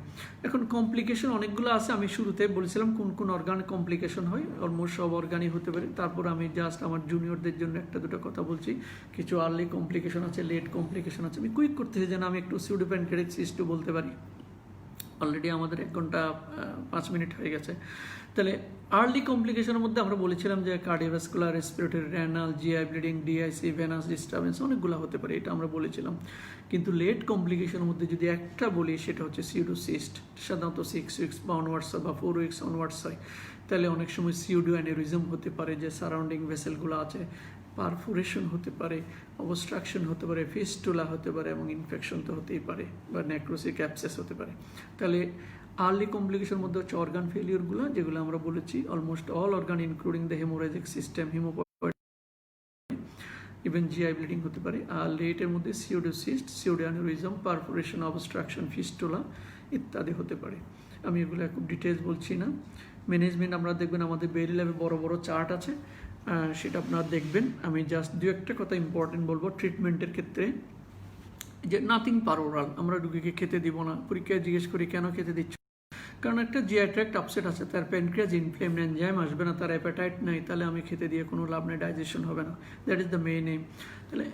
Speaker 1: এখন কমপ্লিকেশন অনেকগুলো আছে, আমি শুরুতে বলেছিলাম কোন কোন অর্গান কমপ্লিকেশন হয়, অলমোস্ট সব অর্গানই হতে পারে। তারপর আমি জাস্ট আমার জুনিয়রদের জন্য একটা দুটো কথা বলছি, কিছু আর্লি কমপ্লিকেশন আছে, লেট কমপ্লিকেশন আছে। আমি কুইক করতেছি যেন আমি একটু সিউডোপ্যানক্রিয়াটিক সিস্টও বলতে পারি। অলরেডি আমাদের 1 ঘন্টা 5 মিনিট হয়ে গেছে। তাহলে আর্লি কমপ্লিকেশনের মধ্যে আমরা বলেছিলাম যে cardiovascular, respiratory, renal, GI bleeding, DIC, venous disturbance অনেকগুলো হতে পারে, এটা আমরা বলেছিলাম। কিন্তু লেট কমপ্লিকেশনের মধ্যে যদি একটা বলি সেটা হচ্ছে সিউডোসিস্ট, সাধারণত 6 উইকস বা অনওয়ার্ডস বা 4 উইকস অনওয়ার্ডস হয়। তাহলে অনেক সময় সিউডো অ্যানিউরিজম হতে পারে, যে সারাউন্ডিং ভেসেলগুলো আছে, পারফোরেশন হতে পারে, অবস্ট্রাকশন হতে পারে, ফিস্টুলা হতে পারে, এবং ইনফেকশন তো হতেই পারে, বা নেক্রোসিক অ্যাবসেস হতে পারে। তাহলে আর্লি কমপ্লিকেশন মধ্যে হচ্ছে অর্গান ফেলিওরগুলো, যেগুলো আমরা বলেছি almost all organ including the haemorrhagic system, even GI bleeding হতে পারে। আর লেটের মধ্যে pseudocyst, pseudo aneurysm, perforation, obstruction, fistula ইত্যাদি হতে পারে। আমি এগুলো খুব ডিটেলস বলছি না। ম্যানেজমেন্ট আমরা দেখবেন আমাদের বেরি ল্যাবে বড় বড় চার্ট আছে, সেটা আপনারা দেখবেন। আমি জাস্ট দু একটা কথা ইম্পর্টেন্ট বলবো ট্রিটমেন্টের ক্ষেত্রে, যে নাথিং পারোরাল আমরা রুগীকে খেতে দিব না। পরীক্ষায় জিজ্ঞেস করি কেন খেতে দিচ্ছ, কারণ একটা জিআই ট্র্যাক্ট আপসেট আছে, তার প্যানক্রিয়াস ইনফ্লেম, এনজাইম আসবে না, তার অ্যাপেটাইট নাই, তাহলে আমি খেতে দিয়ে কোনো লাভ নেই, ডাইজেশন হবে না। That is the main aim. তাহলে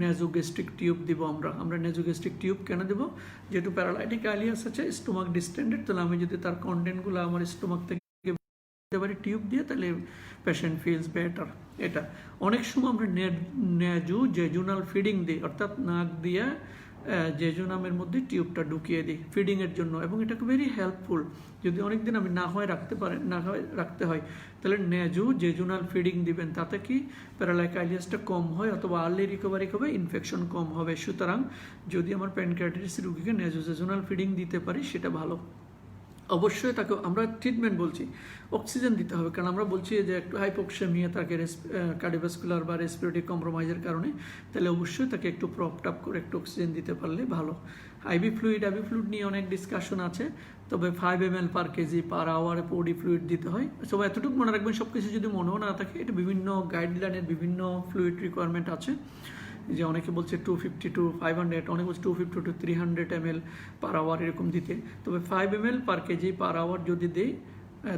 Speaker 1: নেজোগ্যাস্ট্রিক টিউব দিব আমরা নেজোগ্যাস্ট্রিক টিউব কেন দেবো? যেহেতু প্যারালাইটিক আইলিয়াস আছে, স্টোমাক ডিস্টেন্ডেড, তাহলে আমি যদি তার কন্টেন্টগুলো আমার স্টোমাক থেকে টিউব দিয়ে, তাহলে পেশেন্ট ফিলস বেটার। এটা অনেক সময় আমরা জেজুনাল ফিডিং দিই, অর্থাৎ নাক দিয়ে জেজুনামের মধ্যে টিউবটা ঢুকিয়ে দিই ফিডিংয়ের জন্য, এবং এটা ভেরি হেল্পফুল। যদি অনেকদিন আমি না হয় রাখতে হয়, তাহলে জেজুনাল ফিডিং দিবেন, তাতে কি প্যারালাইকাইলিয়াসটা কম হয়, অথবা আর্লি রিকভারি হবে, ইনফেকশন কম হবে। সুতরাং যদি আমার প্যানক্রিয়াটাইটিস রোগীকে জেজুনাল ফিডিং দিতে পারি সেটা ভালো। অবশ্যই তাকে আমরা ট্রিটমেন্ট বলছি, অক্সিজেন দিতে হবে, কারণ আমরা বলছি যে একটু হাইপোক্সেমিয়া তাকে কার্ডিওভাস্কুলার বা রেসপিরেটরি কম্প্রোমাইজের কারণে, তাহলে অবশ্যই তাকে একটু প্রপড আপ করে একটু অক্সিজেন দিতে পারলে ভালো। আইভি ফ্লুইড নিয়ে অনেক ডিসকাশন আছে, তবে 5 ml পার কেজি পার আওয়ারে পডি ফ্লুইড দিতে হয়। সবাই এতটুকু মনে রাখবেন, সব কিছু যদি মনেও না থাকে, এটা বিভিন্ন গাইডলাইনের বিভিন্ন ফ্লুইড রিকোয়ারমেন্ট আছে, যে অনেকে বলছে 250 to 500, অনেকে বলছে 250 to 300 ml পার আওয়ার এরকম দিতে। তবে 5 ml পার কেজি পার আওয়ার যদি দেই,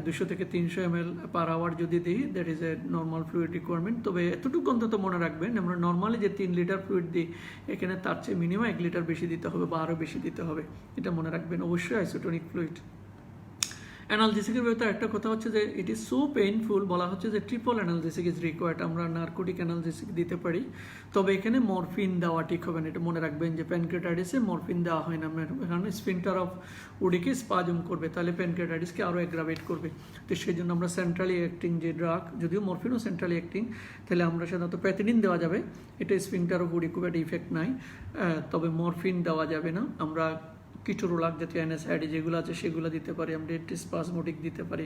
Speaker 1: 200 থেকে 300 ml পার আওয়ার যদি দিই, that is a normal fluid requirement. তবে এতটুকু অন্তত মনে রাখবেন, আমরা নর্মালি যে 3 লিটার ফ্লুইড দিই, এখানে তার চেয়ে মিনিমাম 1 লিটার বেশি দিতে হবে বা আরও বেশি দিতে হবে, এটা মনে রাখবেন। অবশ্যই আইসোটোনিক ফ্লুইড। অ্যানালজেসিকের ব্যাপারে একটা কথা হচ্ছে যে ইট ইজ সো পেইনফুল, বলা হচ্ছে যে ট্রিপল অ্যানালজেসিক ইজ রিকোয়ার্ড। আমরা নার্কোটিক অ্যানালজেসিক দিতে পারি, তবে এখানে মরফিন দেওয়া ঠিক হবে না, এটা মনে রাখবেন যে প্যানক্রিয়াটাইটিসে মরফিন দেওয়া হয় না, কারণ স্ফিনক্টার অফ উডিকে স্পাজম করবে, তাহলে প্যানক্রিয়াটাইটিসকে আরও অ্যাগ্রাভেট করবে। তো সেই জন্য আমরা সেন্ট্রালি অ্যাক্টিং যে ড্রাগ, যদিও মরফিনও সেন্ট্রালি অ্যাক্টিং, তাহলে আমরা সাধারণত প্যাথিডিন দেওয়া যাবে, এটা স্ফিনক্টার অফ উডি খুব একটা ইফেক্ট নাই, তবে মরফিন দেওয়া যাবে না। আমরা কিটোরোলাক জাতীয় NSAID যেগুলো আছে সেগুলো দিতে পারি, আমরা অ্যান্টিস্পাজমোটিক দিতে পারি,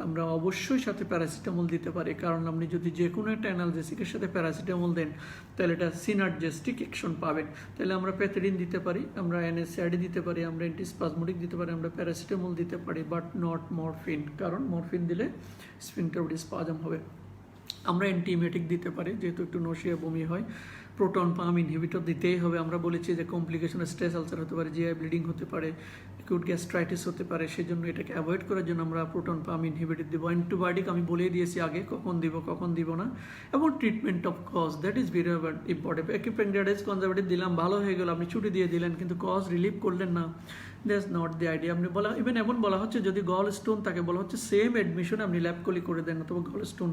Speaker 1: আমরা অবশ্যই সাথে প্যারাসিটামল দিতে পারি, কারণ আপনি যদি যে কোনো একটা অ্যানালজেসিকের সাথে প্যারাসিটামল দেন, তাহলে এটা সিনার্জেস্টিক অ্যাকশন পাবেন। তাহলে আমরা প্যাথিডিন দিতে পারি, আমরা NSAID দিতে পারি, আমরা অ্যান্টিস্পাজমোটিক দিতে পারি, আমরা প্যারাসিটামল দিতে পারি, বাট নট মরফিন, কারণ মরফিন দিলে স্ফিনক্টার স্পাজম হবে। আমরা অ্যান্টিমেটিক দিতে পারি, যেহেতু একটু নশিয়া বমি হয়, প্রোটন পাম্প ইনহিবিটর দিতেই হবে। আমরা বলেছি যে কমপ্লিকেশন স্ট্রেস আলসার হতে পারে, জিআই ব্লিডিং হতে পারে, অ্যাকিউট গ্যাস্ট্রাইটিস হতে পারে, সেজন্য এটাকে অ্যাভয়েড করার জন্য আমরা প্রোটন পাম্প ইনহিবিটর দেবো। অ্যান্টিবায়োটিক আমি বলেই দিয়েছি আগে কখন দিব না, এবং treatment of cause, that is very important. Acute pancreatitis conservative দিলাম, ভালো হয়ে গেল, আপনি ছুটি দিয়ে দিলেন, কিন্তু কজ রিলিভ করলেন না, দ্যাটস নট দি আইডিয়া। আপনি বলা ইভেন এমন বলা হচ্ছে যদি গল স্টোন তাকে বলা হচ্ছে সেম অ্যাডমিশনে আপনি ল্যাবকলি করে দেন অথবা গল স্টোন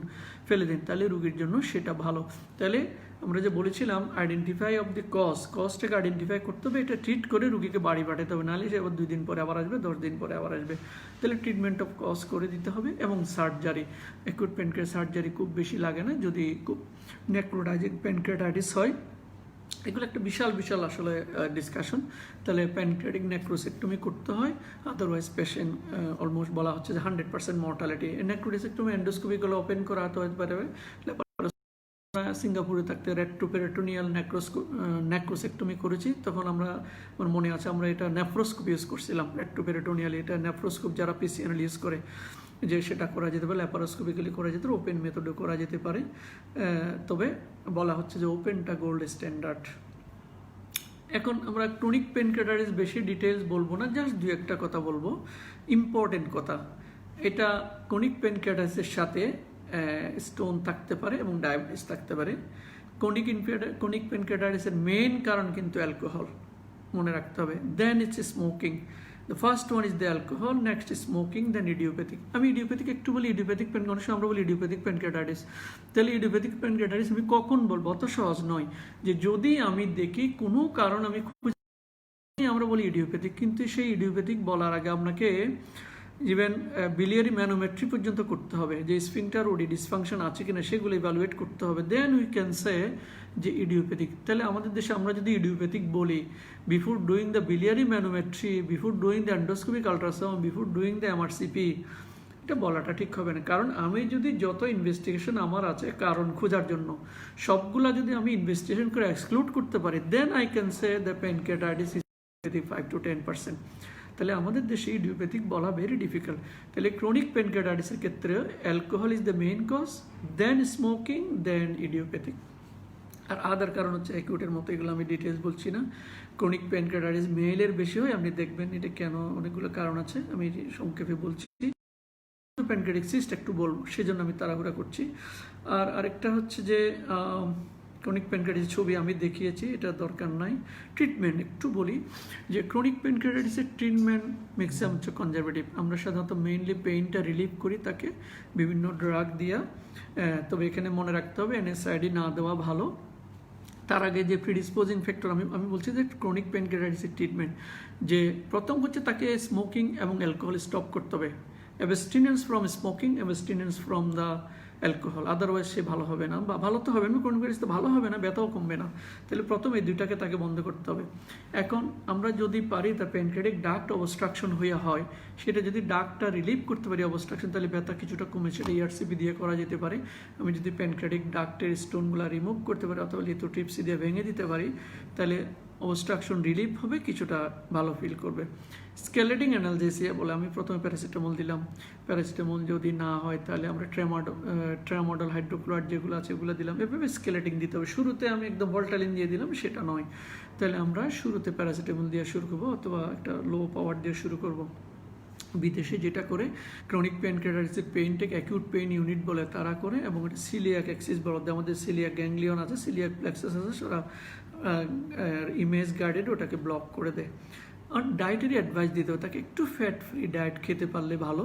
Speaker 1: ফেলে দেন, তাহলে রুগীর জন্য সেটা ভালো। তাহলে আমরা যে বলেছিলাম আইডেন্টিফাই অফ দি কজটাকে আইডেন্টিফাই করতে হবে, এটা ট্রিট করে রুগীকে বাড়ি পাঠাতে হবে, নাহলে সে আবার 2 দিন পরে আবার আসবে, 10 দিন পরে আবার আসবে। তাহলে ট্রিটমেন্ট অফ কজ করে দিতে হবে, এবং সার্জারি, অ্যাকিউট প্যানক্রিয়াস সার্জারি খুব বেশি লাগে না যদি খুব নেক্রোটাইজিক প্যানক্রিয়াটাইটিস হয়। এগুলো একটা বিশাল আসলে ডিসকাশন। তাহলে প্যানক্রিয়াটিক নেক্রোসেক্টমি করতে হয়, আদারওয়াইজ পেশেন্ট অলমোস্ট বলা হচ্ছে যে 100% মর্টালিটি। নেক্রোসেক্টমি এন্ডোস্কোপি গুলো ওপেন করা হতে পারে, সিঙ্গাপুরে থাকতে রেট্রোপেরিটোনিয়াল নেক্রোসেক্টমি করেছি, তখন আমার মনে আছে আমরা এটা নেফ্রোস্কোপ ইউজ করছিলাম। রেট্রোপেরিটোনিয়াল এটা নেফ্রোস্কোপ যারা পিসিএনএল ইউজ করে, যে সেটা করা যেতে পারে, ল্যাপারোস্কোপিক্যালি করা যেতে পারে, ওপেন মেথডে করা যেতে পারে। তবে বলা হচ্ছে যে ওপেনটা গোল্ড স্ট্যান্ডার্ড। এখন আমরা ক্রনিক প্যানক্রিয়াটাইটিস বেশি ডিটেলস বলবো না, জাস্ট দু একটা কথা বলবো, ইম্পর্টেন্ট কথা। এটা ক্রনিক প্যানক্রিয়াটাইটিসের সাথে স্টোন থাকতে পারে এবং ডায়াবেটিস থাকতে পারে। ক্রনিক প্যানক্রিয়াটাইটিসের মেইন কারণ কিন্তু অ্যালকোহল, মনে রাখতে হবে। Then it's smoking, the first one is the alcohol, next smoking, then idiopathic. আমি ইডিওপ্যাথিক একটু বলি, ইডিওপ্যাথিক অনেক সময় আমরা বলি ইডিওপ্যাথিক প্যানক্রিয়াটাইটিস। তাহলে ইডিওপ্যাথিক প্যানক্রিয়াটাইটিস আমি কখন বলবো? অত সহজ নয় যে যদি আমি দেখি কোনো কারণ আমি আমরা বলি ইডিওপ্যাথিক, কিন্তু সেই ইডিওপ্যাথিক বলার আগে আপনাকে ইভেন বিলিয়ারি ম্যানোমেট্রি পর্যন্ত করতে হবে, যে স্ফিংটার ওডি ডিসফাংশন আছে কিনা সেগুলো ইভ্যালুয়েট করতে হবে, দেন উই ক্যান সে যে ইডিওপ্যাথিক। তাহলে আমাদের দেশে আমরা যদি ইডিওপ্যাথিক বলি, before doing the biliary manometry, before doing the endoscopic ultrasound, before doing the MRCP, এটা বলাটা ঠিক হবে না। কারণ আমি যদি যত ইনভেস্টিগেশন আমার আছে কারণ খোঁজার জন্য, সবগুলা যদি আমি ইনভেস্টিগেশন করে এক্সক্লুড করতে পারি, then I can say the pancreatitis is 5 to 10%। তাহলে আমাদের দেশে ইডিওপ্যাথিক বলা ভেরি ডিফিকাল্ট। তাহলে ক্রনিক প্যানক্রিয়াটাইটিসের ক্ষেত্রে alcohol is the main cause, then smoking, then idiopathic. আর আদার কারণ হচ্ছে অ্যাকিউটের মতো, এগুলো আমি ডিটেলস বলছি না। ক্রনিক প্যানক্রিয়াটাইটিস মেলের বেশি হয়, আপনি দেখবেন এটা কেন, অনেকগুলো কারণ আছে, আমি সংক্ষেপে বলছি। প্যানক্রিয়াটিক সিস্ট একটু বলবো, সেজন্য আমি তাড়াহুড়া করছি। আর আরেকটা হচ্ছে যে ক্রনিক প্যানক্রিয়াটিস ছবি আমি দেখিয়েছি, এটা দরকার নাই। ট্রিটমেন্ট একটু বলি, যে ক্রনিক প্যানক্রিয়াটাইটিসের ট্রিটমেন্ট ম্যাক্সিমাম হচ্ছে কনজারভেটিভ। আমরা সাধারণত মেইনলি পেইনটা রিলিভ করি তাকে বিভিন্ন ড্রাগ দিয়া, তবে এখানে মনে রাখতে হবে এনএসআইডি না দেওয়া ভালো। তার আগে যে প্রিডিসপোজিং ফ্যাক্টর আমি বলছি যে ক্রনিক প্যানক্রিয়াটাইটিসের ট্রিটমেন্ট, যে প্রথম হচ্ছে তাকে স্মোকিং এবং অ্যালকোহল স্টপ করতে হবে। Abstinence from smoking, abstinence from the alcohol, otherwise সে ভালো হবে না, বা ভালো তো হবে না, ক্রনিক প্যানক্রিয়াটাইটিস ভালো হবে না, ব্যথাও কমবে না। তাহলে প্রথম এই দুইটাকে তাকে বন্ধ করতে হবে। এখন আমরা যদি পারি তার প্যানক্রিয়াটিক ডাক্ট অবস্ট্রাকশন হয়ে হয়, সেটা যদি ডাক্টটা রিলিভ করতে পারি অবস্ট্রাকশন, তাহলে ব্যথা কিছুটা কমে, সেটা ইআরসিপি দিয়ে করা যেতে পারে। আমি যদি প্যানক্রিয়াটিক ডাক্টের স্টোনগুলো রিমুভ করতে পারি অথবা লিথোট্রিপসি দিয়ে ভেঙে দিতে পারি, তাহলে অবস্ট্রাকশন রিলিভ হবে, কিছুটা ভালো ফিল করবে। স্কেলেটিং অ্যানালজেসিয়া বলে, আমি প্রথমে প্যারাসিটামল দিলাম, প্যারাসিটামল যদি না হয় তাহলে আমরা ট্রামাডল হাইড্রোক্লোরাইড যেগুলো আছে এগুলো দিলাম, এভাবে স্কেলেটিং দিতে হবে। শুরুতে আমি একদম ভল্টালিন দিয়ে দিলাম সেটা নয়, তাহলে আমরা শুরুতে প্যারাসিটামল দিয়ে শুরু করবো অথবা একটা লো পাওয়ার দিয়ে শুরু করব। বিদেশে যেটা করে ক্রনিক প্যানক্রিয়াটাইটিসের পেইনটাকে অ্যাকিউট পেইন ইউনিট বলে তারা করে, এবং এটা সিলিয়াক অ্যাক্সিস বলে, আমাদের সিলিয়াক গ্যাংলিয়ন আছে, সিলিয়াক প্লেক্সাস আছে, ওরা ইমেজ গাইডেড ওটাকে ব্লক করে দেয়। আর ডায়েটারি অ্যাডভাইস দিতে হবে, তাকে একটু ফ্যাট ফ্রি ডায়েট খেতে পারলে ভালো,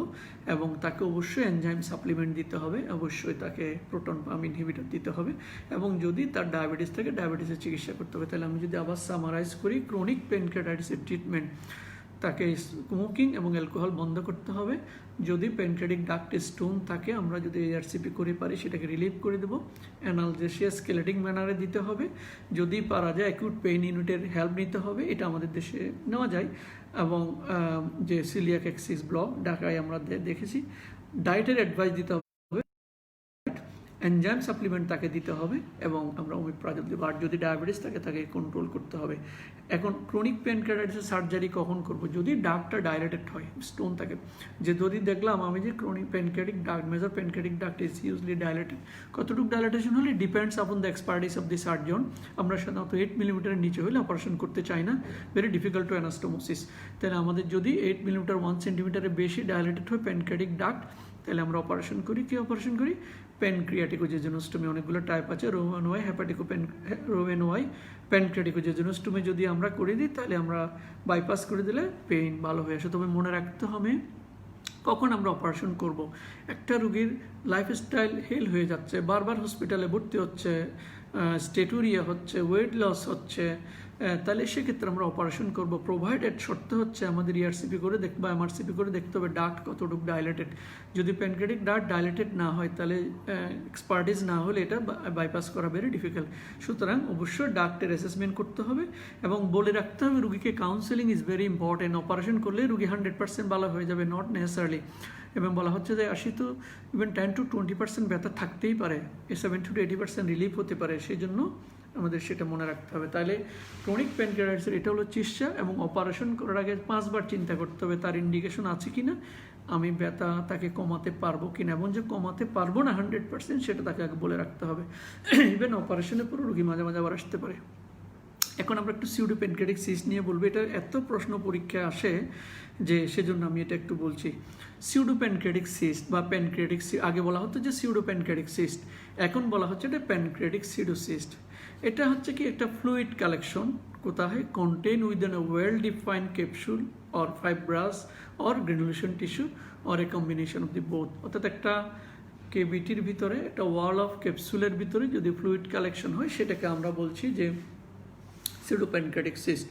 Speaker 1: এবং তাকে অবশ্যই এনজাইম সাপ্লিমেন্ট দিতে হবে, অবশ্যই তাকে প্রোটন পাম্প ইনহিবিটর দিতে হবে, এবং যদি তার ডায়াবেটিস থাকে ডায়াবেটিসের চিকিৎসা করতে হবে। তাহলে আমি যদি আবার সামারাইজ করি, ক্রনিক প্যানক্রিয়াটাইটিসের ট্রিটমেন্ট, তাকে স্মোকিং এবং অ্যালকোহল বন্ধ করতে হবে। যদি প্যানক্রিয়াটিক ডাক্টে স্টোন থাকে, আমরা যদি এআরসিপি করে পারি সেটাকে রিলিভ করে দেবো, অ্যানালজেসিয়া স্কেলেটিং ম্যানারে দিতে হবে। যদি পারা যায় অ্যাকিউট পেইন ইউনিটের হেল্প নিতে হবে, এটা আমাদের দেশে নেওয়া যায়। এবং যে সিলিয়াক অ্যাক্সিস ব্লক ঢাকায় আমরা দেখেছি, ডায়েটের অ্যাডভাইস দিতে হবে, এনজাইম সাপ্লিমেন্ট তাকে দিতে হবে, এবং আমরা ওমিপ্রাজল দেবো। আর যদি ডায়াবেটিস থাকে তাকে কন্ট্রোল করতে হবে। এখন ক্রনিক প্যানক্রিয়াটাইটিসের সার্জারি কখন করব? যদি ডাক্টটা ডাইলেটেড হয়, স্টোন থাকে, যে যদি দেখলাম আমি যে chronic pancreatic duct, major pancreatic duct is usually dilated. কতটুকু ডাইলেটেশন হলে depends upon the expertise of the surgeon. আমরা সাধারণত 8 মিলিমিটারের নিচে হলে অপারেশন করতে চাই না, ভেরি ডিফিকাল্ট টু অ্যানাস্টোমোসিস। তাহলে আমাদের যদি 8 মিলিমিটার 1 সেন্টিমিটারের বেশি ডাইলেটেড হয় প্যানক্রিয়াটিক ডাক্ট, তাহলে আমরা অপারেশন করি। কি অপারেশন করি? প্যানক্রিয়াটিকোজেজোনোস্টোমি, অনেকগুলো টাইপ আছে, রোওয়ান ওয়াই রোওয়ান ওয়াই প্যানক্রিয়াটিকোজেজোনোস্টোমি যদি আমরা করে দিই, তাহলে আমরা বাইপাস করে দিলে পেইন ভালো হয়ে আসে। তবে মনে রাখতে হবে কখন আমরা অপারেশন করব। একটা রুগীর লাইফস্টাইল হেল হয়ে যাচ্ছে, বারবার হসপিটালে ভর্তি হচ্ছে, স্টেটুরিয়া হচ্ছে, ওয়েট লস হচ্ছে, তাহলে সেক্ষেত্রে আমরা অপারেশন করব। প্রোভাইডেড শর্ত হচ্ছে আমাদের ইআরসিপি করে দেখবা এমআরসিপি করে দেখতে হবে ডাক্ট কতটুকু ডাইলেটেড। যদি প্যানক্রিয়াটিক ডাক্ট ডাইলেটেড না হয় তাহলে এক্সপার্টিস না হলে এটা বাইপাস করা ভেরি ডিফিকাল্ট। সুতরাং অবশ্যই ডাক্টের অ্যাসেসমেন্ট করতে হবে এবং বলে রাখতে হবে রুগীকে counselling is very important. Operation করলে রুগী 100% ভালো হয়ে যাবে, নট নেসেসারলি। এবং বলা হচ্ছে যে 80 to even 10 to 20% ব্যথা থাকতেই পারে, 70 to 80% রিলিফ হতে পারে। সেই জন্য আমাদের সেটা মনে রাখতে হবে। তাহলে ক্রনিক প্যানক্রিয়াটাইটিসের এটা হলো চিকিৎসা এবং অপারেশন করার আগে 5 বার চিন্তা করতে হবে তার ইন্ডিকেশন আছে কিনা, আমি ব্যথা তাকে কমাতে পারবো কিনা, এবং যে কমাতে পারবো না 100% সেটা তাকে আগে বলে রাখতে হবে। ইভেন অপারেশনের পরও রুগী মাঝে মাঝে আবার আসতে পারে। এখন আমরা একটু সিউডো প্যানক্রিয়াটিক সিস্ট নিয়ে বলবো। এটা এত প্রশ্ন পরীক্ষায় আসে যে সেজন্য আমি এটা একটু বলছি। সিউডো প্যানক্রিয়াটিক সিস্ট বা প্যানক্রিয়াটিক, আগে বলা হতো যে সিউডো প্যানক্রিয়াটিক সিস্ট, এখন বলা হচ্ছে এটা প্যানক্রিয়াটিক সিডোসিস্ট। এটা হচ্ছে কি একটা ফ্লুইড কালেকশন, কোথায় contain within a well defined capsule or fibrous or granulation tissue or a combination of the both. অর্থাৎ একটা কেভিটির ভিতরে, একটা ওয়াল অফ ক্যাপসুলের ভিতরে যদি ফ্লুইড কালেকশন হয় সেটাকে আমরা বলছি যে সিউডো প্যানক্রিয়াটিক সিস্ট।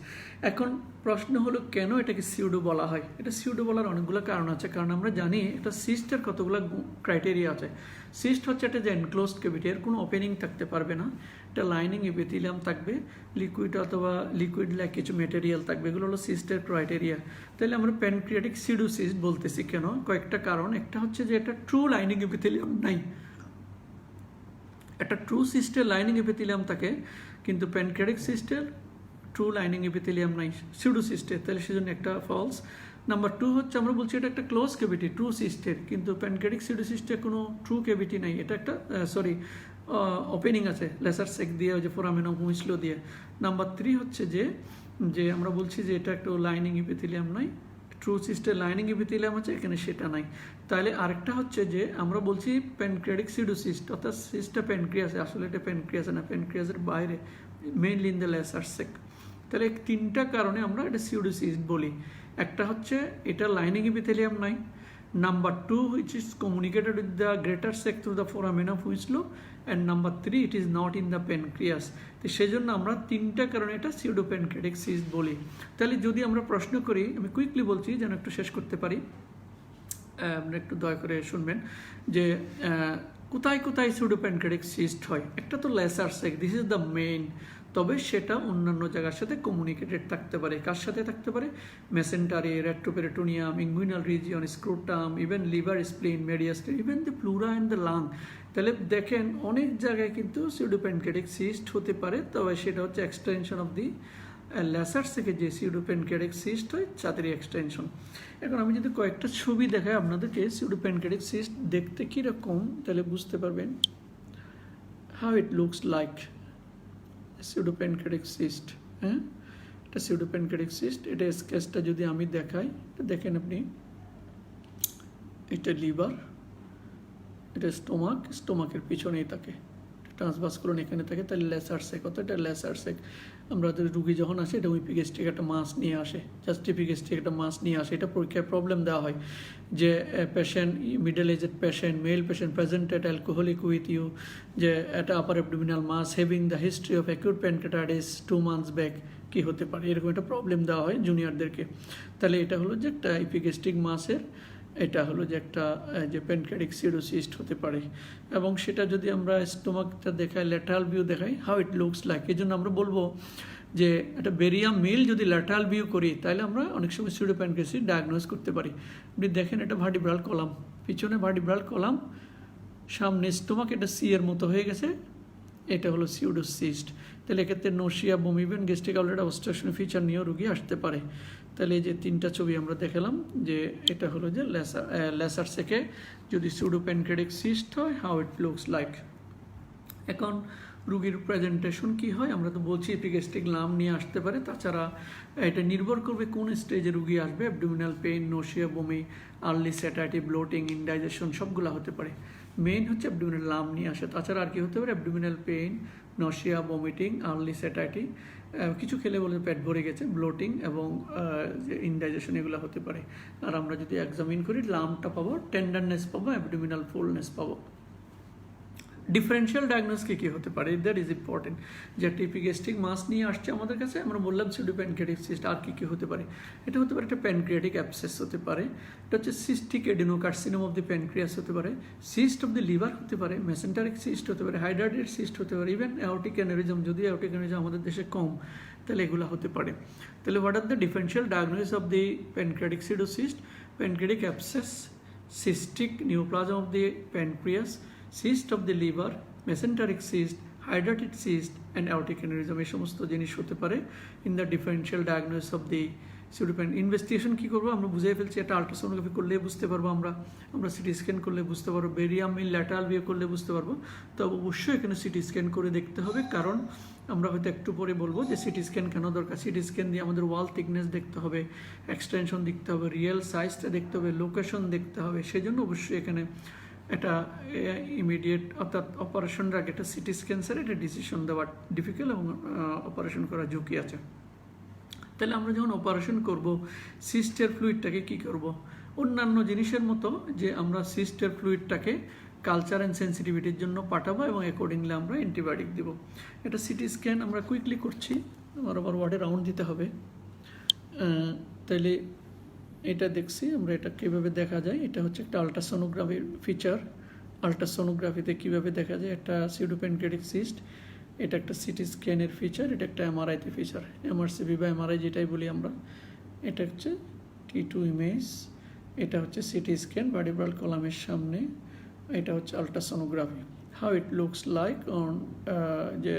Speaker 1: এখন প্রশ্ন হলো কেন এটাকে সিউডো বলা হয়? এটা সিউডো বলার অনেকগুলো কারণ আছে। কারণ আমরা জানি এটা সিস্টের কতগুলো ক্রাইটেরিয়া আছে। সিস্ট হচ্ছে একটা যে এনক্লোজড ক্যাভিটি, এর কোনো ওপেনিং থাকতে পারবে না, একটা লাইনিং এপিথেলিয়াম থাকবে, লিকুইড অথবা লিকুইড লাইক কিছু মেটেরিয়াল থাকবে, এগুলো হলো সিস্টের ক্রাইটেরিয়া। তাহলে আমরা প্যানক্রিয়াটিক সিডোসিস্ট বলতেছি কেন? কয়েকটা কারণ। একটা হচ্ছে যে এটা ট্রু লাইনিং এপিথেলিয়াম নাই। একটা ট্রু সিস্টের লাইনিং এপিথেলিয়াম থাকে, কিন্তু প্যানক্রিয়াটিক সিস্টের ট্রু লাইনিং এপিথেলিয়াম নাই সিউডোসিস্টের, তাহলে সেজন্য একটা ফলস। নাম্বার 2 হচ্ছে আমরা বলছি এটা একটা ক্লোজ ক্যাভিটি ট্রু সিস্টের, কিন্তু প্যানক্রিয়াটিক সিডোসিস্টের কোনো ট্রু ক্যাভিটি নাই, এটা একটা ওপেনিং আছে লেসার সেক দিয়ে, ওই যে ফোরামেনাম হুইসলো দিয়ে। নাম্বার 3 হচ্ছে যে আমরা বলছি যে এটা একটা লাইনিং এপিথেলিয়াম নাই, ট্রু সিস্টের লাইনিং এপিথেলিয়াম আছে, এখানে সেটা নাই। তাহলে আরেকটা হচ্ছে যে আমরা বলছি প্যানক্রিয়াটিক সিডোসিস্ট, অর্থাৎ সিস্টটা প্যানক্রিয়াসে, আসলে এটা প্যানক্রিয়াসে না, প্যানক্রিয়াসের বাইরে, মেইনলি ইন দ্য লেসার সেক। তাহলে 3টা কারণে আমরা এটা সিউডোসিস্ট বলি। একটা হচ্ছে এটা লাইনিং এপিথেলিয়াম নাই, number 2 which is communicated with the greater sac through the foramen of Winslow, and number 3 it is not in the pancreas। তো সেজন্য আমরা 3টা কারণে এটা সিউডো প্যানক্রিয়াটিক সিস্ট বলি। তাহলে যদি আমরা প্রশ্ন করি, আমি কুইকলি বলছি যেন একটু শেষ করতে পারি, আপনারা একটু দয়া করে শুনবেন যে কোথায় কোথায় সিউডো প্যানক্রিয়াটিক সিস্ট হয়। একটা তো lesser sac, this is the main, তবে সেটা অন্যান্য জায়গার সাথে কমিউনিকেটেড থাকতে পারে। কার সাথে থাকতে পারে? Mesentery, retroperitoneum, inguinal region, scrotum, even liver, spleen, mediastinum, even the pleura and the lung. তাহলে দেখেন অনেক জায়গায় কিন্তু সিউডো প্যানক্রিয়াটিক সিস্ট হতে পারে, তবে সেটা হচ্ছে এক্সটেনশন অফ দি লেসার থেকে যে সিউডো প্যানক্রিয়াটিক সিস্ট হয় তাদেরই এক্সটেনশন। এখন আমি যদি কয়েকটা ছবি দেখাই আপনাদেরকে সিউডো প্যানক্রিয়াটিক সিস্ট দেখতে কীরকম, তাহলে বুঝতে পারবেন how it looks like pseudo pancreatic cyst. হ্যাঁ, এটা সিউডো প্যানক্রিয়াটিক সিস্ট। এটা স্কেচটা যদি আমি দেখাই, দেখেন আপনি, এটা লিভার, এটা স্টোমাকের পিছনেই থাকে, ট্রান্সভাস্কুলার এখানে থাকে, তাহলে লেসার সেক, অর্থাৎ এটা লেসার সেক। আমরা রুগী যখন আসে এটা উইপিগেস্ট্রিক একটা মাস নিয়ে আসে, জাস্ট ইপিগেস্ট্রিক একটা মাস নিয়ে আসে। এটা পরীক্ষায় প্রবলেম দেওয়া হয় যে patient, middle aged patient, male patient presented alcoholic with you, যে একটা upper abdominal mass having the history of acute pancreatitis 2 months back, কী হতে পারে, এরকম একটা প্রবলেম দেওয়া হয় জুনিয়রদেরকে। তাহলে এটা হলো যে একটা ইপিগেস্ট্রিক মাসের, এটা হলো যে একটা যে প্যানক্রিয়াটিক সিডোসিস্ট হতে পারে। এবং সেটা যদি আমরা স্টোমাকটা দেখাই, ল্যাটারাল ভিউ দেখাই, হাউ ইট লুকস লাইক, এই জন্য আমরা বলবো যে একটা বেরিয়াম মিল যদি ল্যাটারাল ভিউ করি তাহলে আমরা অনেক সময় সিউডো প্যানক্রিয়াটিস ডায়াগনোজ করতে পারি। আপনি দেখেন এটা ভার্টিব্রাল কলাম, পিছনে ভার্টিব্রাল কলাম, সামনে স্টোমাক, এটা সি এর মতো হয়ে গেছে, এটা হলো সিউডোসিস্ট। তাহলে এক্ষেত্রে নোশিয়া, বমি, even gastric outlet obstruction feature নিয়েও রুগী আসতে পারে। তাহলে এই যে 3টা ছবি আমরা দেখালাম, যে এটা হলো যে লেসার সেকে যদি সিউডো প্যানক্রিয়াটিক সিস্ট হয়, হাউ ইট লুকস লাইক। এখন রুগীর প্রেজেন্টেশন কি হয়, আমরা তো বলছি এপিগ্যাস্ট্রিক লাম নিয়ে আসতে পারে। তাছাড়া এটা নির্ভর করবে কোন স্টেজে রুগী আসবে, অ্যাবডোমিনাল পেইন, নোশিয়া, বমি, আর্লি স্যাটাইটি, ব্লোটিং, ইনডাইজেশন সবগুলো হতে পারে। মেইন হচ্ছে অ্যাবডোমিনাল লাম নিয়ে আসে। তাছাড়া আর কি হতে পারে? Abdominal pain, nausea, vomiting, early satiety, কিছু খেলে বলে পেট ভরে গেছে, ব্লোটিং এবং ইনডাইজেশন, এগুলো হতে পারে। আর আমরা যদি এক্সামিন করি লামটা পাবো, টেন্ডারনেস পাবো, অ্যাবডোমিনাল ফুলনেস পাবো। ডিফারেন্সিয়াল ডায়াগনোস কি হতে পারে, দ্যাট ইজ ইম্পর্টেন্ট। যে একটা এপিগ্যাস্ট্রিক মাস নিয়ে আসছে আমাদের কাছে, আমরা বললাম সিউডো প্যানক্রিয়াটিক সিস্ট। আর কি হতে পারে? এটা হতে পারে একটা প্যানক্রিয়াটিক অ্যাবসেস হতে পারে, এটা হচ্ছে সিস্টিক এডেনোকার্সিনোম অফ দি প্যানক্রিয়াস হতে পারে, সিস্ট অফ দি লিভার হতে পারে, মেসেন্টারিক সিস্ট হতে পারে, হাইড্রাটেড সিস্ট হতে পারে, ইভেন অ্যাওর্টিক অ্যানেরিজম, যদি অ্যাওর্টিক অ্যানেরিজম আমাদের দেশে কম, তাহলে এগুলো হতে পারে। তাহলে what are the differential diagnosis of the pancreatic pseudocyst? Pancreatic abscess, cystic neoplasm of the pancreas, cyst of the liver, mesenteric cyst, hydrated cyst and aortic aneurysm, এই সমস্ত জিনিস হতে পারে in the differential diagnosis of the pseudopan। Investigation কি করবো? আমরা বুঝে ফেলছি, একটা আল্ট্রাসোনোগ্রাফি করলে বুঝতে পারবো, আমরা সিটি স্ক্যান করলে বুঝতে পারবো, বেরিয়াম ইন ল্যাটারাল ভিউ করলে বুঝতে পারবো। তো অবশ্যই এখানে সিটি স্ক্যান করে দেখতে হবে, কারণ আমরা হয়তো একটু পরে বলবো যে সিটি স্ক্যান কেন দরকার। সিটি স্ক্যান দিয়ে আমাদের ওয়াল থিকনেস দেখতে হবে, এক্সটেনশন দেখতে হবে, রিয়েল সাইজটা দেখতে হবে, লোকেশন দেখতে হবে। সেই জন্য অবশ্যই এখানে একটা ইমিডিয়েট অর্থাৎ অপারেশনের আগে একটা সিটি স্ক্যান স্যার এটা ডিসিশন দেওয়া ডিফিকাল্ট এবং অপারেশন করার ঝুঁকি আছে। তাহলে আমরা যখন অপারেশন করব, সিস্টের ফ্লুইডটাকে কি করব? অন্যান্য জিনিসের মতো যে আমরা সিস্টের ফ্লুইডটাকে কালচার অ্যান্ড সেন্সিটিভিটির জন্য পাঠাবো এবং অ্যাকর্ডিংলি আমরা অ্যান্টিবায়োটিক দেবো। এটা সিটি স্ক্যান আমরা কুইকলি করছি, আমার আবার ওয়ার্ডে রাউন্ড দিতে হবে। তাহলে এটা দেখছি আমরা, এটা কীভাবে দেখা যায়, এটা হচ্ছে একটা আল্ট্রাসোনোগ্রাফির ফিচার। আল্ট্রাসোনোগ্রাফিতে কীভাবে দেখা যায় একটা সিউডোপ্যানক্রিয়াটিক সিস্ট, এটা একটা সিটি স্ক্যানের ফিচার, এটা একটা এমআরআইতে ফিচার, এমআরসিবি বা এমআরআই যেটাই বলি আমরা। এটা হচ্ছে T2 ইমেজ, এটা হচ্ছে সিটি স্ক্যান ভার্টিব্রাল কলামের সামনে, এটা হচ্ছে ultrasonography, how it looks like on যে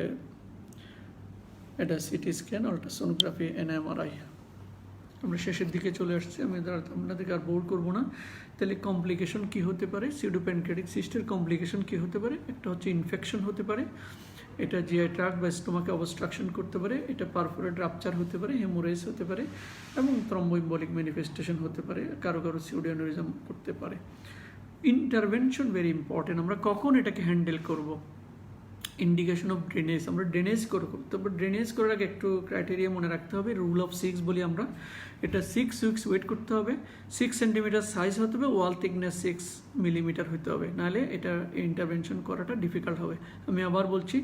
Speaker 1: এটা CT scan, ultrasonography and MRI. আমরা শেষের দিকে চলে আসছি, আমি আপনাদেরকে আর বোর করবো না। তাহলে কমপ্লিকেশন কি হতে পারে? সিউডোপ্যানক্রিয়াটিক সিস্টের কমপ্লিকেশন কি হতে পারে? একটা হচ্ছে ইনফেকশন হতে পারে, এটা জিআই ট্র্যাক্ট বা স্টোমাকে অবস্ট্রাকশন করতে পারে, এটা পারফোরেট রাপচার হতে পারে, হেমোরেজ হতে পারে এবং থ্রম্বোএম্বলিক ম্যানিফেস্টেশন হতে পারে, কারো সিউডো অ্যানিউরিজম করতে পারে। Intervention very important. আমরা কখন এটাকে হ্যান্ডেল করব? ইন্ডিকেশন অফ ড্রেনেজ, আমরা ড্রেনেজ করবো, তারপর ড্রেনেজ করার আগে একটু ক্রাইটেরিয়া মনে রাখতে হবে, রুল অফ 6 বলি আমরা। এটা 6 উইকস ওয়েট করতে হবে, 6 সেন্টিমিটার সাইজ হতে হবে, ওয়াল থিকনেস 6 মিলিমিটার হতে হবে, নাহলে এটা ইন্টারভেনশন করাটা ডিফিকাল্ট হবে। আমি আবার বলছি,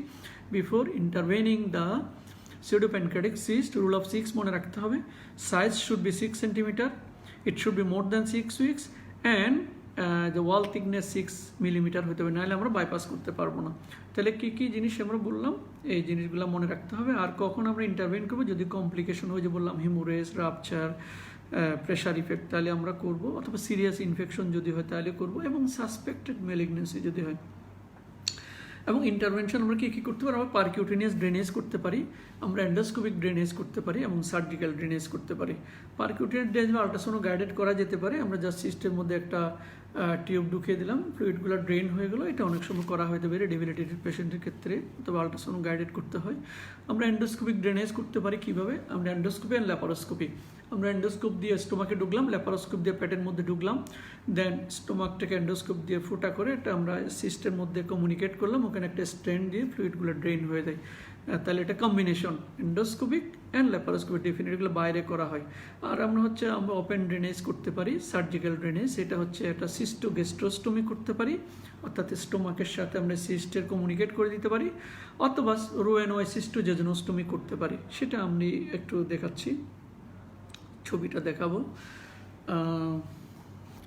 Speaker 1: before intervening the pseudopancreatic cyst, rule of 6 মনে রাখতে হবে, size should be 6 centimetre, it should be more than 6 weeks and the wall thickness 6 millimetre হতে হবে, নাহলে আমরা বাইপাস করতে পারবো না। তাহলে কি জিনিস আমরা বললাম, এই জিনিসগুলো মনে রাখতে হবে। আর কখন আমরা ইন্টারভেন করবো? যদি কমপ্লিকেশন হয়, যে বললাম হিমোরেজ, রাপচার, প্রেশার ইফেক্ট, তাহলে আমরা করব, অথবা সিরিয়াস ইনফেকশন যদি হয় তাহলে করব, এবং সাসপেক্টেড ম্যালিগনেন্সি যদি হয়। এবং ইন্টারভেনশন আমরা কি করতে পারি? আমরা পারকিউটেনিয়াস ড্রেনেজ করতে পারি, আমরা এন্ডোস্কোপিক ড্রেনেজ করতে পারি এবং সার্জিক্যাল ড্রেনেজ করতে পারি। পারকিউটেনিয়াস ড্রেনেজ বা আল্ট্রাসোনো গাইডেড করা যেতে পারে, আমরা জাস্ট সিস্টেমের মধ্যে একটা টিউব ঢুকিয়ে দিলাম, ফ্লুইডগুলো ড্রেন হয়ে গেলো, এটা অনেক সময় করা হতে পারে ডেবিলিটেটেড পেশেন্টের ক্ষেত্রে, তবে আল্ট্রাসোনো গাইডেড করতে হয়। আমরা এন্ডোস্কোপিক ড্রেনেজ করতে পারি কিভাবে? আমরা এন্ডোস্কোপি অ্যান্ড ল্যাপারোস্কোপি, আমরা এন্ডোস্কোপ দিয়ে স্টোমাকে ঢুকলাম, ল্যাপারোস্কোপ দিয়ে পেটের মধ্যে ঢুকলাম, দেন স্টোমাকটাকে এন্ডোস্কোপ দিয়ে ফুটা করে এটা আমরা সিস্টের মধ্যে কমিউনিকেট করলাম, ওখানে একটা স্ট্রেন দিয়ে ফ্লুইডগুলো ড্রেন হয়ে যায়। তাহলে এটা কম্বিনেশন এন্ডোস্কোপিক অ্যান্ড ল্যাপারোস্কোপিক, ডেফিনেটগুলো বাইরে করা হয়। আর আমরা ওপেন ড্রেনেজ করতে পারি, সার্জিক্যাল ড্রেনেজ, এটা হচ্ছে একটা সিস্টোগ্যাস্ট্রোস্টমি করতে পারি, অর্থাৎ স্টোমাকের সাথে আমরা সিস্টের কমিউনিকেট করে দিতে পারি, অথবা রোএনওয়াইসিস্টোজেজনোস্টমি করতে পারি। সেটা আমি একটু দেখাচ্ছি, ছবিটা দেখাবো,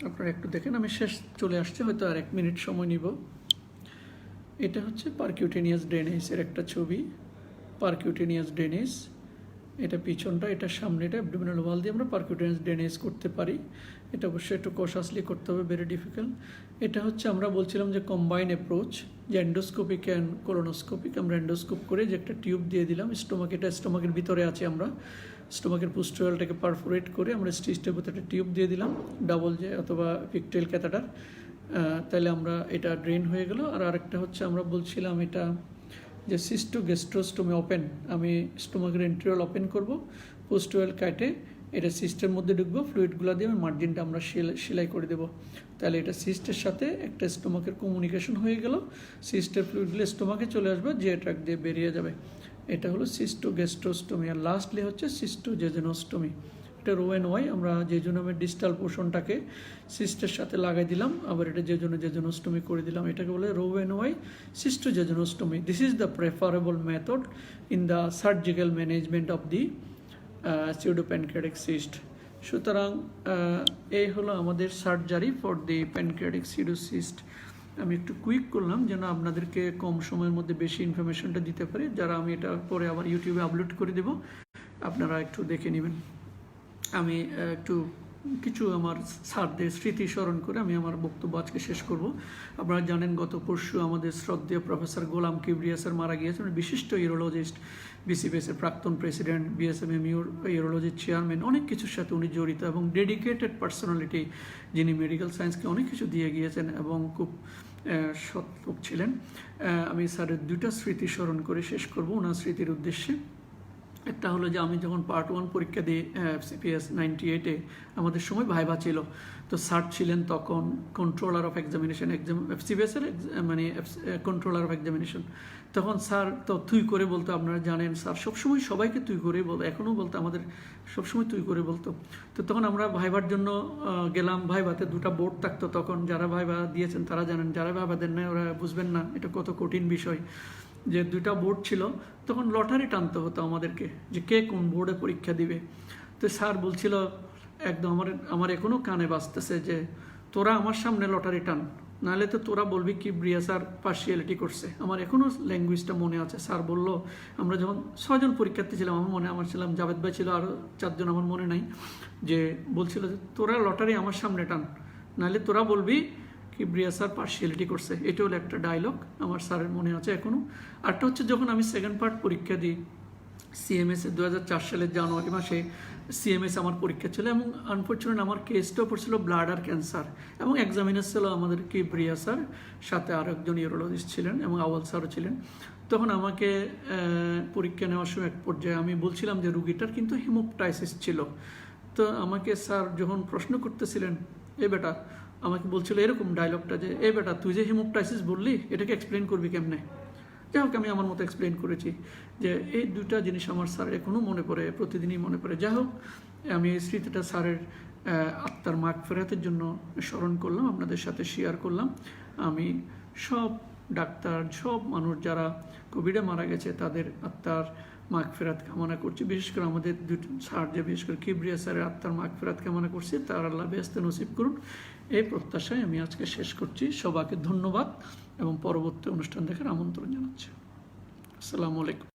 Speaker 1: আপনারা একটু দেখেন। আমি শেষ চলে আসছে, হয়তো আর 1 মিনিট সময় নিব। এটা হচ্ছে পারকিউটেনিয়াস ড্রেনেজের একটা ছবি, পারকিউটেনিয়াস ড্রেনেজ, এটা পিছনটা, এটা সামনে, এটা অ্যাবডোমিনাল ওয়াল দিয়ে আমরা পারকিউটেনিয়াস ড্রেনেজ করতে পারি। এটা অবশ্যই একটু কশাসলি করতে হবে, ভেরি ডিফিকাল্ট। এটা হচ্ছে আমরা বলছিলাম যে কম্বাইন অ্যাপ্রোচ, যে এন্ডোস্কোপিক অ্যান্ড কোলোনোস্কোপিক। আমরা এন্ডোস্কোপ করে যে একটা টিউব দিয়ে দিলাম স্টোমাক, এটা স্টোমাকের ভিতরে আছে, আমরা স্টোমাকের পোস্টোয়ালটাকে পারফোরেট করে আমরা সিস্টের ভিতরে একটা টিউব দিয়ে দিলাম, ডাবল যে অথবা পিকটেল ক্যাথাটার, তাহলে আমরা এটা ড্রেন হয়ে গেল। আর আরেকটা হচ্ছে আমরা বলছিলাম এটা যে সিস্টোগ্যাস্ট্রোস্টমি ওপেন, আমি স্টোমাকের এন্ট্রিওল ওপেন করব, পোস্টোয়াল কাটে এটা সিস্টের মধ্যে ঢুকবো, ফ্লুইডগুলো দিয়ে মার্জিনটা আমরা সেলাই করে দেবো, তাহলে এটা সিস্টের সাথে একটা স্টোমাকের কমিউনিকেশন হয়ে গেল, সিস্টের ফ্লুইডগুলো স্টোমাকে চলে আসবে, যে ট্র্যাক দিয়ে বেরিয়ে যাবে। এটা হলো সিস্টোগ্যাস্ট্রোস্টমি। আর লাস্টলি হচ্ছে সিস্টোজেজনোস্টমি, এটা রো এন ওয়াই, আমরা জেজুনামের ডিস্টাল পোর্শনটাকে সিস্টের সাথে লাগাই দিলাম, আবার এটা জেজুনোস্টমি করে দিলাম। এটাকে বলে রো en Y cystojejunostomy. This is the preferable method in the surgical management of the pseudopancreatic cyst। সুতরাং এই হলো আমাদের surgery for the pancreatic cyst. আমি একটু কুইক করলাম যেন আপনাদেরকে কম সময়ের মধ্যে বেশি ইনফরমেশনটা দিতে পারি। যারা আমি এটা পরে আবার ইউটিউবে আপলোড করে দেব, আপনারা একটু দেখে নেবেন। আমি একটু কিছু আমার স্যারদের স্মৃতি স্মরণ করে আমি আমার বক্তব্য আজকে শেষ করব। আপনারা জানেন গত পরশু আমাদের শ্রদ্ধেয় প্রফেসর গোলাম কিবরিয়া স্যার মারা গিয়েছেন, বিশিষ্ট ইউরোলজিস্ট, বিসিবিএসের প্রাক্তন প্রেসিডেন্ট, বিএসএমএমইউর ইউরোলজির চেয়ারম্যান, অনেক কিছুর সাথে উনি জড়িত এবং ডেডিকেটেড পার্সোনালিটি, যিনি মেডিকেল সায়েন্সকে অনেক কিছু দিয়ে গিয়েছেন এবং খুব সৎ লোক ছিলেন। আমি স্যারের দুইটা স্মৃতি স্মরণ করে শেষ করব ওনার স্মৃতির উদ্দেশ্যে। একটা হলো যে আমি যখন পার্ট 1 পরীক্ষা দিই FCPS 98-এ, আমাদের সময় ভাইভা ছিল, তো স্যার ছিলেন তখন কন্ট্রোলার অফ এক্সামিনেশন, FCPS-এর মানে কন্ট্রোলার অফ এক্সামিনেশন। তখন স্যার তো তুই করে বলতো, আপনারা জানেন স্যার সবসময় সবাইকে তুই করে বলতো, এখনও বলতো, আমাদের সবসময় তুই করে বলতো। তো তখন আমরা ভাইভার জন্য গেলাম, ভাইভাতে দুটা বোর্ড থাকতো তখন, যারা ভাইভা দিয়েছেন তারা জানেন, যারা ভাইভা দেন না ওরা বুঝবেন না এটা কত কঠিন বিষয়। যে দুইটা বোর্ড ছিল, তখন লটারি টানতে হতো আমাদেরকে যে কে কোন বোর্ডে পরীক্ষা দিবে। তো স্যার বলছিল একদম, আমার এখনও কানে বাজতেছে যে তোরা আমার সামনে লটারি টান, নাহলে তো তোরা বলবি কি ব্রিয়া স্যার পার্সিয়ালিটি করছে। আমার এখনও ল্যাঙ্গুয়েজটা মনে আছে। স্যার বললো, আমরা যখন 6 জন পরীক্ষার্থী ছিলাম, আমার ছিলাম, জাভেদ ভাই ছিল, আরও 4 জন আমার মনে নাই, যে বলছিল যে তোরা লটারি আমার সামনে টান, নাহলে তোরা বলবি কিবরিয়া স্যার পার্সিয়ালিটি করছে। এটা হলো একটা ডায়লগ, আমার স্যারের মনে আছে এখনও। আরটা হচ্ছে যখন আমি সেকেন্ড পার্ট পরীক্ষা দিই CMS 2004 সালের জানুয়ারি মাসে, CMS আমার পরীক্ষা ছিল এবং আনফর্চুনেট আমার কেসটাও পড়ছিল ব্লাডার ক্যান্সার, এবং এক্সামিনার ছিল আমাদের কিবরিয়া স্যার, সাথে আরও একজন ইউরোলজিস্ট ছিলেন এবং আওয়াল স্যারও ছিলেন। তখন আমাকে পরীক্ষা নেওয়ার সময় এক পর্যায়ে আমি বলছিলাম যে রুগীটার কিন্তু হেমোপটাইসিস ছিল। তো আমাকে স্যার যখন প্রশ্ন করতেছিলেন, এ বেটা, আমাকে বলছিল এরকম ডায়লগটা যে এ বেটা তুই যে হেমোপটাইসিস বললি এটাকে এক্সপ্লেন করবি কেমনে। যাই হোক, আমি আমার মতো এক্সপ্লেন করেছি। যে এই দুটা জিনিস আমার স্যারের এখনও মনে পড়ে, প্রতিদিনই মনে পড়ে। যাই হোক, আমি এই স্মৃতিটা স্যারের আত্মার মাগফিরাতের জন্য স্মরণ করলাম, আপনাদের সাথে শেয়ার করলাম। আমি সব ডাক্তার, সব মানুষ যারা কোভিডে মারা গেছে তাদের আত্মার মাগফিরাত কামনা করছি। বিশেষ করে আমাদের স্যার, যে বিশেষ করে কিবরিয়া স্যারের আত্মার মাগফিরাত কামনা করছি, তার আল্লাহ বেহেশতে নসিব করুন, এই প্রত্যাশায় আমি আজকে শেষ করছি। সবাইকে ধন্যবাদ এবং পরবর্তী অনুষ্ঠান দেখার আমন্ত্রণ জানাচ্ছি। আসসালামু আলাইকুম।